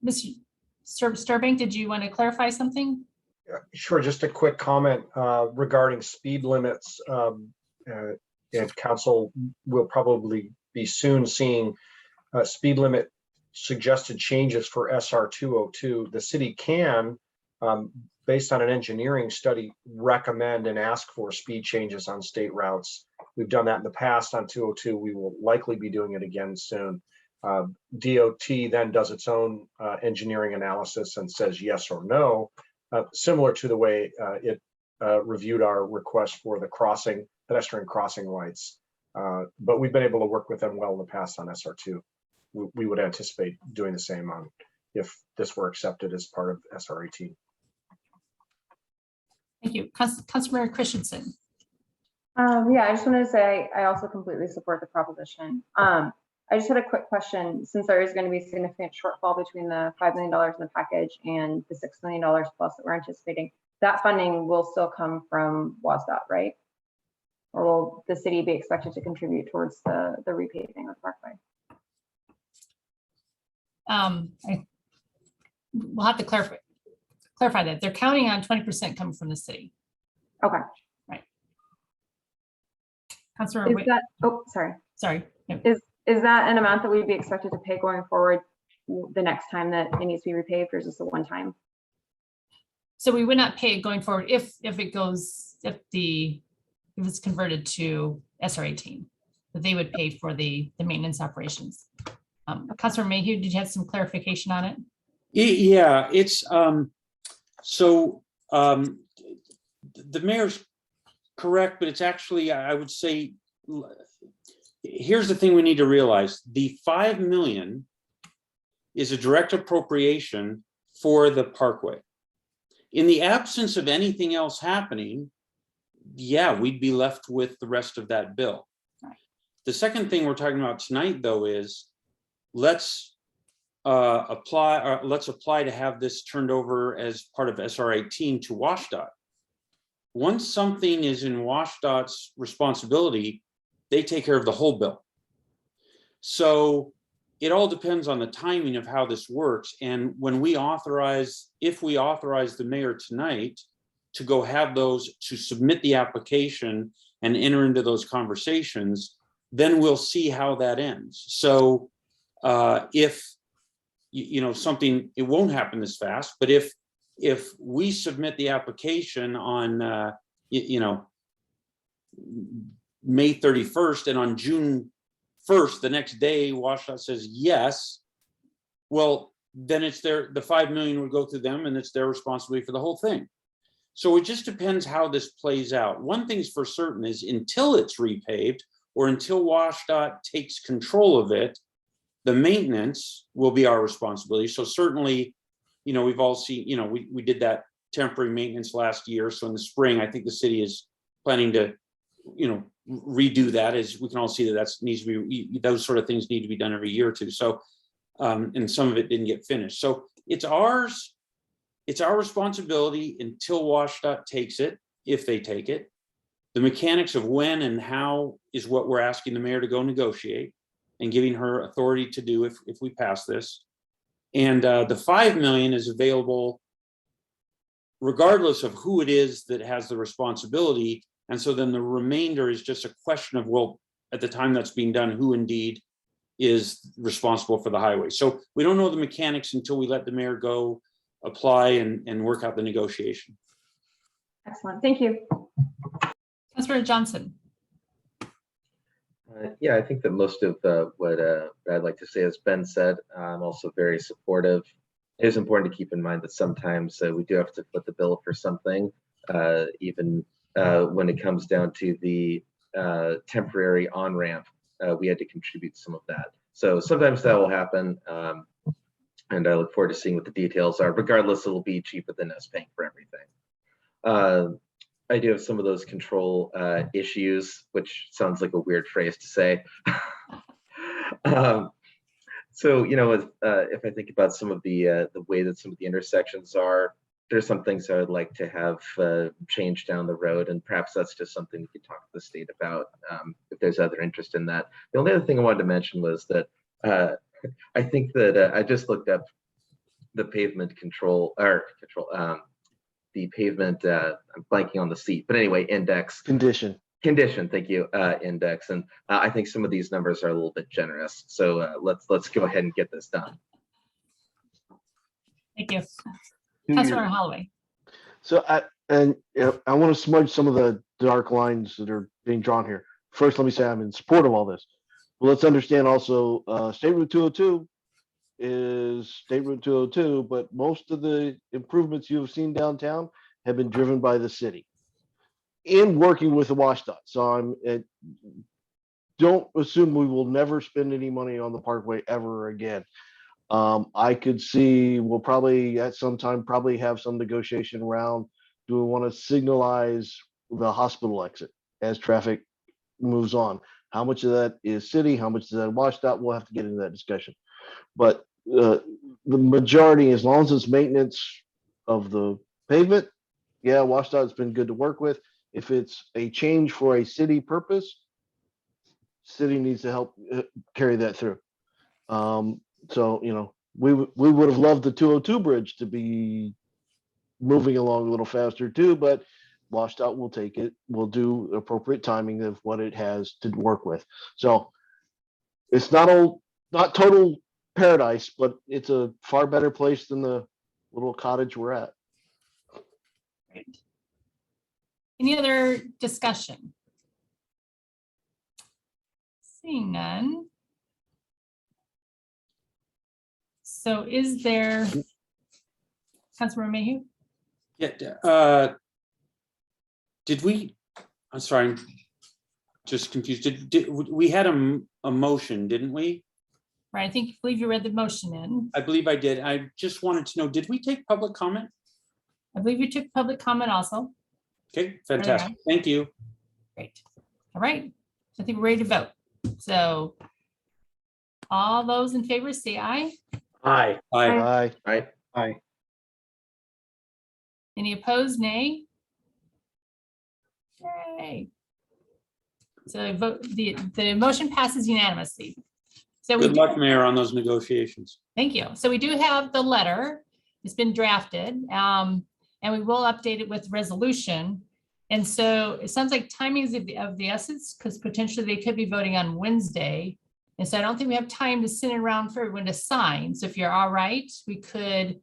Mr. Sturbank, did you want to clarify something? Sure, just a quick comment regarding speed limits. And council will probably be soon seeing speed limit suggested changes for SR 202. The city can, based on an engineering study, recommend and ask for speed changes on state routes. We've done that in the past on 202. We will likely be doing it again soon. DOT then does its own engineering analysis and says yes or no, similar to the way it reviewed our request for the pedestrian crossing lights. But we've been able to work with them well in the past on SR2. We would anticipate doing the same on if this were accepted as part of SR 18. Thank you. Councilmember Christensen. Yeah, I just wanted to say I also completely support the proposition. I just had a quick question, since there is going to be a significant shortfall between the $5 million in the package and the $6 million plus that we're anticipating. That funding will still come from WSDOT, right? Or will the city be expected to contribute towards the repaving of the parkway? We'll have to clarify that. They're counting on 20% coming from the city. Okay. Right. Councilor, is that, oh, sorry. Sorry. No. Is that an amount that we'd be expected to pay going forward the next time that it needs to be repaved, or is this a one time? So we would not pay it going forward if it's converted to SR 18, that they would pay for the maintenance operations. Councilor Mayhew, did you have some clarification on it? Yeah, it's the mayor's correct, but it's actually, I would say, here's the thing we need to realize. The 5 million is a direct appropriation for the parkway. In the absence of anything else happening, yeah, we'd be left with the rest of that bill. Right. The second thing we're talking about tonight, though, is let's apply to have this turned over as part of SR 18 to WSDOT. Once something is in WSDOT's responsibility, they take care of the whole bill. So it all depends on the timing of how this works. And when if we authorize the mayor tonight to go have those, to submit the application and enter into those conversations, then we'll see how that ends. So if something, it won't happen this fast, but if we submit the application on May 31st, and on June 1st, the next day, WSDOT says yes, well, then the 5 million would go through them, and it's their responsibility for the whole thing. So it just depends how this plays out. One thing's for certain is until it's repaved, or until WSDOT takes control of it, the maintenance will be our responsibility. So certainly, we've all seen, we did that temporary maintenance last year. So in the spring, I think the city is planning to, redo that, as we can all see those sort of things need to be done every year or two. So, and some of it didn't get finished. So it's our responsibility until WSDOT takes it, if they take it. The mechanics of when and how is what we're asking the mayor to go negotiate and giving her authority to do if we pass this. And the 5 million is available regardless of who it is that has the responsibility. And so then the remainder is just a question of, well, at the time that's being done, who indeed is responsible for the highway. So we don't know the mechanics until we let the mayor go apply and work out the negotiation. Excellent, thank you. Councilor Johnson. Yeah, I think that most of what I'd like to say has been said. I'm also very supportive. It is important to keep in mind that sometimes we do have to foot the bill for something, even when it comes down to the temporary on-ramp. We had to contribute some of that. So sometimes that will happen. And I look forward to seeing what the details are. Regardless, it'll be cheaper than us paying for everything. I do have some of those control issues, which sounds like a weird phrase to say. So, if I think about some of the way that some of the intersections are, there's some things I would like to have changed down the road, and perhaps that's just something we could talk to the state about if there's other interest in that. The only other thing I wanted to mention was that I think that I just looked up the pavement the pavement, I'm blanking on the seat, but anyway, index. Condition, thank you, index. And I think some of these numbers are a little bit generous. So let's go ahead and get this done. Thank you. Councilor Holloway. So I want to smudge some of the dark lines that are being drawn here. First, let me say I'm in support of all this. Well, let's understand also State Route 202 is State Route 202, but most of the improvements you have seen downtown have been driven by the city in working with the WashDOT. So don't assume we will never spend any money on the Parkway ever again. I could see we'll probably at some time probably have some negotiation around, do we want to signalize the hospital exit as traffic moves on? How much of that is city? How much is that WashDOT? We'll have to get into that discussion. But the majority, as long as it's maintenance of the pavement, yeah, WashDOT's been good to work with. If it's a change for a city purpose, city needs to help carry that through. So, you know, we would have loved the 202 bridge to be moving along a little faster too, but WashDOT will take it. We'll do appropriate timing of what it has to work with. So it's not total paradise, but it's a far better place than the little cottage we're at. Great. Any other discussion? Seeing none. So is there, Councilor Mayhew? Yeah, did we, I'm sorry, I'm just confused. Did we had a motion, didn't we? Right, I believe you read the motion in. I believe I did. I just wanted to know, did we take public comment? I believe you took public comment also. Okay, fantastic. Thank you. Great. All right, I think we're ready to vote. So all those in favor say aye. Aye. Aye. Aye. Aye. Any opposed, nay? Yay. So the motion passes unanimously. So Good luck, Mayor, on those negotiations. Thank you. So we do have the letter. It's been drafted, and we will update it with resolution. And so it sounds like timing is of the essence, because potentially they could be voting on Wednesday. And so I don't think we have time to send it around for everyone to sign. So if you're all right, we could,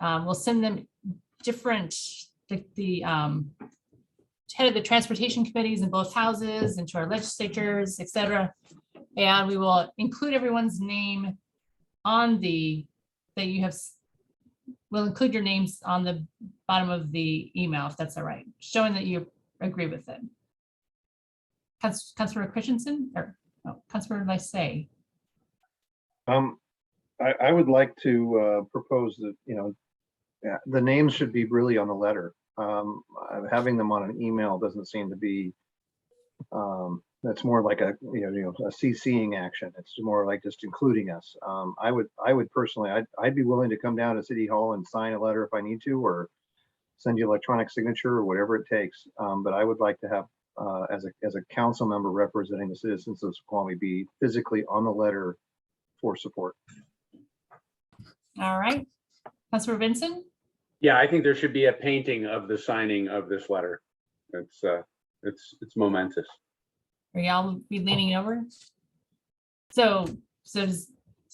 we'll send them different, the head of the transportation committees in both houses and to our legislatures, et cetera. And we will include everyone's name on we'll include your names on the bottom of the email, if that's all right, showing that you agree with it. Councilor Christensen or Councilor Lysay. I would like to propose that, you know, the names should be really on the letter. Having them on an email doesn't seem to be, that's more like a CCing action. It's more like just including us. I would personally, I'd be willing to come down to City Hall and sign a letter if I need to, or send you electronic signature or whatever it takes. But I would like to have, as a council member representing the citizens of Snoqualmie, be physically on the letter for support. All right, Councilor Vincent. Yeah, I think there should be a painting of the signing of this letter. It's momentous. Are y'all be leaning over? So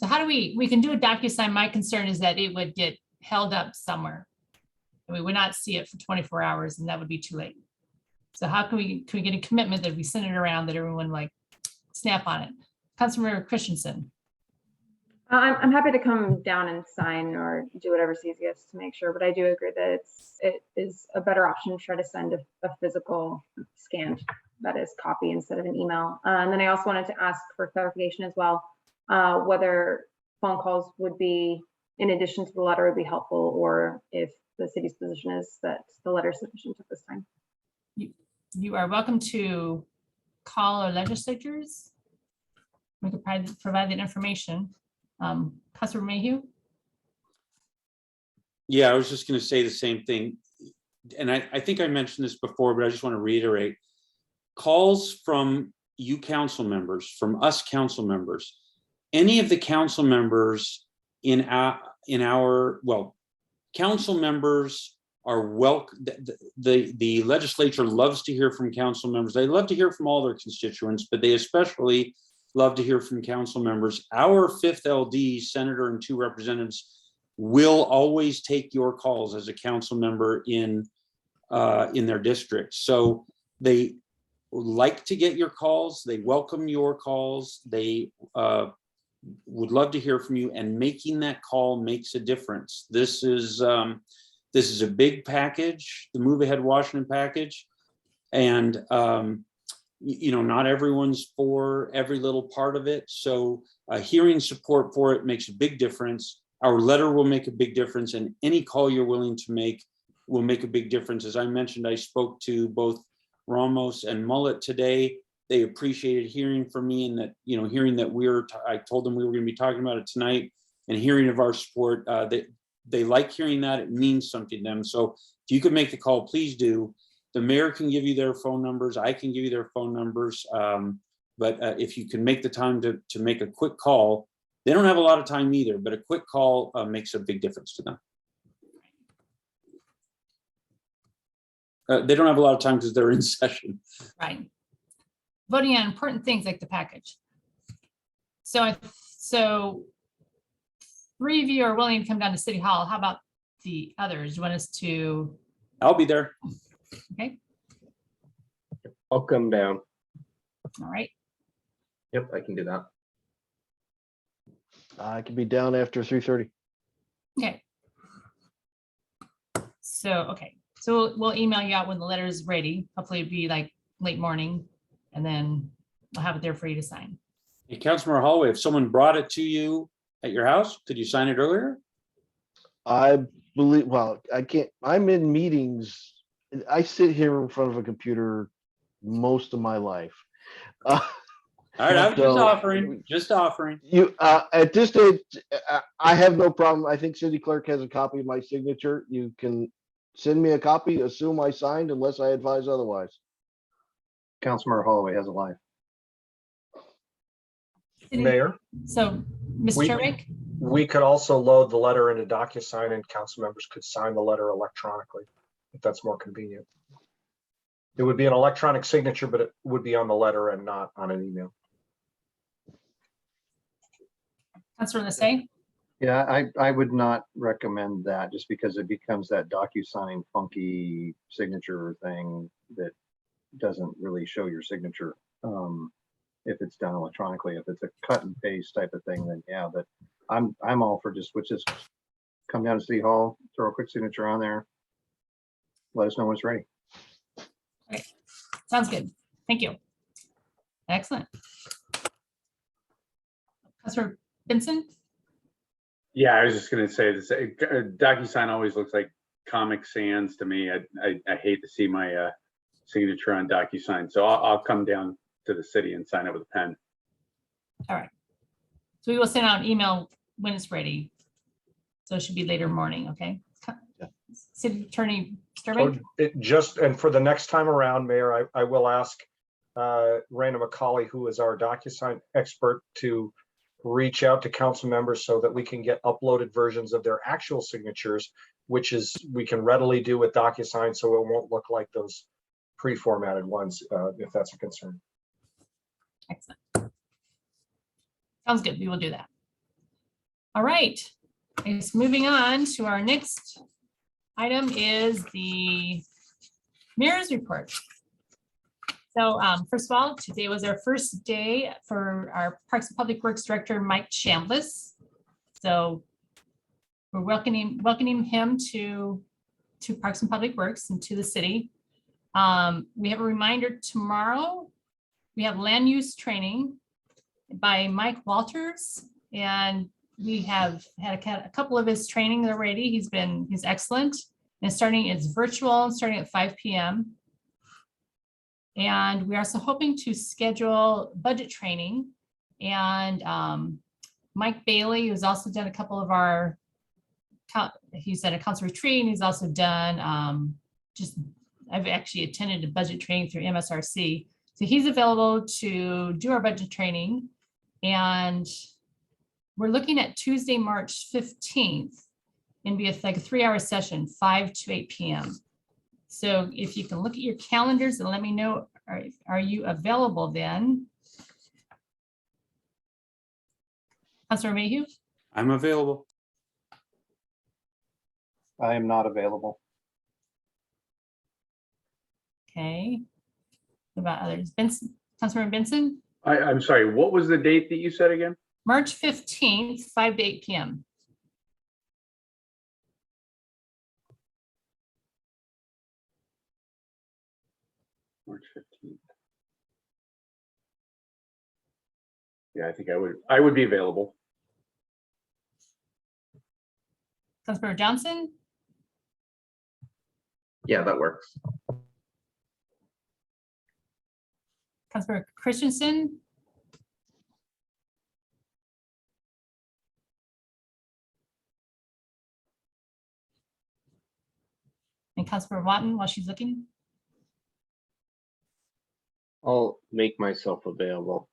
how do we can do a DocuSign. My concern is that it would get held up somewhere. And we would not see it for 24 hours and that would be too late. So how can we get a commitment that we send it around, that everyone like snap on it? Councilor Christensen. I'm happy to come down and sign or do whatever's easiest to make sure, but I do agree that it is a better option to try to send a physical scanned, that is, copy instead of an email. And then I also wanted to ask for clarification as well, whether phone calls would be, in addition to the letter, would be helpful, or if the city's position is that the letter is sufficient at this time. You are welcome to call our legislatures. We could provide that information. Councilor Mayhew? Yeah, I was just going to say the same thing. And I think I mentioned this before, but I just want to reiterate. Calls from you council members, from us council members, any of the council members in our well, council members are welcome. The legislature loves to hear from council members. They love to hear from all their constituents, but they especially love to hear from council members. Our 5th LD, senator and 2 representatives, will always take your calls as a council member in their district. So they like to get your calls. They welcome your calls. They would love to hear from you, and making that call makes a difference. This is a big package, the Move Ahead Washington package, and not everyone's for every little part of it. So hearing support for it makes a big difference. Our letter will make a big difference, and any call you're willing to make will make a big difference. As I mentioned, I spoke to both Ramos and Mullet today. They appreciated hearing from me, and that, hearing that I told them we were going to be talking about it tonight, and hearing of our support. They like hearing that. It means something to them. So if you could make the call, please do. The mayor can give you their phone numbers. I can give you their phone numbers. But if you can make the time to make a quick call, they don't have a lot of time either, but a quick call makes a big difference to them. They don't have a lot of time because they're in session. Right. Voting on important things like the package. So 3 of you are willing to come down to City Hall. How about the others? You want us to? I'll be there. Okay. I'll come down. All right. Yep, I can do that. I can be down after 3:30. Okay. So we'll email you out when the letter is ready. Hopefully it'd be like late morning, and then we'll have it there for you to sign. Hey, Councilmember Holloway, if someone brought it to you at your house, could you sign it earlier? I believe, well, I can't, I'm in meetings. I sit here in front of a computer most of my life. All right, I'm just offering. You at this stage, I have no problem. I think city clerk has a copy of my signature. You can send me a copy, assume I signed unless I advise otherwise. Councilmember Holloway has a life. Mayor, So, Ms. Cherrick? we could also load the letter into DocuSign, and council members could sign the letter electronically, if that's more convenient. It would be an electronic signature, but it would be on the letter and not on an email. Councilor Lissay? Yeah, I would not recommend that, just because it becomes that DocuSign funky signature thing that doesn't really show your signature. If it's done electronically, if it's a cut and paste type of thing, then yeah, but I'm all for just come down to City Hall, throw a quick signature on there. Let us know when it's ready. Okay. Sounds good. Thank you. Excellent. Councilor Benson? Yeah, I was just going to say this. DocuSign always looks like Comic Sans to me. I hate to see my signature on DocuSign, so I'll come down to the city and sign it with a pen. All right. So we will send out an email when it's ready. So it should be later morning, okay? Yeah. City Attorney So Sturby? and for the next time around, Mayor, I will ask Raina McCauley, who is our DocuSign expert, to reach out to council members so that we can get uploaded versions of their actual signatures, which is we can readily do with DocuSign, so it won't look like those pre-formatted ones, if that's a concern. Excellent. Sounds good. We will do that. All right. It's moving on to our next item is the mayor's report. So first of all, today was our first day for our Parks and Public Works Director, Mike Chambliss. So we're welcoming him to Parks and Public Works and to the city. We have a reminder tomorrow. We have land use training by Mike Walters, and we have had a couple of his trainings already. He's excellent. And it's virtual and starting at 5 p.m. And we're also hoping to schedule budget training. And Mike Bailey, who's also done a couple of our he's at a council retreat, and he's also done I've actually attended a budget training through MSRC. So he's available to do our budget training. And we're looking at Tuesday, March 15th, and be like a 3-hour session, 5 to 8 p.m. So if you can look at your calendars and let me know, are you available then? Councilor Mayhew? I'm available. I am not available. Okay. What about others? Benson, Councilmember Benson? I'm sorry, what was the date that you said again? March 15th, 5 to 8 p.m. March 15th. Yeah, I think I would be available. Councilmember Johnson? Yeah, that works. Councilmember Christensen? And Councilmember Watton while she's looking? I'll make myself available.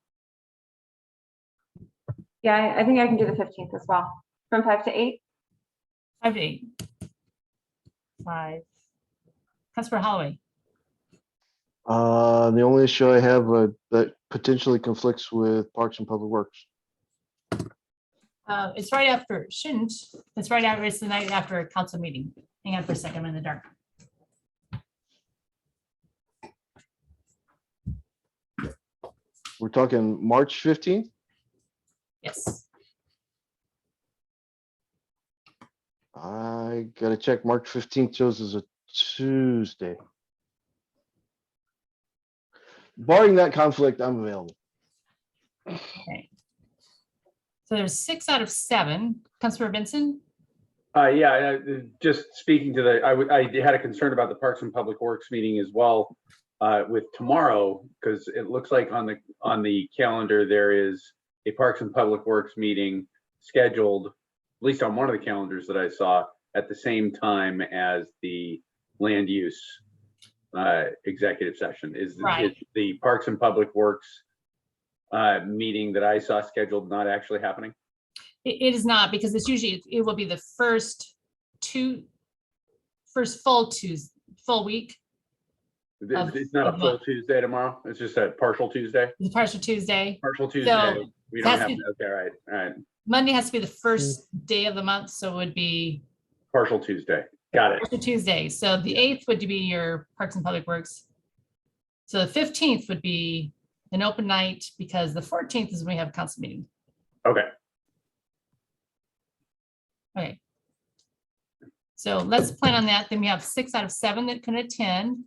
Yeah, I think I can do the 15th as well, from 5 to 8. 5 to 8. 5. Councilmember Holloway? The only issue I have that potentially conflicts with Parks and Public Works. It's right after, shouldn't, it's right after, it's the night after a council meeting. Hang on for a second, I'm in the dark. We're talking March 15th? Yes. I gotta check. March 15th shows as a Tuesday. Barring that conflict, I'm available. Okay. So there's 6 out of 7. Councilmember Benson? Yeah, just speaking to I had a concern about the Parks and Public Works meeting as well with tomorrow, because it looks like on the calendar there is a Parks and Public Works meeting scheduled, at least on one of the calendars that I saw, at the same time as the land use executive session. Is the Parks and Public Works meeting that I saw scheduled not actually happening? It is not, because it's usually, it will be the first full week. It's not a full Tuesday tomorrow. It's just a partial Tuesday. The partial Tuesday. Partial Tuesday. So we don't that's have. the- Okay, all right. Monday has to be the first day of the month, so it would be Partial Tuesday. Got it. partial Tuesday. So the 8th would be your Parks and Public Works. So the 15th would be an open night, because the 14th is when we have a council meeting. Okay. Okay. So let's plan on that. Then we have 6 out of 7 that can attend.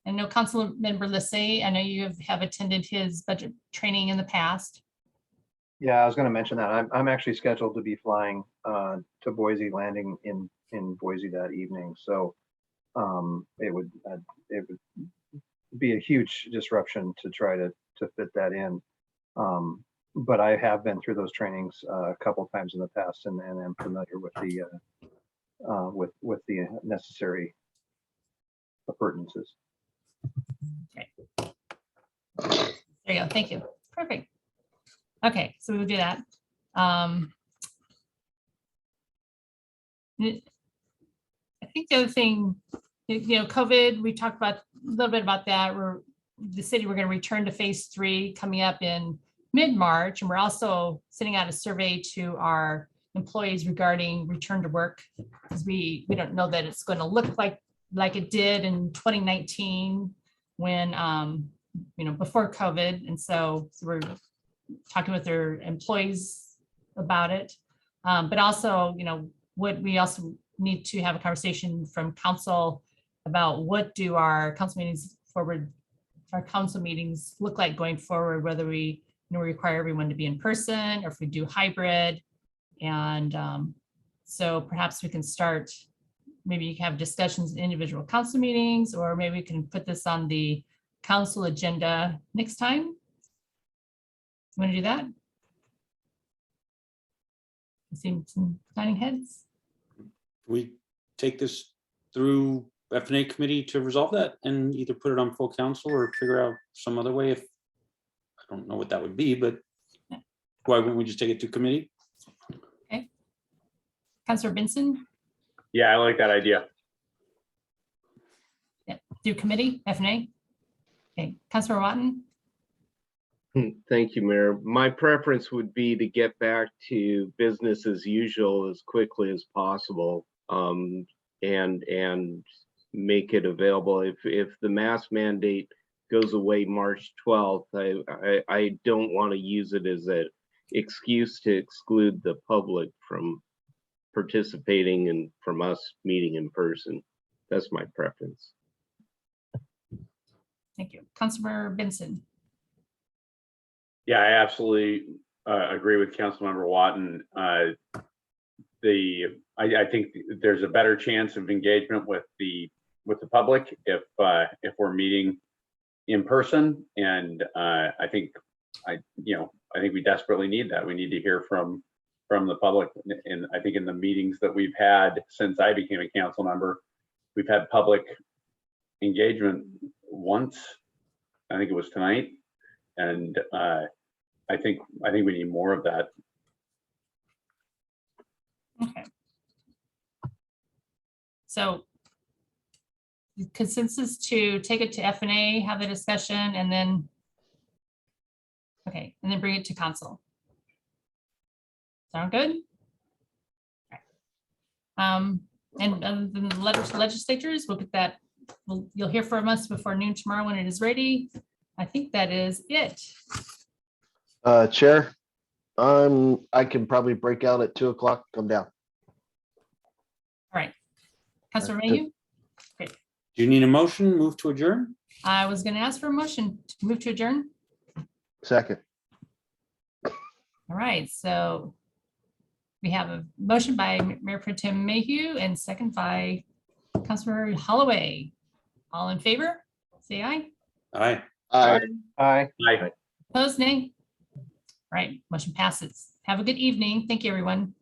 And no, Council Member Lissay, I know you have attended his budget training in the past. Yeah, I was going to mention that. I'm actually scheduled to be flying to Boise, landing in Boise that evening. So it would be a huge disruption to try to fit that in. But I have been through those trainings a couple of times in the past, and am familiar with the necessary appurtenances. Okay. There you go. Thank you. Perfect. Okay, so we will do that. I think the other thing, COVID, we talked about a little bit about that. We're going to return to phase 3 coming up in mid-March, and we're also sending out a survey to our employees regarding return to work, because we don't know that it's going to look like it did in 2019 when before COVID, and so we're talking with their employees about it, but also what we also need to have a conversation from council about what do our council meetings look like going forward, whether we require everyone to be in person or if we do hybrid. And so perhaps we can start, maybe you can have discussions in individual council meetings, or maybe we can put this on the council agenda next time. Want to do that? Seeing some signing heads. We take this through F&A committee to resolve that and either put it on full council or figure out some other way. If I don't know what that would be, but why wouldn't we just take it to committee? Okay. Councilor Benson, Yeah, I like that idea. do committee, F&A. Okay, Councilor Watton. Thank you, Mayor. My preference would be to get back to business as usual as quickly as possible, and make it available. If the mask mandate goes away March 12th, I don't want to use it as an excuse to exclude the public from participating and from us meeting in person. That's my preference. Thank you. Councilor Benson. Yeah, I absolutely agree with Councilmember Watton. I think there's a better chance of engagement with the public if we're meeting in person, and I think we desperately need that. We need to hear from the public, and I think in the meetings that we've had since I became a council member, we've had public engagement once. I think it was tonight, and I think we need more of that. Okay. So consensus to take it to F&A, have the discussion, and then bring it to council. Sound good? And the legislators, we'll get that. You'll hear from us before noon tomorrow when it is ready. I think that is it. Chair, I can probably break out at 2 o'clock, come down. All right. Councilor Mayhew? Great. Do you need a motion, move to adjourn? I was going to ask for a motion to move to adjourn. Second. All right, so we have a motion by Mayor Pro Tem Mayhew and second by Councilor Holloway. All in favor, say aye. Aye. Aye. Aye. Opposed, nay. All right, motion passes. Have a good evening. Thank you, everyone.